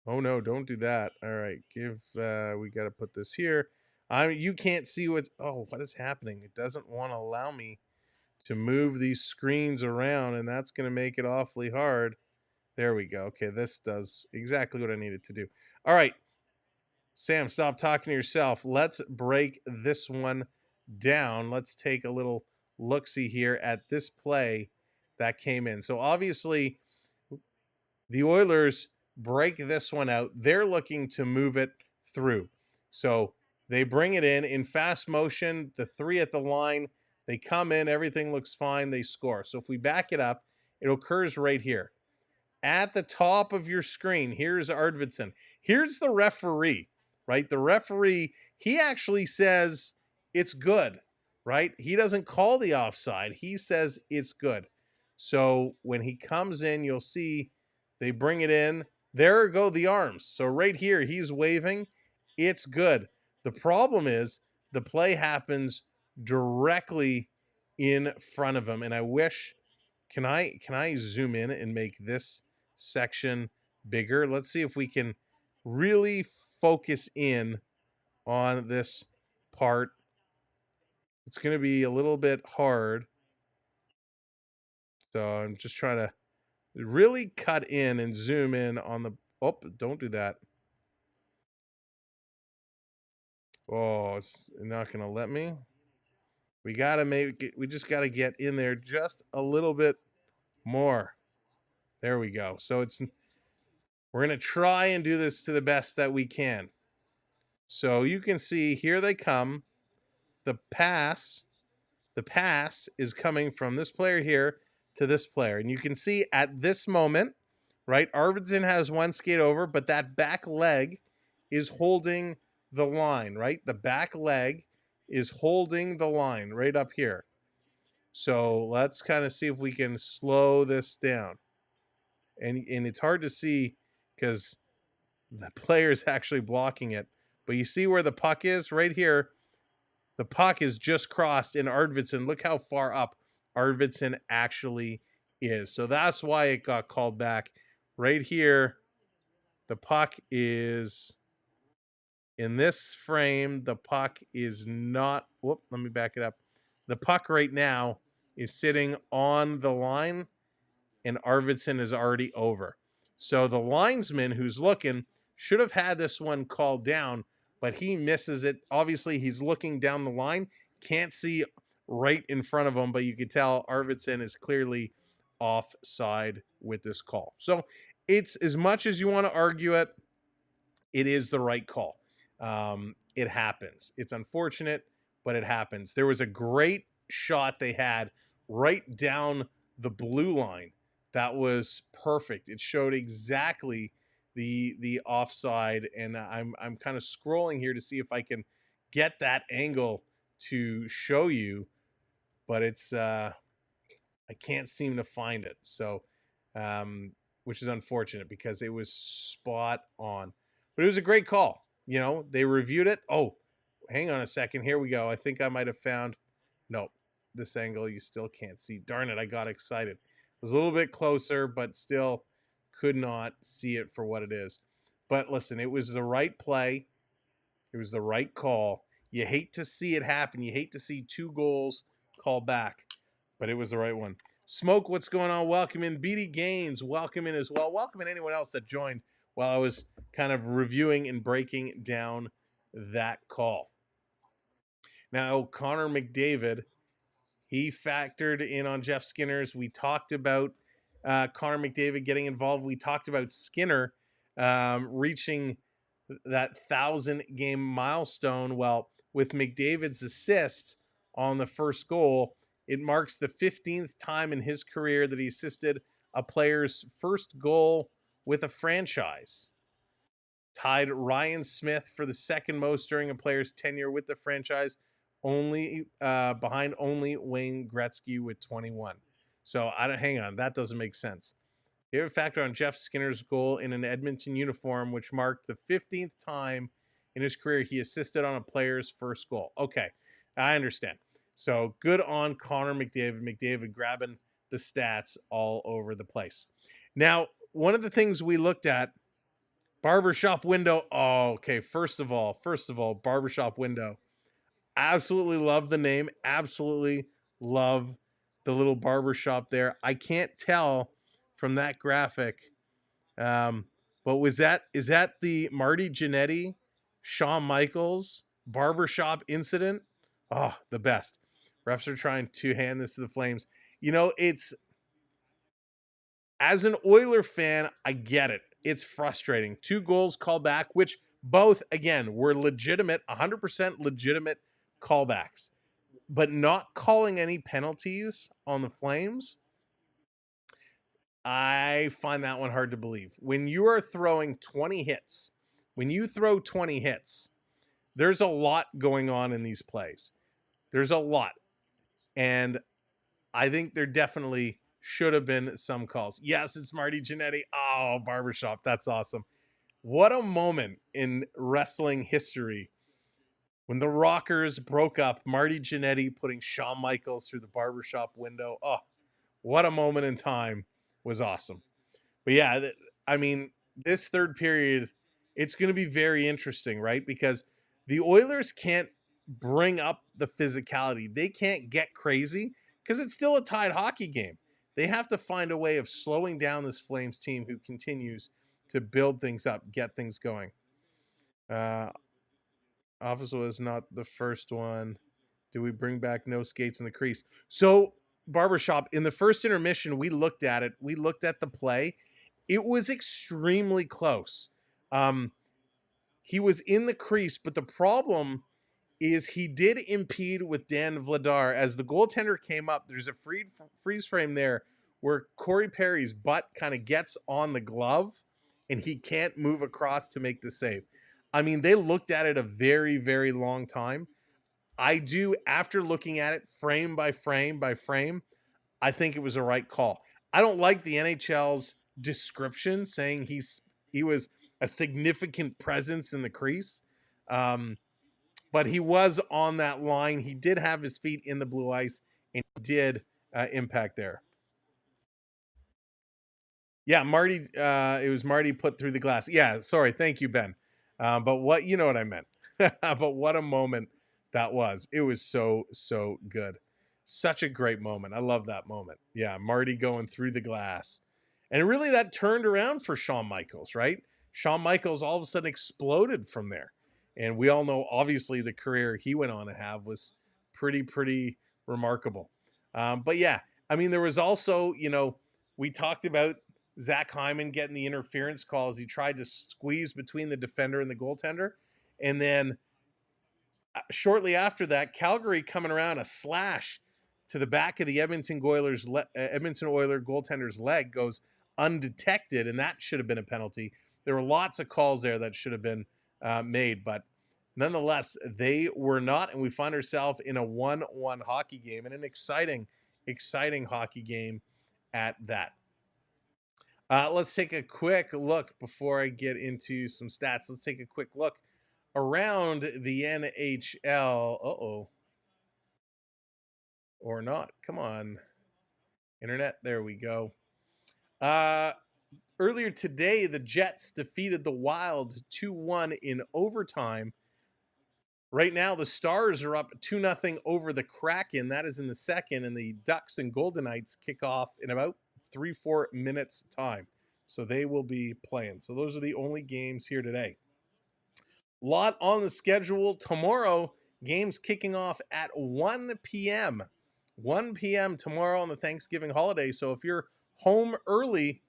Oh, no, don't do that. All right, we got to put this here. You can't see what is happening? It doesn't want to allow me to move these screens around, and that's going to make it awfully hard. There we go. Okay, this does exactly what I needed to do. All right, Sam, stop talking to yourself. Let's break this one down. Let's take a little look-see here at this play that came in. So obviously, the Oilers break this one out. They're looking to move it through. So they bring it in fast motion, the three at the line. They come in, everything looks fine, they score. So if we back it up, it occurs right here. At the top of your screen, here's Arvidsson. Here's the referee, right? The referee, he actually says it's good, right? He doesn't call the offside. He says it's good. So when he comes in, you'll see they bring it in. There go the arms. So right here, he's waving. It's good. The problem is the play happens directly in front of him. And I wish, can I zoom in and make this section bigger? Let's see if we can really focus in on this part. It's going to be a little bit hard. So I'm just trying to really cut in and zoom in on the, oh, don't do that. Oh, it's not going to let me. We got to make it, we just got to get in there just a little bit more. There we go. So we're going to try and do this to the best that we can. So you can see here they come. The pass the pass is coming from this player here to this player. And you can see at this moment, right, Arvidsson has one skate over, but that back leg is holding the line, right? The back leg is holding the line right up here. So let's kind of see if we can slow this down. And it's hard to see because the player is actually blocking it. But you see where the puck is right here. The puck is just crossed in Arvidsson. Look how far up Arvidsson actually is. So that's why it got called back. Right here, the puck is in this frame. The puck is not. Whoop, let me back it up. The puck right now is sitting on the line, and Arvidsson is already over. So the linesman who's looking should have had this one called down, but he misses it. Obviously, he's looking down the line, can't see right in front of him, but you can tell Arvidsson is clearly offside with this call. So it's, as much as you want to argue it, it is the right call. It happens. It's unfortunate, but it happens. There was a great shot they had right down the blue line. That was perfect. It showed exactly the offside, and I'm kind of scrolling here to see if I can get that angle to show you, but it's I can't seem to find it. So, which is unfortunate because it was spot on. But it was a great call. You know, they reviewed it. Oh, hang on a second. Here we go. I think I might have found. Nope, this angle you still can't see. Darn it! I got excited. It was a little bit closer, but still could not see it for what it is. But listen, it was the right play. It was the right call. You hate to see it happen. You hate to see 2 goals called back, but it was the right one. Smoke, what's going on? Welcome in. BD Gaines, welcome in as well. Welcome in anyone else that joined while I was kind of reviewing and breaking down that call. Now, Connor McDavid, he factored in on Jeff Skinner's. We talked about Connor McDavid getting involved. We talked about Skinner reaching that 1,000-game milestone. Well, with McDavid's assist on the first goal, it marks the 15th time in his career that he assisted a player's first goal with a franchise. Tied Ryan Smith for the second most during a player's tenure with the franchise, only behind only Wayne Gretzky with 21. So hang on, that doesn't make sense. Here, a factor on Jeff Skinner's goal in an Edmonton uniform, which marked the 15th time in his career he assisted on a player's first goal. Okay, I understand. So good on Connor McDavid. McDavid grabbing the stats all over the place. Now, one of the things we looked at, barbershop window. Oh, okay. First of all, barbershop window. Absolutely love the name. Absolutely love the little barbershop there. I can't tell from that graphic. But is that the Marty Jannetty, Shawn Michaels barbershop incident? Oh, the best. Refs are trying to hand this to the Flames. You know, it's, as an Oiler fan, I get it. It's frustrating. 2 goals called back, which both, again, were legitimate, 100% legitimate callbacks. But not calling any penalties on the Flames, I find that one hard to believe. When you are throwing 20 hits, when you throw 20 hits, there's a lot going on in these plays. There's a lot. And I think there definitely should have been some calls. Yes, it's Marty Jannetty. Oh, barbershop. That's awesome. What a moment in wrestling history when the Rockers broke up. Marty Jannetty putting Shawn Michaels through the barbershop window. Oh, what a moment in time. Was awesome. But yeah, I mean, this third period, it's going to be very interesting, right? Because the Oilers can't bring up the physicality. They can't get crazy because it's still a tied hockey game. They have to find a way of slowing down this Flames team who continues to build things up, get things going. Office was not the first one. Do we bring back no skates in the crease? So, barbershop, in the first intermission, we looked at it. We looked at the play. It was extremely close. He was in the crease, but the problem is he did impede with Dan Vladar. As the goaltender came up, there's a freeze frame there where Corey Perry's butt kind of gets on the glove and he can't move across to make the save. I mean, they looked at it a very, very long time. I do, after looking at it frame by frame by frame, I think it was a right call. I don't like the NHL's description saying he was a significant presence in the crease. But he was on that line. He did have his feet in the blue ice and did impact there. Yeah, Marty, it was Marty put through the glass. Yeah, sorry. Thank you, Ben. But what, you know what I meant. But what a moment that was. It was so, so good. Such a great moment. I love that moment. Yeah, Marty going through the glass. And really that turned around for Shawn Michaels, right? Shawn Michaels all of a sudden exploded from there. And we all know, obviously, the career he went on to have was pretty remarkable. But yeah, I mean, there was also, we talked about Zach Hyman getting the interference call as he tried to squeeze between the defender and the goaltender. And then shortly after that, Calgary coming around, a slash to the back of the Edmonton Oiler goaltender's leg goes undetected, and that should have been a penalty. There were lots of calls there that should have been made, but nonetheless, they were not, and we find ourselves in a 1-1 hockey game, and an exciting hockey game at that. Let's take a quick look before I get into some stats. Let's take a quick look around the NHL. Or not. Come on, internet. There we go. Earlier today, the Jets defeated the Wild 2-1 in overtime. Right now, the Stars are up 2-0 over the Kraken. That is in the second, and the Ducks and Golden Knights kick off in about 3-4 minutes time. So they will be playing. So those are the only games here today. Lot on the schedule tomorrow. Games kicking off at 1 p.m. 1 p.m. tomorrow on the Thanksgiving holiday. So if you're home early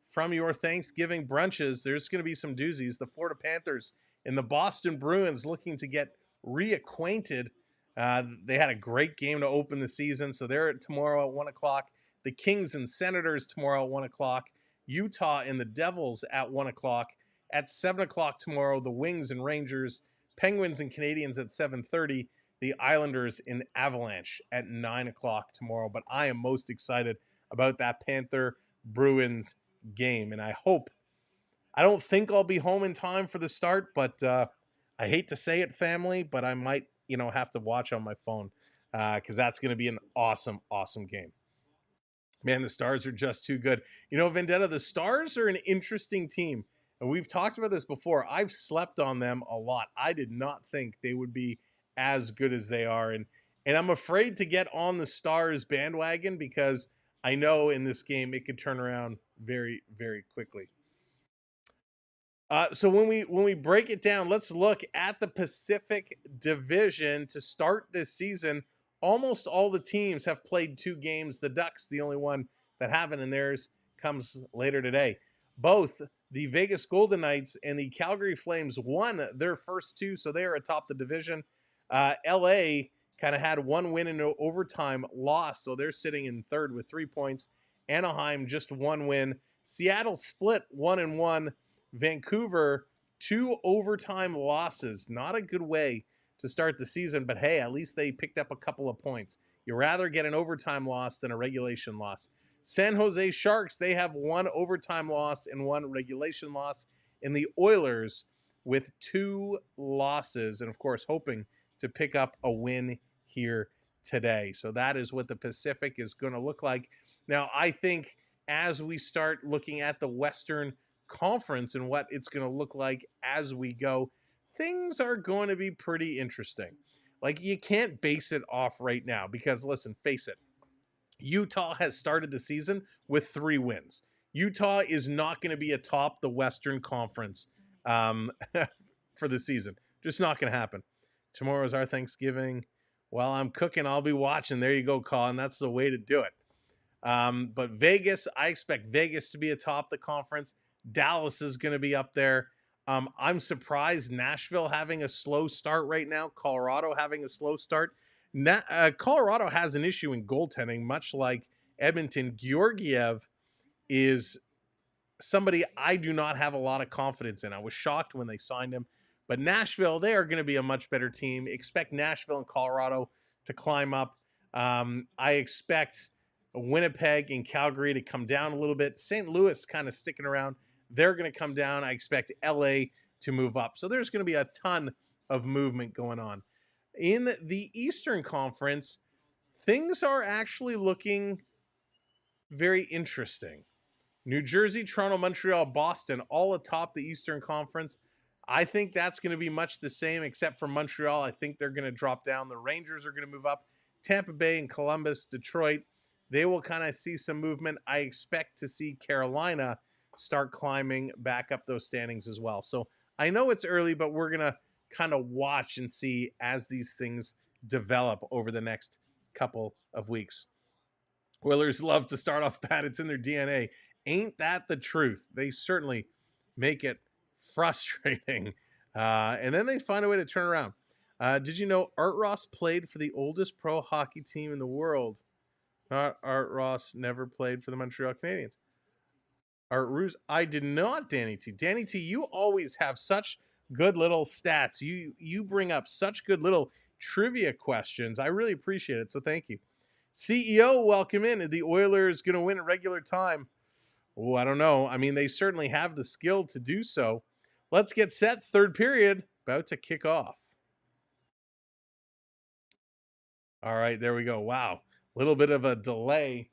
from your Thanksgiving brunches, there's going to be some doozies. The Florida Panthers and the Boston Bruins looking to get reacquainted. They had a great game to open the season, so they're tomorrow at 1 o'clock. The Kings and Senators tomorrow at 1 o'clock. Utah and the Devils at 1 o'clock. At 7 o'clock tomorrow, the Wings and Rangers. Penguins and Canadians at 7:30. The Islanders and Avalanche at 9 o'clock tomorrow. But I am most excited about that Panther-Bruins game. And I don't think I'll be home in time for the start, but I hate to say it, family, but I might, have to watch on my phone because that's going to be an awesome game. Man, the Stars are just too good. Vendetta, the Stars are an interesting team. And we've talked about this before. I've slept on them a lot. I did not think they would be as good as they are. And I'm afraid to get on the Stars bandwagon because I know in this game it could turn around very, very quickly. So when we break it down, let's look at the Pacific Division to start this season. Almost all the teams have played 2 games. The Ducks, the only one that haven't, and theirs comes later today. Both the Vegas Golden Knights and the Calgary Flames won their first 2, so they are atop the division. LA kind of had 1 win in an overtime loss, so they're sitting in third with 3 points. Anaheim just 1 win. Seattle split 1-1. Vancouver 2 overtime losses. Not a good way to start the season, but hey, at least they picked up a couple of points. You'd rather get an overtime loss than a regulation loss. San Jose Sharks, they have 1 overtime loss and 1 regulation loss. And the Oilers with 2 losses, and of course hoping to pick up a win here today. So that is what the Pacific is going to look like. Now, I think as we start looking at the Western Conference and what it's going to look like as we go, things are going to be pretty interesting. Like, you can't base it off right now because, listen, face it, Utah has started the season with 3 wins. Utah is not going to be atop the Western Conference for the season. Just not going to happen. Tomorrow's our Thanksgiving. While I'm cooking, I'll be watching. There you go, Colin. That's the way to do it. But Vegas, I expect Vegas to be atop the conference. Dallas is going to be up there. I'm surprised Nashville having a slow start right now. Colorado having a slow start. Colorado has an issue in goaltending, much like Edmonton. Georgiev is somebody I do not have a lot of confidence in. I was shocked when they signed him. But Nashville, they are going to be a much better team. Expect Nashville and Colorado to climb up. I expect Winnipeg and Calgary to come down a little bit. St. Louis kind of sticking around. They're going to come down. I expect LA to move up. So there's going to be a ton of movement going on. In the Eastern Conference, things are actually looking very interesting. New Jersey, Toronto, Montreal, Boston, all atop the Eastern Conference. I think that's going to be much the same, except for Montreal. I think they're going to drop down. The Rangers are going to move up. Tampa Bay and Columbus, Detroit, they will kind of see some movement. I expect to see Carolina start climbing back up those standings as well. So I know it's early, but we're going to kind of watch and see as these things develop over the next couple of weeks. Oilers love to start off bad. It's in their DNA. Ain't that the truth? They certainly make it frustrating. And then they find a way to turn around. Did you know Art Ross played for the oldest pro hockey team in the world? Art Ross never played for the Montreal Canadiens. Art Roos, I did not, Danny T. Danny T, you always have such good little stats. You bring up such good little trivia questions. I really appreciate it, so thank you. CEO, welcome in. Are the Oilers going to win in regular time? Oh, I don't know. I mean, they certainly have the skill to do so. Let's get set. Third period, about to kick off. All right, there we go. Wow, a little bit of a delay,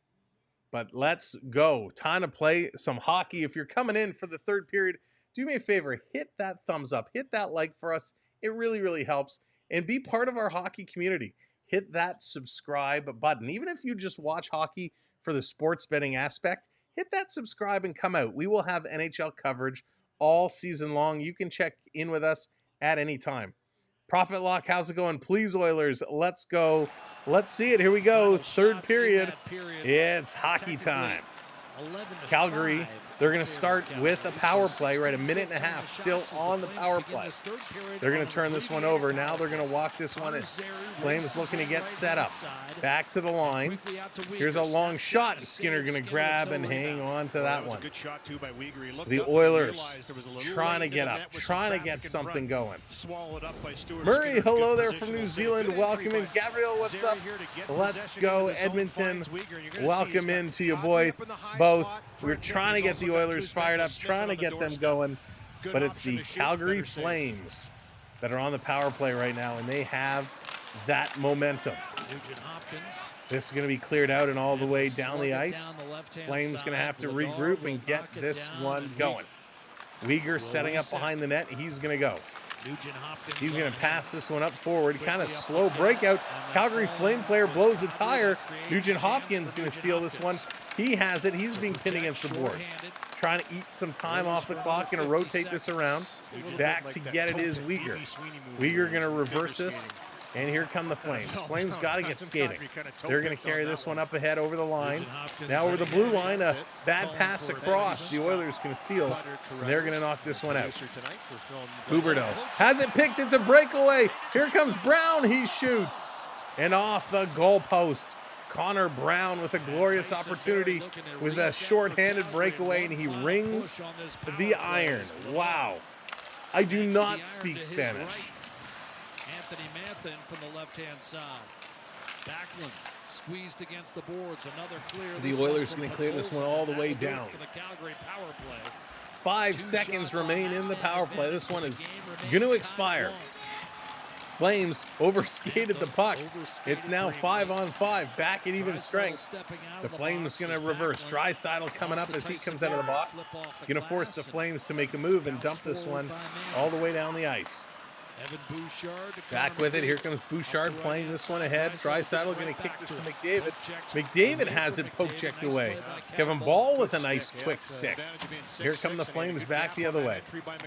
but let's go. Time to play some hockey. If you're coming in for the third period, do me a favor, hit that thumbs up, hit that like for us. It really, really helps. And be part of our hockey community. Hit that subscribe button. Even if you just watch hockey for the sports betting aspect, hit that subscribe and come out. We will have NHL coverage all season long. You can check in with us at any time. Profit Lock, how's it going? Please, Oilers, let's go. Let's see it. Here we go. Third period. It's hockey time. Calgary, they're going to start with a power play, right? A minute and a half still on the power play. They're going to turn this one over. Now they're going to walk this one in. Flames looking to get set up. Back to the line. Here's a long shot. Skinner going to grab and hang on to that one. The Oilers trying to get up, trying to get something going. Murray, hello there from New Zealand. Welcome in. Gabriel, what's up? Let's go, Edmonton. Welcome in to you, boy. Both. We're trying to get the Oilers fired up, trying to get them going, but it's the Calgary Flames that are on the power play right now, and they have that momentum. This is going to be cleared out and all the way down the ice. Flames going to have to regroup and get this one going. Weegar setting up behind the net. He's going to go. He's going to pass this one up forward. Kind of slow breakout. Calgary Flame player blows the tire. Nugent Hopkins going to steal this one. He has it. He's being pinned against the boards. Trying to eat some time off the clock. Going to rotate this around. Back to get it is Weegar. Weegar going to reverse this. And here come the Flames. Flames got to get skating. They're going to carry this one up ahead over the line. Now over the blue line, a bad pass across. The Oilers going to steal. And they're going to knock this one out. Huberdeau has it picked. It's a breakaway. Here comes Brown. He shoots. And off the goalpost. Connor Brown with a glorious opportunity with a shorthanded breakaway, and he rings the iron. Wow. I do not speak Spanish. Anthony Manthan from the left-hand side. Backlund squeezed against the boards. Another clear. The Oilers going to clear this one all the way down. 5 seconds remain in the power play. This one is going to expire. Flames overskated the puck. It's now 5-on-5, back at even strength. The Flames going to reverse. Draisaitl coming up as he comes out of the box. Going to force the Flames to make a move and dump this one all the way down the ice. Back with it. Here comes Bouchard playing this one ahead. Draisaitl going to kick this to McDavid. McDavid has it poke checked away. Kevin Ball with a nice quick stick. Here come the Flames back the other way.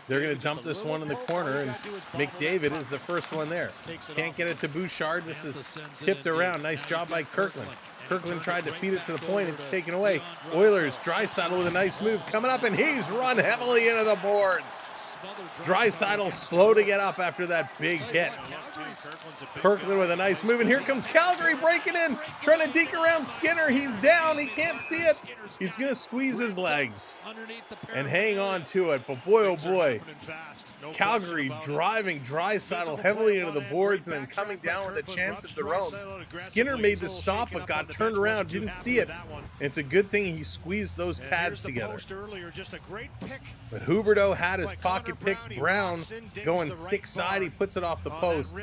They're going to dump this one in the corner, and McDavid is the first one there. Can't get it to Bouchard. This is tipped around. Nice job by Kirkland. Kirkland tried to feed it to the point. It's taken away. Oilers, Draisaitl with a nice move coming up, and he's run heavily into the boards. Draisaitl slow to get up after that big hit. Kirkland with a nice move, and here comes Calgary breaking in, trying to deke around Skinner. He's down. He can't see it. He's going to squeeze his legs and hang on to it. But boy, oh boy, Calgary driving Draisaitl heavily into the boards and then coming down with a chance of their own. Skinner made the stop but got turned around, didn't see it. It's a good thing he squeezed those pads together. But Huberdeau had his pocket pick. Brown going stick side. He puts it off the post.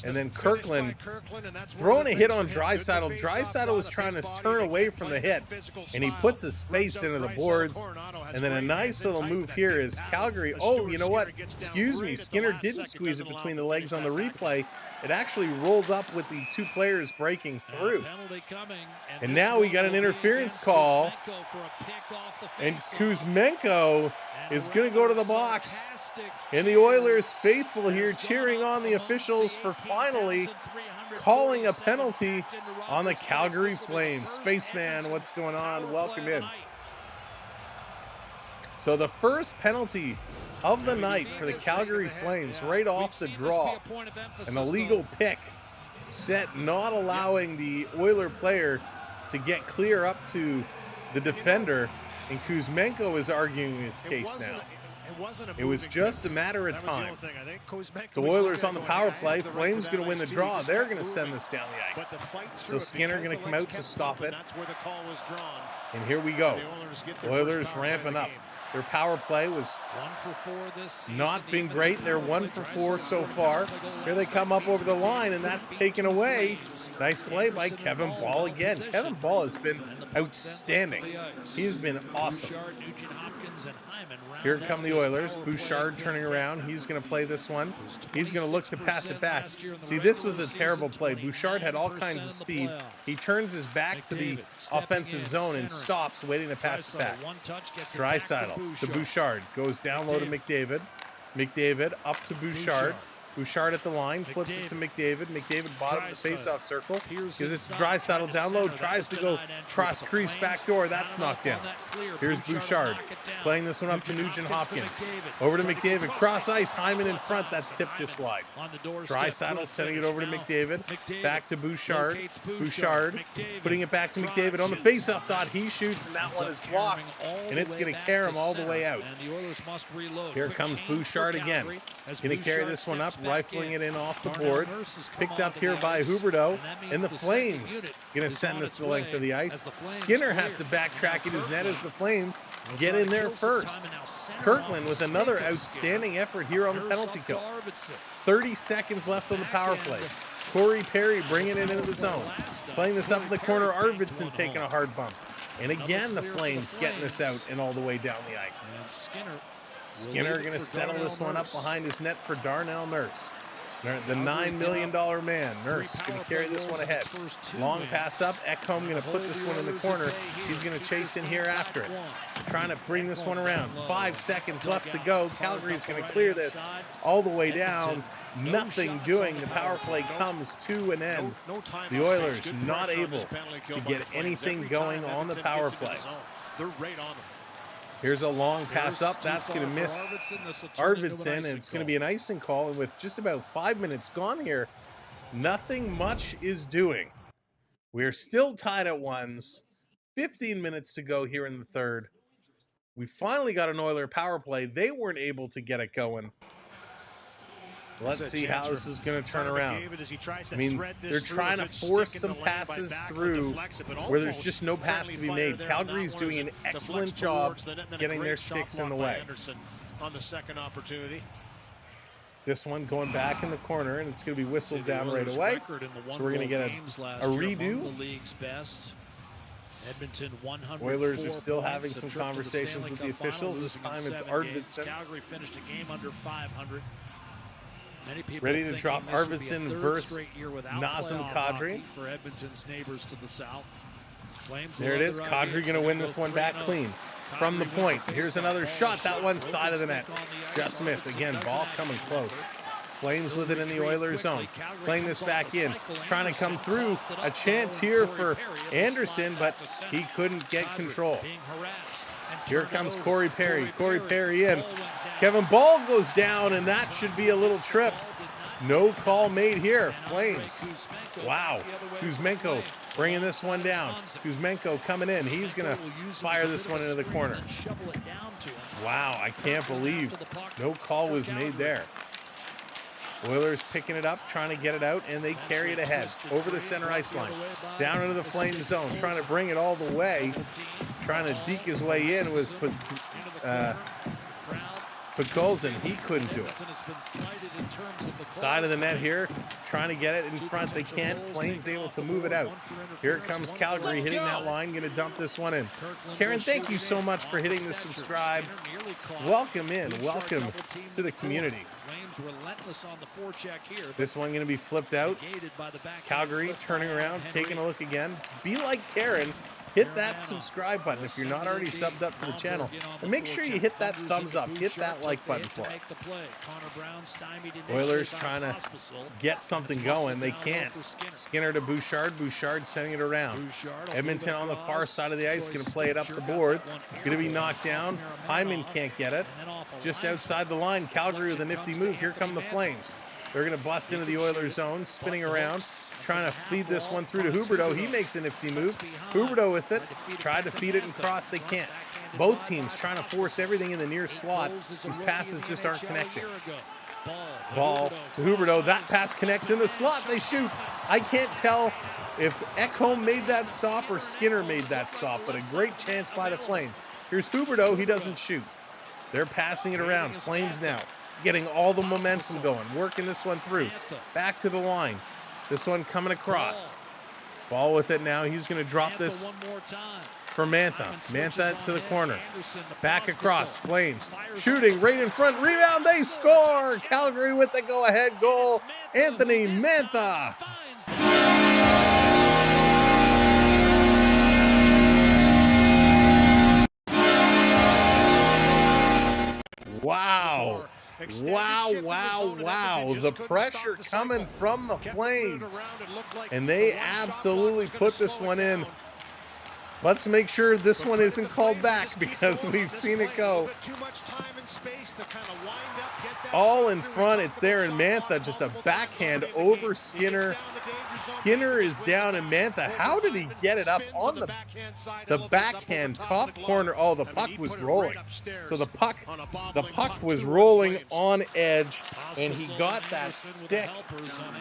And then Kirkland throwing a hit on Draisaitl. Draisaitl was trying to turn away from the hit, and he puts his face into the boards. And then a nice little move here is Calgary. Oh, you know what? Excuse me. Skinner didn't squeeze it between the legs on the replay. It actually rolled up with the two players breaking through. And now we got an interference call. And Kuzmenko is going to go to the box. And the Oilers faithful here cheering on the officials for finally calling a penalty on the Calgary Flames. Spaceman, what's going on? Welcome in. So the first penalty of the night for the Calgary Flames right off the draw. An illegal pick set, not allowing the Oiler player to get clear up to the defender, and Kuzmenko is arguing his case now. It was just a matter of time. The Oilers on the power play. Flames going to win the draw. They're going to send this down the ice. So Skinner going to come out to stop it. And here we go. Oilers ramping up. Their power play was not been great. They're 1 for 4 so far. Here they come up over the line, and that's taken away. Nice play by Kevin Ball again. Kevin Ball has been outstanding. He's been awesome. Here come the Oilers. Bouchard turning around. He's going to play this one. He's going to look to pass it back. See, this was a terrible play. Bouchard had all kinds of speed. He turns his back to the offensive zone and stops, waiting to pass it back. Draisaitl to Bouchard. Goes down low to McDavid. McDavid up to Bouchard. Bouchard at the line, flips it to McDavid. McDavid bottom of the face-off circle. Gives it to Draisaitl down low. Tries to go cross crease back door. That's knocked down. Here's Bouchard playing this one up to Nugent Hopkins. Over to McDavid. Cross ice. Hyman in front. That's tipped just wide. Draisaitl sending it over to McDavid. Back to Bouchard. Bouchard putting it back to McDavid on the face-off dot. He shoots, and that one is blocked, and it's going to carry him all the way out. Here comes Bouchard again. Going to carry this one up. Rifling it in off the boards. Picked up here by Huberdeau. And the Flames going to send this the length of the ice. Skinner has to backtrack at his net as the Flames get in there first. Kirkland with another outstanding effort here on the penalty kill. 30 seconds left on the power play. Corey Perry bringing it into the zone. Playing this up in the corner. Arvidsson taking a hard bump. And again, the Flames getting this out and all the way down the ice. Skinner going to settle this one up behind his net for Darnell Nurse. The $9 million man. Nurse going to carry this one ahead. Long pass up. Ekholm going to put this one in the corner. He's going to chase in here after it. Trying to bring this one around. 5 seconds left to go. Calgary's going to clear this all the way down. Nothing doing. The power play comes to an end. The Oilers not able to get anything going on the power play. They're right on them. Here's a long pass up. That's going to miss Arvidsson, and it's going to be an icing call. And with just about 5 minutes gone here, nothing much is doing. We're still tied at ones. 15 minutes to go here in the third. We finally got an Oiler power play. They weren't able to get it going. Let's see how this is going to turn around. I mean, they're trying to force some passes through where there's just no pass to be made. Calgary's doing an excellent job getting their sticks in the way. On the second opportunity. This one going back in the corner, and it's going to be whistled down right away. So we're going to get a redo. Oilers are still having some conversations with the officials. This time it's Arvidsson. Calgary finished a game under 500. Ready to drop Arvidsson versus Nazem Kadri. For Edmonton's neighbors to the south. There it is. Kadri going to win this one back clean from the point. Here's another shot. That one's side of the net. Just missed. Again, ball coming close. Flames with it in the Oilers zone. Playing this back in. Trying to come through. A chance here for Anderson, but he couldn't get control. Here comes Corey Perry. Corey Perry in. Kevin Ball goes down, and that should be a little trip. No call made here. Flames. Wow. Kuzmenko bringing this one down. Kuzmenko coming in. He's going to fire this one into the corner. Wow, I can't believe no call was made there. Oilers picking it up, trying to get it out, and they carry it ahead over the center ice line. Down into the Flame zone, trying to bring it all the way. Trying to deke his way in was Podkolzin. He couldn't do it. Side of the net here, trying to get it in front. They can't. Flames able to move it out. Here comes Calgary hitting that line, going to dump this one in. Karen, thank you so much for hitting the subscribe. Welcome in. Welcome to the community. This one going to be flipped out. Calgary turning around, taking a look again. Be like Karen. Hit that subscribe button if you're not already subbed up to the channel. And make sure you hit that thumbs up. Hit that like button for us. Oilers trying to get something going. They can't. Skinner to Bouchard. Bouchard sending it around. Edmonton on the far side of the ice. Going to play it up the boards. Going to be knocked down. Hyman can't get it. Just outside the line. Calgary with a nifty move. Here come the Flames. They're going to bust into the Oilers zone. Spinning around. Trying to feed this one through to Huberdeau. He makes a nifty move. Huberdeau with it. Tried to feed it and cross. They can't. Both teams trying to force everything in the near slot. These passes just aren't connecting. Ball to Huberdeau. That pass connects in the slot. They shoot. I can't tell if Ekholm made that stop or Skinner made that stop, but a great chance by the Flames. Here's Huberdeau. He doesn't shoot. They're passing it around. Flames now getting all the momentum going. Working this one through. Back to the line. This one coming across. Ball with it now. He's going to drop this for Mantha. Mantha to the corner. Back across. Flames shooting right in front. Rebound. They score. Calgary with the go-ahead goal. Anthony Mantha. Wow. Wow. The pressure coming from the Flames. And they absolutely put this one in. Let's make sure this one isn't called back because we've seen it go. All in front. It's there in Mantha. Just a backhand over Skinner. Skinner is down in Mantha. How did he get it up on the backhand top corner? Oh, the puck was rolling. So the puck was rolling on edge, and he got that stick.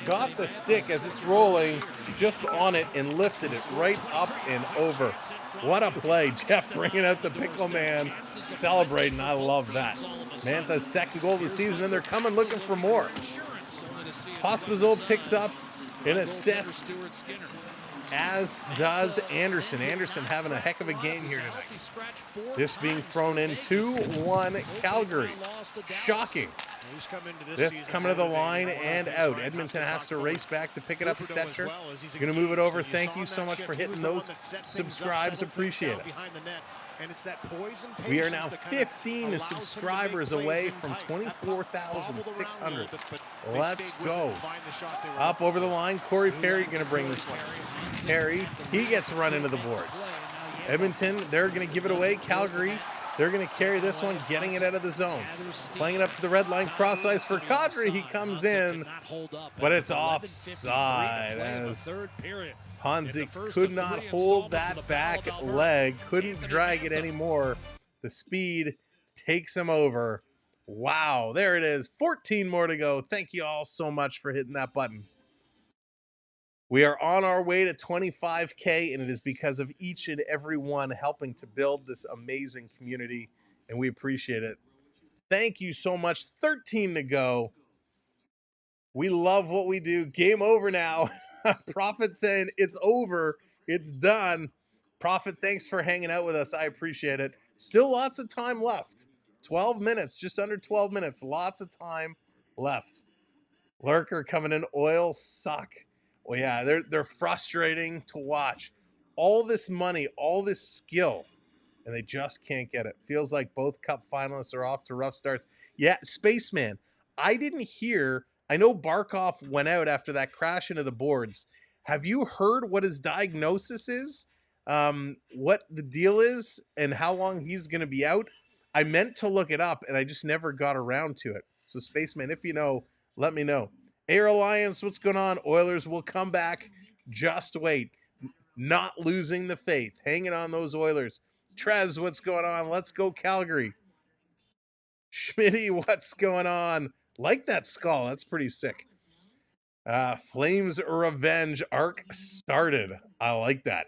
Got the stick as it's rolling just on it and lifted it right up and over. What a play. Jeff bringing out the pickle man, celebrating. I love that. Mantha's second goal of the season, and they're coming looking for more. Pospisil picks up an assist, as does Anderson. Anderson having a heck of a game here tonight. This being thrown in 2-1 Calgary. Shocking. This coming to the line and out. Edmonton has to race back to pick it up. Stetcher going to move it over. Thank you so much for hitting those subscribes. Appreciate it. We are now 15 subscribers away from 24,600. Let's go. Up over the line. Corey Perry going to bring this one. Perry, he gets run into the boards. Edmonton, they're going to give it away. Calgary, they're going to carry this one, getting it out of the zone. Playing it up to the red line, cross ice for Kadri. He comes in, but it's offside as Hanzik could not hold that back leg, couldn't drag it anymore. The speed takes him over. Wow, there it is. 14 more to go. Thank you all so much for hitting that button. We are on our way to 25K, and it is because of each and every one helping to build this amazing community, and we appreciate it. Thank you so much. 13 to go. We love what we do. Game over now. Prophet saying it's over. It's done. Prophet, thanks for hanging out with us. I appreciate it. Still lots of time left. 12 minutes, just under 12 minutes. Lots of time left. Lurker coming in. Oil suck. Well, yeah, they're frustrating to watch. All this money, all this skill, and they just can't get it. Feels like both cup finalists are off to rough starts. Yeah, Spaceman, I didn't hear. I know Barkov went out after that crash into the boards. Have you heard what his diagnosis is? What the deal is and how long he's going to be out? I meant to look it up, and I just never got around to it. So, Spaceman, if you know, let me know. Air Alliance, what's going on? Oilers will come back. Just wait. Not losing the faith. Hanging on those Oilers. Trez, what's going on? Let's go Calgary. Schmitty, what's going on? Like that skull. That's pretty sick. Flames Revenge arc started. I like that.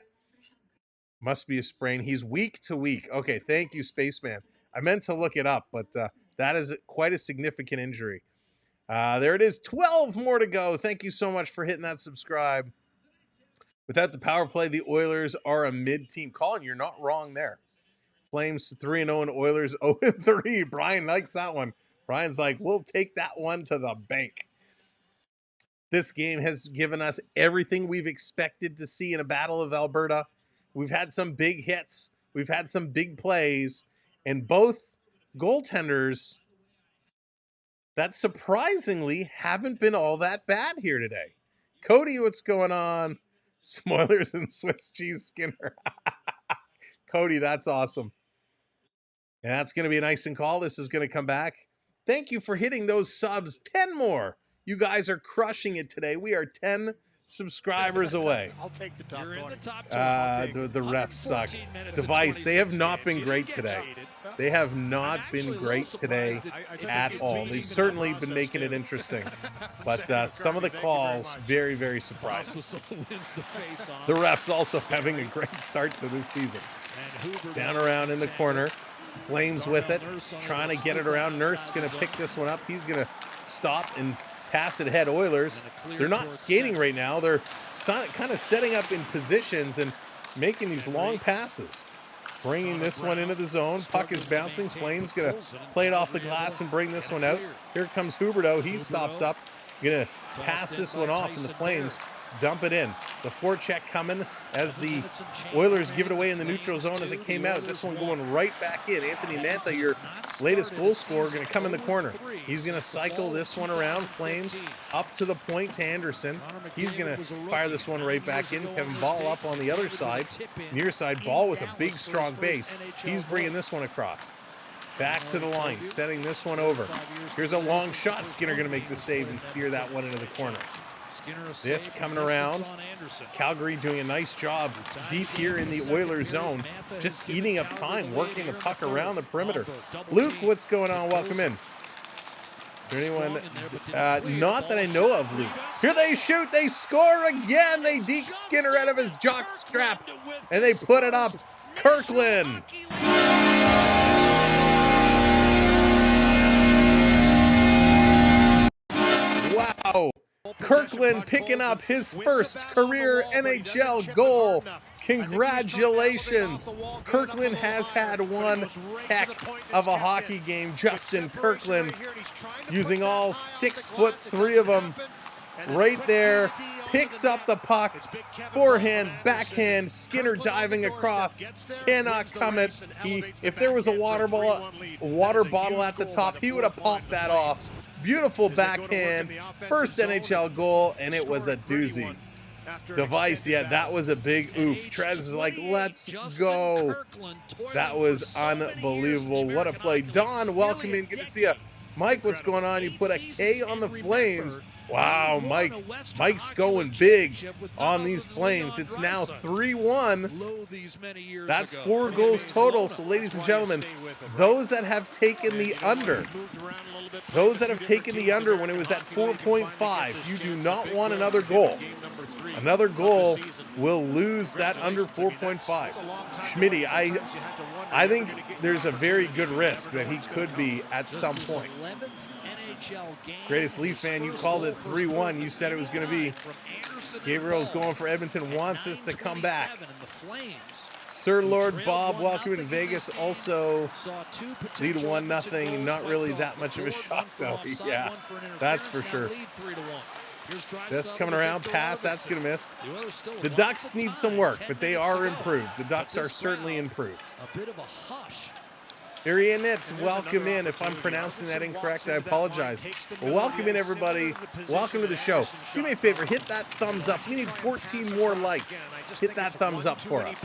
Must be a sprain. He's week to week. Okay, thank you, Spaceman. I meant to look it up, but that is quite a significant injury. There it is. 12 more to go. Thank you so much for hitting that subscribe. Without the power play, the Oilers are a mid-team. Colin, you're not wrong there. Flames 3-0 and Oilers 0-3. Brian likes that one. Brian's like, we'll take that one to the bank. This game has given us everything we've expected to see in a Battle of Alberta. We've had some big hits. We've had some big plays. And both goaltenders that surprisingly haven't been all that bad here today. Cody, what's going on? Smoilers and Swiss cheese Skinner. Cody, that's awesome. And that's going to be a nice and call. This is going to come back. Thank you for hitting those subs. 10 more. You guys are crushing it today. We are 10 subscribers away. I'll take the top. You're in the top 20. The refs suck. Device, they have not been great today. They have not been great today at all. They've certainly been making it interesting. But some of the calls, very, very surprising. The refs also having a great start to this season. Down around in the corner. Flames with it. Trying to get it around. Nurse is going to pick this one up. He's going to stop and pass it ahead. Oilers, they're not skating right now. They're kind of setting up in positions and making these long passes. Bringing this one into the zone. Puck is bouncing. Flames going to play it off the glass and bring this one out. Here comes Huberdeau. He stops up. Going to pass this one off, and the Flames dump it in. The forecheck coming as the Oilers give it away in the neutral zone as it came out. This one going right back in. Anthony Mantha, your latest goal scorer, going to come in the corner. He's going to cycle this one around. Flames up to the point to Anderson. He's going to fire this one right back in. Kevin Ball up on the other side. Near side, Ball with a big, strong base. He's bringing this one across. Back to the line, setting this one over. Here's a long shot. Skinner going to make the save and steer that one into the corner. This coming around. Calgary doing a nice job deep here in the Oilers zone. Just eating up time, working the puck around the perimeter. Luke, what's going on? Welcome in. Is there anyone? Not that I know of, Luke. Here they shoot. They score again. They deke Skinner out of his jock strap. And they put it up. Kirkland. Wow. Kirkland picking up his first career NHL goal. Congratulations. Kirkland has had one heck of a hockey game. Justin Kirkland using all 6'3" of them right there. Picks up the puck. Forehand, backhand, Skinner diving across. Cannot come it. If there was a water bottle at the top, he would have popped that off. Beautiful backhand, first NHL goal, and it was a doozy. Device, yeah, that was a big oof. Trez is like, let's go. That was unbelievable. What a play. Don, welcome in. Good to see you. Mike, what's going on? You put a K on the Flames. Wow, Mike. Mike's going big on these Flames. It's now 3-1. That's 4 goals total. So, ladies and gentlemen, those that have taken the under, when it was at 4.5, you do not want another goal. Another goal will lose that under 4.5. Schmitty, I think there's a very good risk that he could be at some point. Greatest Leaf fan, you called it 3-1. You said it was going to be. Gabriel's going for Edmonton, wants us to come back. Sir Lord Bob, welcome in Vegas. Also lead 1-0. Not really that much of a shock, though. Yeah, that's for sure. This coming around, pass, that's going to miss. The Ducks need some work, but they are improved. The Ducks are certainly improved. A bit of a hush Irianet, welcome in. If I'm pronouncing that incorrect, I apologize. Well, welcome in, everybody. Welcome to the show. Do me a favor, hit that thumbs up. We need 14 more likes. Hit that thumbs up for us.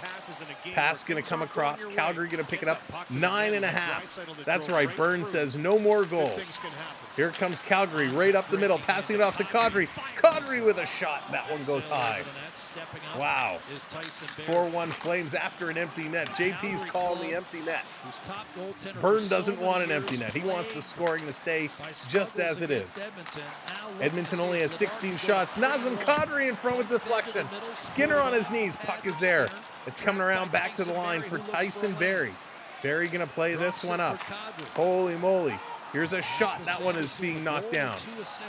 Pass going to come across. Calgary going to pick it up. 9.5. That's right. Burns says no more goals. Here comes Calgary right up the middle, passing it off to Kadri. Kadri with a shot. That one goes high. Wow. 4-1 Flames after an empty net. JP's calling the empty net. Burn doesn't want an empty net. He wants the scoring to stay just as it is. Edmonton only has 16 shots. Nazem Kadri in front with deflection. Skinner on his knees. Puck is there. It's coming around back to the line for Tyson Barrie. Barrie going to play this one up. Holy moly. Here's a shot. That one is being knocked down.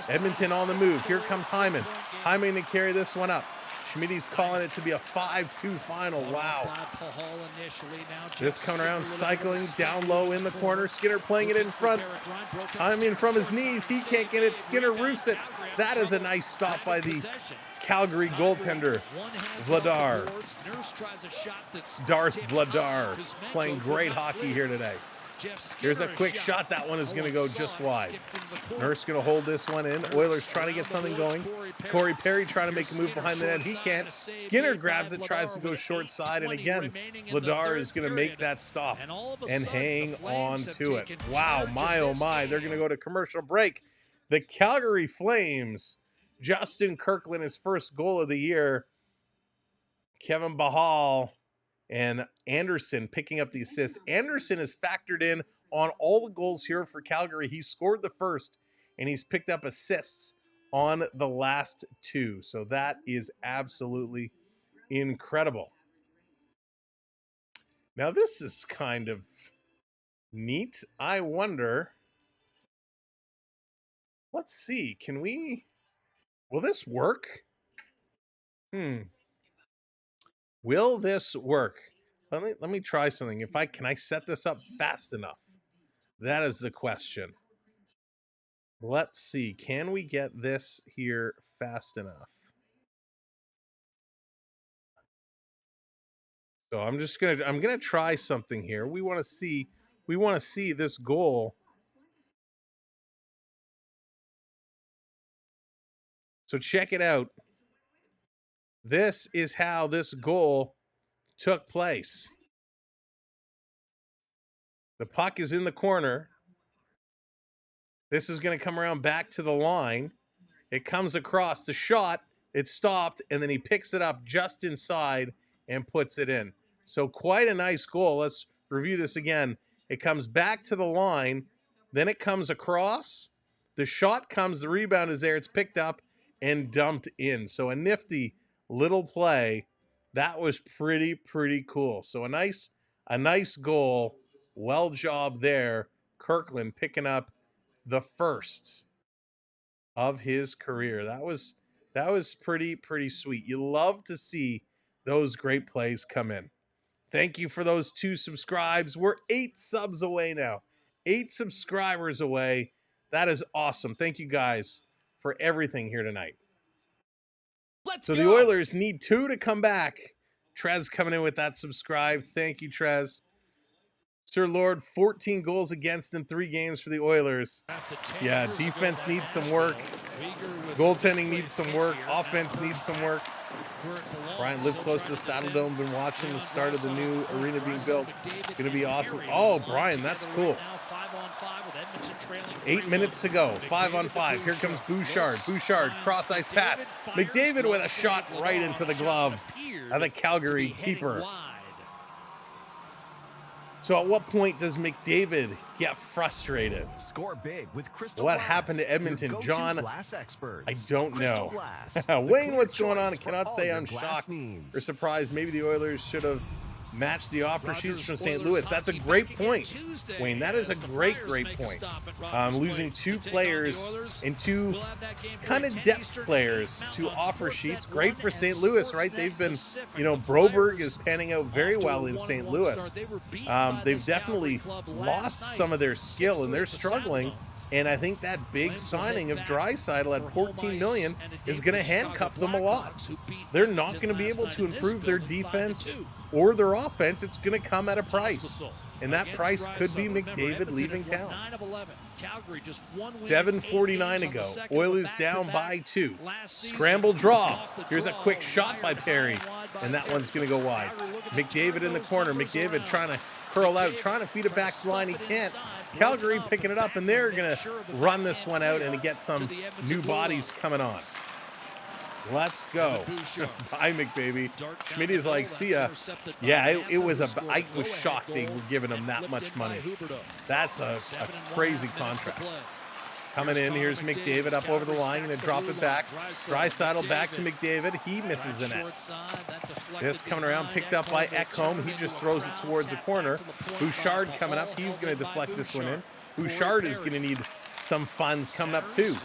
Edmonton on the move. Here comes Hyman. Hyman to carry this one up. Schmidt's calling it to be a 5-2 final. Wow. This coming around, cycling down low in the corner. Skinner playing it in front. Hyman from his knees. He can't get it. Skinner roofs it. That is a nice stop by the Calgary goaltender, Vladar. Darth Vladar playing great hockey here today. Here's a quick shot. That one is going to go just wide. Nurse going to hold this one in. Oilers trying to get something going. Corey Perry trying to make a move behind the net. He can't. Skinner grabs it, tries to go short side, and again, Vladar is going to make that stop and hang on to it. Wow, my oh my. They're going to go to commercial break. The Calgary Flames, Justin Kirkland, his first goal of the year. Kevin Bahal and Anderson picking up the assists. Anderson is factored in on all the goals here for Calgary. He scored the first, and he's picked up assists on the last two. So that is absolutely incredible. Now, this is kind of neat. I wonder, let's see, will this work? Will this work? Let me try something. Can I set this up fast enough? That is the question. Let's see. Can we get this here fast enough? So I'm gonna try something here. We want to see this goal. So check it out. This is how this goal took place. The puck is in the corner. This is going to come around back to the line. It comes across the shot. It stopped, and then he picks it up just inside and puts it in. So quite a nice goal. Let's review this again. It comes back to the line. Then it comes across. The shot comes. The rebound is there. It's picked up and dumped in. So a nifty little play. That was pretty cool. So a nice goal. Well job there. Kirkland picking up the first of his career. That was pretty sweet. You love to see those great plays come in. Thank you for those 2 subscribes. We're 8 subs away now. 8 subscribers away. That is awesome. Thank you guys for everything here tonight. So the Oilers need 2 to come back. Trez coming in with that subscribe. Thank you, Trez. Sir Lord, 14 goals against in 3 games for the Oilers. Yeah, defense needs some work. Goaltending needs some work. Offense needs some work. Brian lived close to the Saddle Dome. Been watching the start of the new arena being built. Going to be awesome. Oh, Brian, that's cool. 8 minutes to go. 5-on-5. Here comes Bouchard. Bouchard, cross-ice pass. McDavid with a shot right into the glove of the Calgary keeper. So at what point does McDavid get frustrated? Score big with Crystal What Glass, happened to Edmonton, John? Glass experts. I don't know. Glass, Wayne, what's going on? I cannot all say your I'm glass shocked needs. or surprised. Maybe the Oilers should have matched the offer sheets from St. Louis. That's a great point, Wayne. That is a great point. Losing 2 players and 2 kind of depth players to offer sheets. Great for St. Louis, right? They've been, Broberg is panning out very well in St. Louis. They've definitely lost some of their skill, and they're struggling. And I think that big signing of Draisaitl at $14 million is going to handcuff them a lot. They're not going to be able to improve their defense or their offense. It's going to come at a price. and that price could be McDavid leaving town. 9 of 11. Calgary just one win. 7:49 to go. Oilers down by 2. Scramble draw. Here's a quick shot by Perry, and that one's going to go wide. McDavid in the corner. McDavid trying to curl out, trying to feed it back to the line. He can't. Calgary picking it up, and they're going to run this one out and get some new bodies coming on. Let's go. Bye, McBaby. Schmidt is like, see ya. Yeah, I was shocked they were giving him that much money. That's a crazy contract. Coming in, here's McDavid up over the line, going to drop it back. Draisaitl back to McDavid. He misses the net. This coming around, picked up by Ekholm. He just throws it towards the corner. Bouchard coming up. He's going to deflect this one in. Bouchard is going to need some funds coming up too.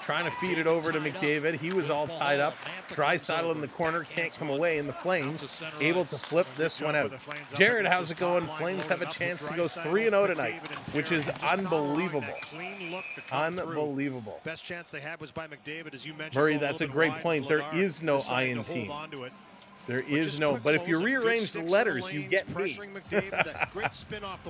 Trying to feed it over to McDavid. He was all tied up. Draisaitl in the corner, can't come away, and the Flames able to flip this one out. Jared, how's it going? Flames have a chance to go 3-0 tonight, which is unbelievable. Unbelievable. Best chance they had was by McDavid, as you mentioned. Murray, that's a great point. There is no I in team. There is no, but if you rearrange the letters, you get me.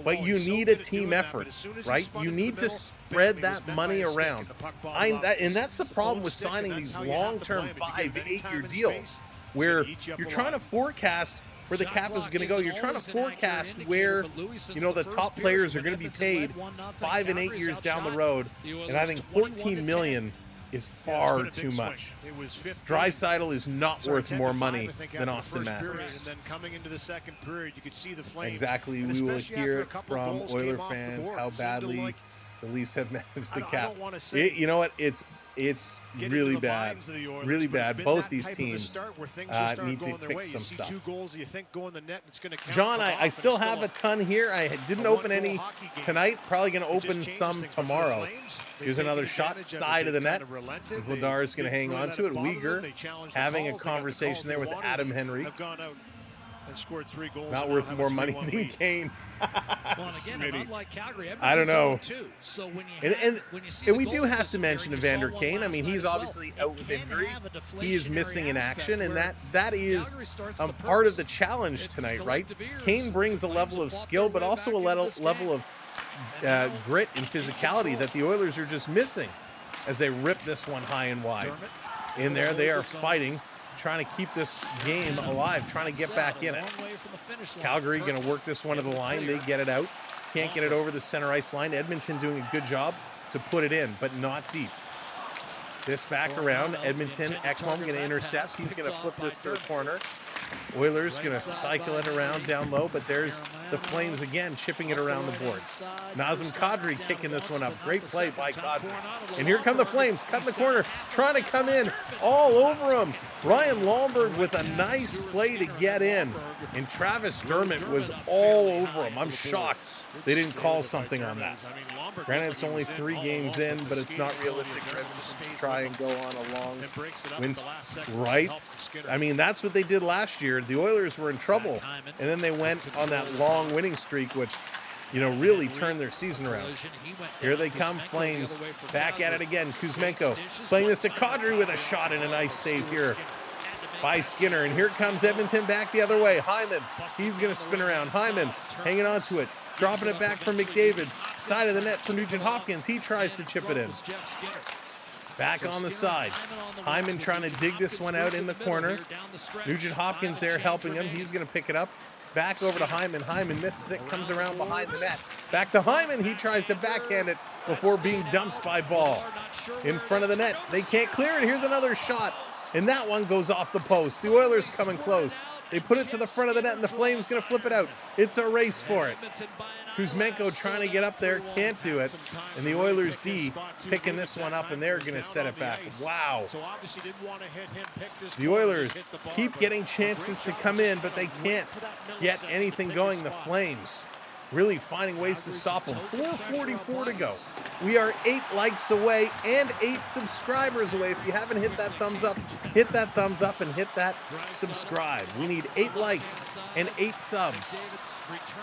But you need a team effort, right? You need to spread that money around. And that's the problem with signing these long-term 5 to 8-year deals, where you're trying to forecast where the cap is going to go. You're trying to forecast where, the top players are going to be paid 5 and 8 years down the road. And I think $14 million is far too much. Draisaitl is not worth more money than Austin Matthews. Exactly. We will hear from Oiler fans how badly the Leafs have managed the cap. You know what? It's really bad. Really bad. Both these teams need to fix some stuff. John, I still have a ton here. I didn't open any tonight. Probably going to open some tomorrow. Here's another shot, side of the net. Vladar is going to hang on to it. Uyghur having a conversation there with Adam Henry. Not worth more money than Kane. Well, and again, unlike Calgary, I don't know. So when and we do have to mention Evander Kane. I mean, he's obviously out with injury. He is missing in action, and that is part of the challenge tonight, right? Kane brings a level of skill, but also a level of grit and physicality that the Oilers are just missing as they rip this one high and wide. In there, they are fighting, trying to keep this game alive, trying to get back in it. Calgary going to work this one to the line. They get it out. Can't get it over the center ice line. Edmonton doing a good job to put it in, but not deep. This back around. Edmonton, Ekholm going to intercept. He's going to flip this to the corner. Oilers going to cycle it around down low, but there's the Flames again chipping it around the boards. Nazem Kadri kicking this one up. Great play by Kadri. And here come the Flames, cutting the corner, trying to come in all over him. Ryan Lomberg with a nice play to get in. And Travis Dermott was all over him. I'm shocked they didn't call something on that. Granted, it's only 3 games in, but it's not realistic for Edmonton to try and go on a long win. Right? I mean, that's what they did last year. The Oilers were in trouble, and then they went on that long winning streak, which, really turned their season around. Here they come, Flames, back at it again. Kuzmenko playing this to Kadri with a shot and a nice save here by Skinner. And here comes Edmonton back the other way. Hyman, he's going to spin around. Hyman hanging on to it, dropping it back for McDavid. Side of the net for Nugent Hopkins. He tries to chip it in. Back on the side. Hyman trying to dig this one out in the corner. Nugent Hopkins there helping him. He's going to pick it up. Back over to Hyman. Hyman misses it, comes around behind the net. Back to Hyman. He tries to backhand it before being dumped by Ball. In front of the net. They can't clear it. Here's another shot. And that one goes off the post. The Oilers coming close. They put it to the front of the net, and the Flames going to flip it out. It's a race for it. Kuzmenko trying to get up there, can't do it. And the Oilers D picking this one up, and they're going to set it back. Wow. The Oilers keep getting chances to come in, but they can't get anything going. The Flames really finding ways to stop them. 4:44 to go. We are 8 likes away and 8 subscribers away. If you haven't hit that thumbs up, hit that thumbs up and hit that subscribe. We need 8 likes and 8 subs.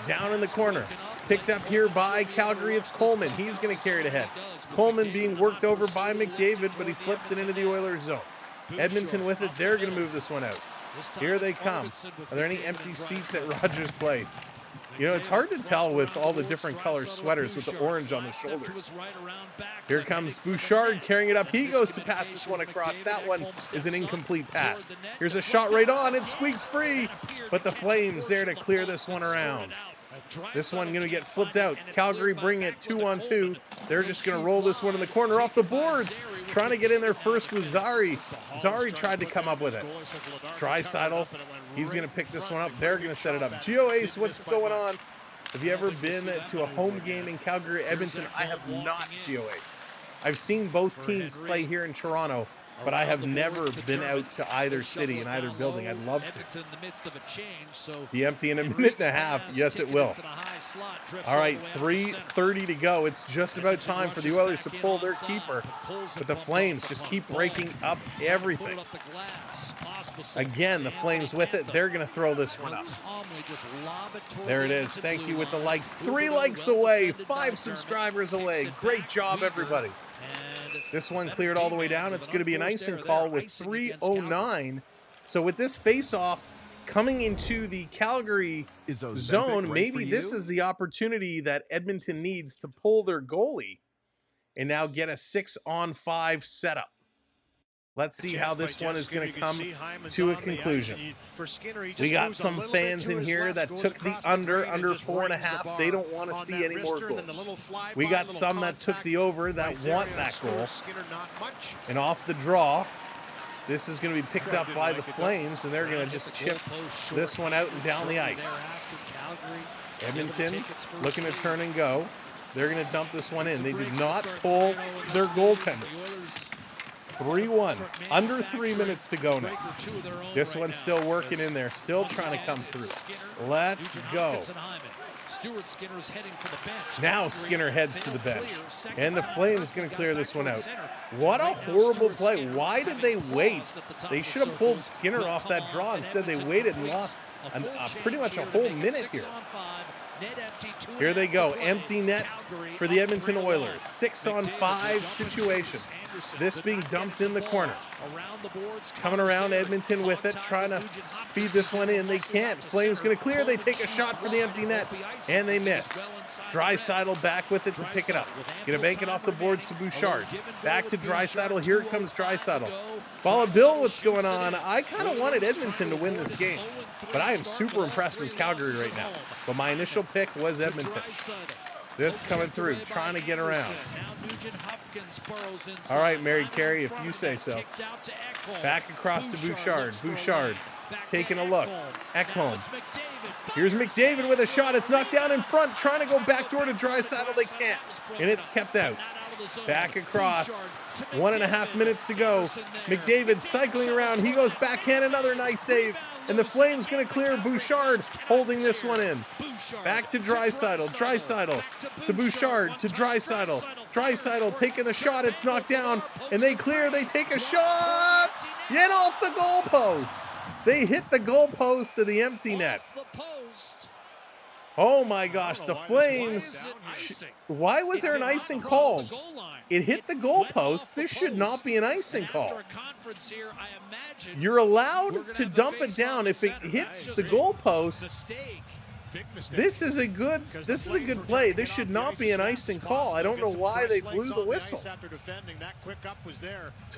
Down in the corner. Picked up here by Calgary, it's Coleman. He's going to carry it ahead. Coleman being worked over by McDavid, but he flips it into the Oilers zone. Edmonton with it. They're going to move this one out. Here they come. Are there any empty seats at Rogers Place? You know, it's hard to tell with all the different color sweaters with the orange on the shoulders. Here comes Bouchard carrying it up. He goes to pass this one across. That one is an incomplete pass. Here's a shot right on. It squeaks free, but the Flames there to clear this one around. This one going to get flipped out. Calgary bring it 2-on-2. They're just going to roll this one in the corner off the boards. Trying to get in there first with Zari. Zari tried to come up with it. Draisaitl, he's going to pick this one up. They're going to set it up. Geo Ace, what's going on? Have you ever been to a home game in Calgary, Edmonton? I have not, Geo Ace. I've seen both teams play here in Toronto, but I have never been out to either city in either building. I'd love to. Be empty in a minute and a half. Yes, it will. All right, 3:30 to go. It's just about time for the Oilers to pull their keeper, but the Flames just keep breaking up everything. Again, the Flames with it. They're going to throw this one up. There it is. Thank you with the likes. 3 likes away, 5 subscribers away. Great job, everybody. This one cleared all the way down. It's going to be an icing call with 3:09. So with this face-off coming into the Calgary zone, maybe this is the opportunity that Edmonton needs to pull their goalie and now get a 6-on-5 setup. Let's see how this one is going to come to a conclusion. We got some fans in here that took the under 4.5. They don't want to see any more goals. We got some that took the over that want that goal. And off the draw, this is going to be picked up by the Flames, and they're going to just chip this one out and down the ice. Edmonton looking to turn and go. They're going to dump this one in. They did not pull their goaltender. 3-1, under 3 minutes to go now. This one's still working in there, still trying to come through. Let's go. Now Skinner heads to the bench, and the Flames going to clear this one out. What a horrible play. Why did they wait? They should have pulled Skinner off that draw. Instead, they waited and lost pretty much a whole minute here. Here they go, empty net for the Edmonton Oilers. 6-on-5 situation. This being dumped in the corner. Coming around Edmonton with it, trying to feed this one in. They can't. Flames going to clear. They take a shot for the empty net, and they miss. Draisaitl back with it to pick it up. Going to bank it off the boards to Bouchard. Back to Draisaitl. Here comes Draisaitl. Balla Bill, what's going on? I kind of wanted Edmonton to win this game, but I am super impressed with Calgary right now. But my initial pick was Edmonton. This coming through, trying to get around. All right, Mary Carey, if you say so. Back across to Bouchard. Bouchard taking a look. Ekholm. Here's McDavid with a shot. It's knocked down in front, trying to go backdoor to Draisaitl. They can't, and it's kept out. Back across. 1.5 minutes to go. McDavid cycling around. He goes backhand, another nice save. And the Flames going to clear. Bouchard holding this one in. Back to Draisaitl. Draisaitl to Bouchard to Draisaitl. Draisaitl taking the shot. It's knocked down. And they clear. They take a shot. Get off the goalpost. They hit the goalpost to the empty net. Oh my gosh, the Flames. Why was there an icing called? It hit the goalpost. This should not be an icing call. You're allowed to dump it down if it hits the goalpost. This is a good play. This should not be an icing call. I don't know why they blew the whistle.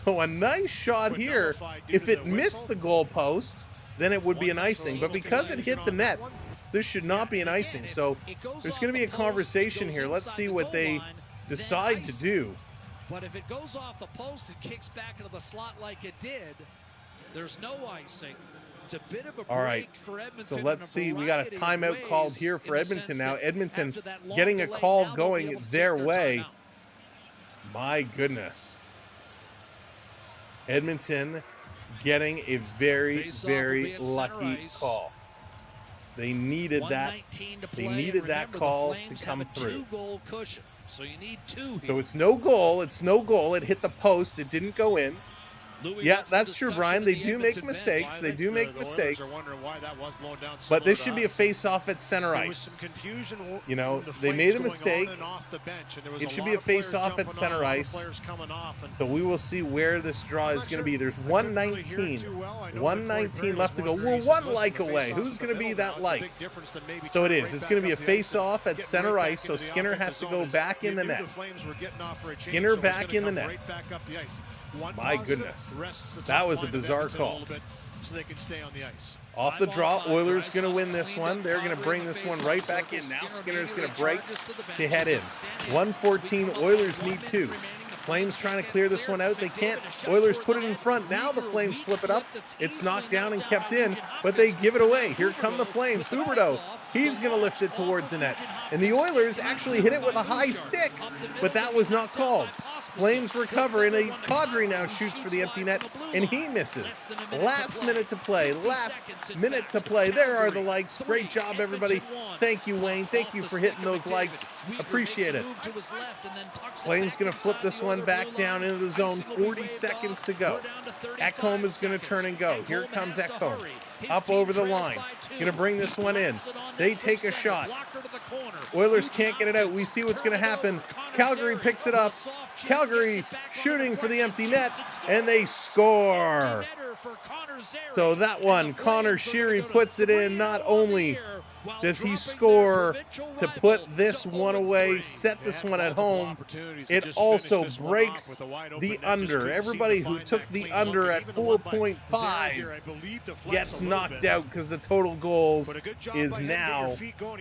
So a nice shot here. If it missed the goalpost, then it would be an icing. But because it hit the net, this should not be an icing. So there's going to be a conversation here. Let's see what they decide to do. But if it goes off the post and kicks back into the slot like it did, there's no icing. It's a bit of a break for Edmonton. So let's see. We got a timeout called here for Edmonton now. Edmonton getting a call going their way. My goodness. Edmonton getting a very, very lucky call. They needed that. They needed that call to come through. So you need 2 here. So it's no goal. It's no goal. It hit the post. It didn't go in. Louis Yeah, gets the that's true, discussion Brian. in they the do Edmonton make mistakes. bench. They do make The Oilers mistakes. are wondering why that was blown down But this similar should be to a us. face-off at center There was some ice. confusion You know, from the they made a Flames mistake. going on and off the bench, and there was It a should lot be a of players face-off at jumping center on, a lot of ice. players coming off, and So we will see where this draw I'm is not going to sure be. There's I couldn't really hear 119. it too well. I know that Corey 119 Perry left to was go. wondering, We're he said, one "Listen, like the away. face-off's Who's in the going to be middle that now. It's a like? big difference than maybe So it getting is. right It's back going to be a up the ice, face-off at getting center right ice. back So into the Skinner offensive has to zone go as back you in the knew net. The Flames were getting off for a change, Skinner so it's back gonna in the come net. right back up the ice. One My positive, goodness. rests the That top was a line of bizarre Edmonton a call. little bit so they can stay on the ice. Off the draw, Oilers going to win this one. They're going to bring this one right back in. Now Skinner's going to break to head in. 114, Oilers need 2. Flames trying to clear this one out. They can't. Oilers put it in front. Now the Flames flip it up. It's knocked down and kept in, but they give it away. Here come the Flames. Huberdeau, he's going to lift it towards the net. And the Oilers actually hit it with a high stick, but that was not called. Flames recover, and Kadri now shoots for the empty net, and he misses. Last minute to play. Last minute to play. There are the likes. Great job, everybody. Thank you, Wayne. Thank you for hitting those likes. Appreciate it. Flames going to flip this one back down into the zone. 40 seconds to go. Ekholm is going to turn and go. Here comes Ekholm. Up over the line. Going to bring this one in. They take a shot. Oilers can't get it out. We see what's going to happen. Calgary picks it up. Calgary shooting for the empty net, and they score. So that one, Connor Sheary puts it in. Not only does he score to put this one away, set this one at home, it also breaks the under. Everybody who took the under at 4.5 gets knocked out because the total goals is now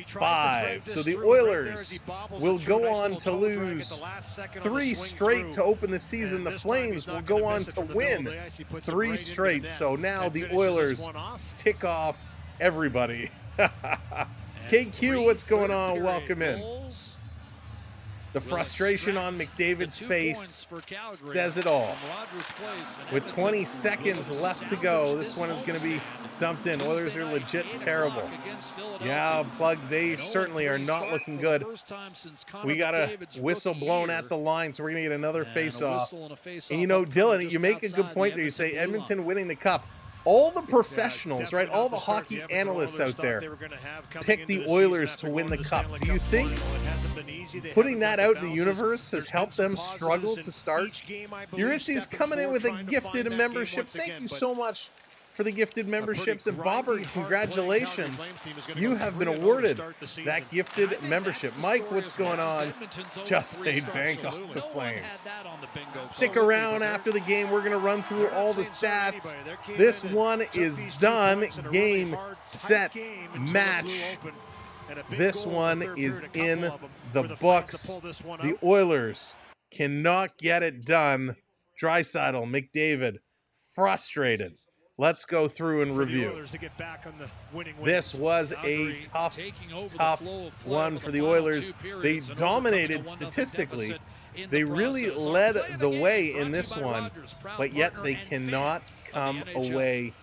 5. So the Oilers will go on to lose 3 straight to open the season. The Flames will go on to win 3 straight. So now the Oilers tick off everybody. KQ, what's going on? Welcome in. The frustration on McDavid's face says it all. With 20 seconds left to go, this one is going to be dumped in. Oilers are legit terrible. Yeah, Plug, they certainly are not looking good. We got a whistle blown at the line, so we're going to get another face-off. And you know, Dylan, you make a good point there. You say Edmonton winning the cup. All the professionals, right, all the hockey analysts out there pick the Oilers to win the cup. Do you think putting that out in the universe has helped them struggle to start? Ulysses coming in with a gifted membership. Thank you so much for the gifted memberships. And Bobber, congratulations. You have been awarded that gifted membership. Mike, what's going on? Just made bank off the Flames. Stick around after the game. We're going to run through all the stats. This one is done. Game, set, match. This one is in the books. The Oilers cannot get it done. Draisaitl, McDavid, frustrated. Let's go through and review. This was a tough one for the Oilers. They dominated statistically. They really led the way in this one, but yet they cannot come away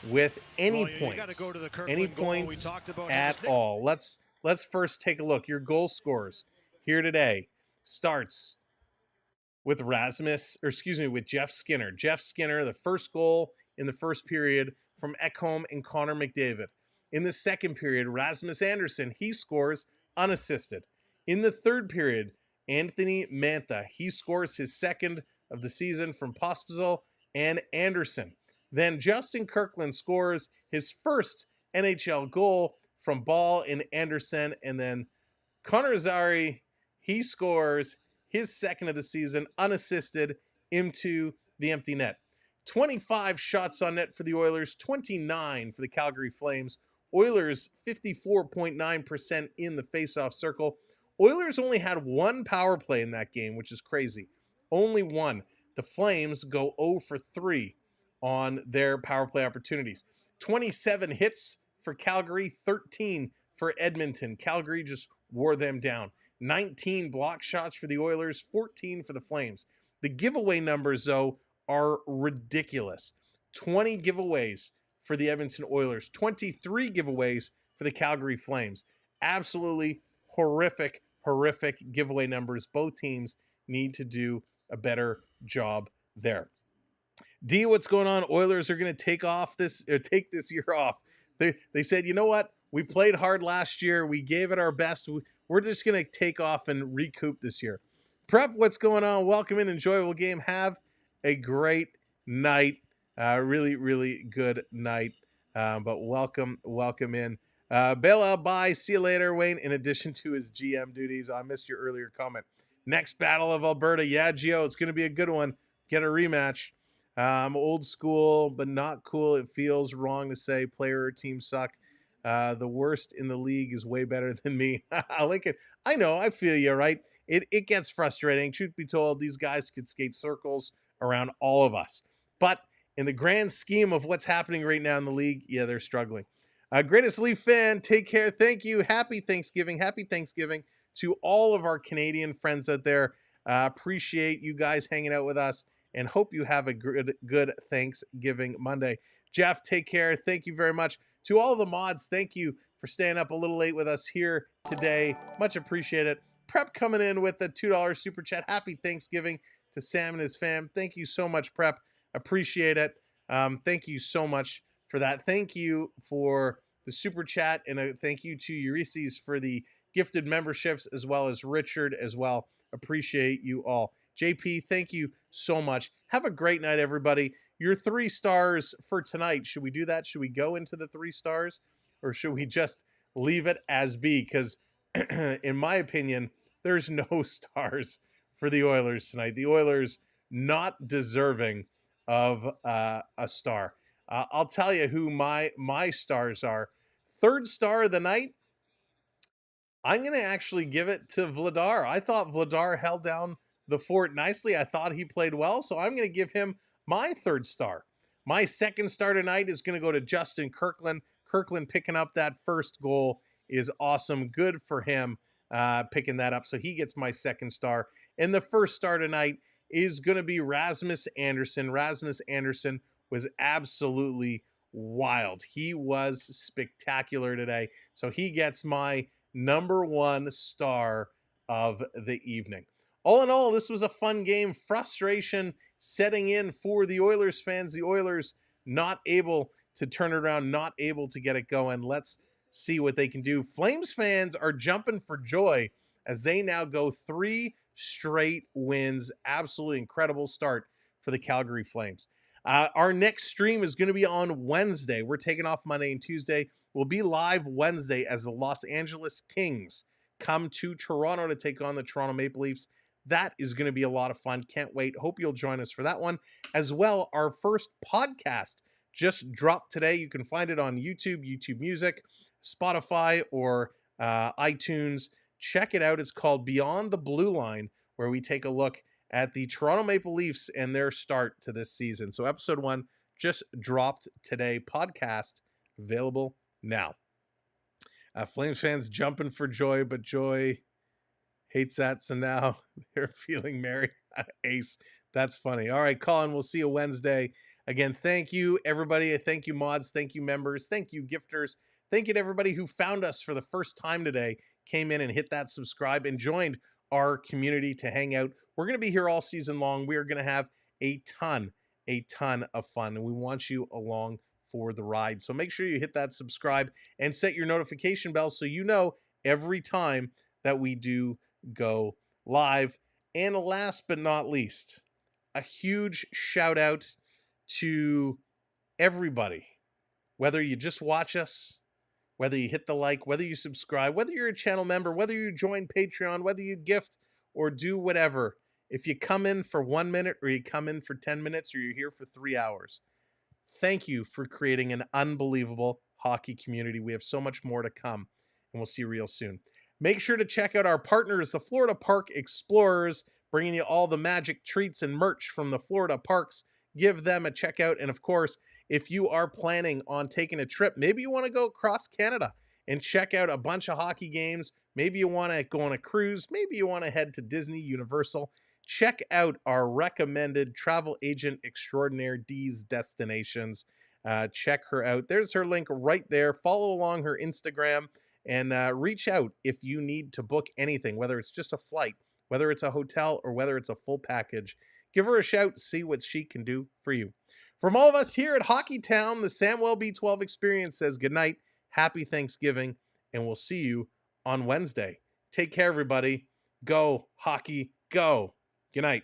with any points at all. Let's first take a look. Your goal scorers here today starts with with Jeff Skinner. Jeff Skinner, the first goal in the first period from Ekholm and Connor McDavid. In the second period, Rasmus Andersson, he scores unassisted. In the third period, Anthony Mantha, he scores his second of the season from Pospisil and Anderson. Then Justin Kirkland scores his first NHL goal from Ball and Anderson. And then Connor Zary, he scores his second of the season unassisted into the empty net. 25 shots on net for the Oilers, 29 for the Calgary Flames. Oilers 54.9% in the faceoff circle. Oilers only had 1 power play in that game, which is crazy. Only 1. The Flames go 0 for 3 on their power play opportunities. 27 hits for Calgary, 13 for Edmonton. Calgary just wore them down. 19 block shots for the Oilers, 14 for the Flames. The giveaway numbers, though, are ridiculous. 20 giveaways for the Edmonton Oilers, 23 giveaways for the Calgary Flames. Absolutely horrific giveaway numbers. Both teams need to do a better job there. D, what's going on? Oilers are going to take this year off. They said, you know what? We played hard last year. We gave it our best. We're just going to take off and recoup this year. Prep, what's going on? Welcome in. Enjoyable game. Have a great night. Really, really good night. But welcome in. Bail out, bye. See you later, Wayne. In addition to his GM duties, I missed your earlier comment. Next Battle of Alberta. Yeah, Gio, it's going to be a good one. Get a rematch. Old school, but not cool. It feels wrong to say player or team suck. The worst in the league is way better than me. Lincoln, I know. I feel you, right? It gets frustrating. Truth be told, these guys could skate circles around all of us. But in the grand scheme of what's happening right now in the league, yeah, they're struggling. Greatest Leaf fan, take care. Thank you. Happy Thanksgiving. Happy Thanksgiving to all of our Canadian friends out there. Appreciate you guys hanging out with us and hope you have a good Thanksgiving Monday. Jeff, take care. Thank you very much. To all the mods, thank you for staying up a little late with us here today. Much appreciated. Prep coming in with the $2 super chat. Happy Thanksgiving to Sam and his fam. Thank you so much, Prep. Appreciate it. Thank you so much for that. Thank you for the super chat, and a thank you to Ulysses for the gifted memberships, as well as Richard as well. Appreciate you all. JP, thank you so much. Have a great night, everybody. Your 3 stars for tonight. Should we do that? Should we go into the 3 stars, or should we just leave it as B? Because in my opinion, there's no stars for the Oilers tonight. The Oilers not deserving of a star. I'll tell you who my stars are. 3rd star of the night, I'm going to actually give it to Vladar. I thought Vladar held down the fort nicely. I thought he played well, so I'm going to give him my 3rd star. My 2nd star tonight is going to go to Justin Kirkland. Kirkland picking up that first goal is awesome. Good for him picking that up, so he gets my 2nd star. And the 1st star tonight is going to be Rasmus Andersson. Rasmus Andersson was absolutely wild. He was spectacular today, so he gets my number 1 star of the evening. All in all, this was a fun game. Frustration setting in for the Oilers fans. The Oilers not able to turn it around, not able to get it going. Let's see what they can do. Flames fans are jumping for joy as they now go 3 straight wins. Absolutely incredible start for the Calgary Flames. Our next stream is going to be on Wednesday. We're taking off Monday and Tuesday. We'll be live Wednesday as the Los Angeles Kings come to Toronto to take on the Toronto Maple Leafs. That is going to be a lot of fun. Can't wait. Hope you'll join us for that one. As well, our first podcast just dropped today. You can find it on YouTube, YouTube Music, Spotify, or iTunes. Check it out. It's called Beyond the Blue Line, where we take a look at the Toronto Maple Leafs and their start to this season. So episode 1 just dropped today. Podcast available now. Flames fans jumping for joy, but joy hates that, so now they're feeling merry. Ace, that's funny. All right, Colin, we'll see you Wednesday. Again, thank you, everybody. Thank you, mods. Thank you, members. Thank you, gifters. Thank you to everybody who found us for the first time today, came in and hit that subscribe and joined our community to hang out. We're going to be here all season long. We are going to have a ton of fun, and we want you along for the ride. So make sure you hit that subscribe and set your notification bell so you know every time that we do go live. And last but not least, a huge shout out to everybody, whether you just watch us, whether you hit the like, whether you subscribe, whether you're a channel member, whether you join Patreon, whether you gift or do whatever. If you come in for 1 minute, or you come in for 10 minutes, or you're here for 3 hours, thank you for creating an unbelievable hockey community. We have so much more to come, and we'll see you real soon. Make sure to check out our partners, the Florida Park Explorers, bringing you all the magic treats and merch from the Florida parks. Give them a check out. And of course, if you are planning on taking a trip, maybe you want to go across Canada and check out a bunch of hockey games. Maybe you want to go on a cruise. Maybe you want to head to Disney, Universal. Check out our recommended travel agent extraordinaire, Dee's Destinations. Check her out. There's her link right there. Follow along her Instagram and reach out if you need to book anything, whether it's just a flight, whether it's a hotel, or whether it's a full package. Give her a shout, see what she can do for you. From all of us here at Hockey Town, the Samwell B12 Experience says goodnight, happy Thanksgiving, and we'll see you on Wednesday. Take care, everybody. Go, hockey, go. Good night.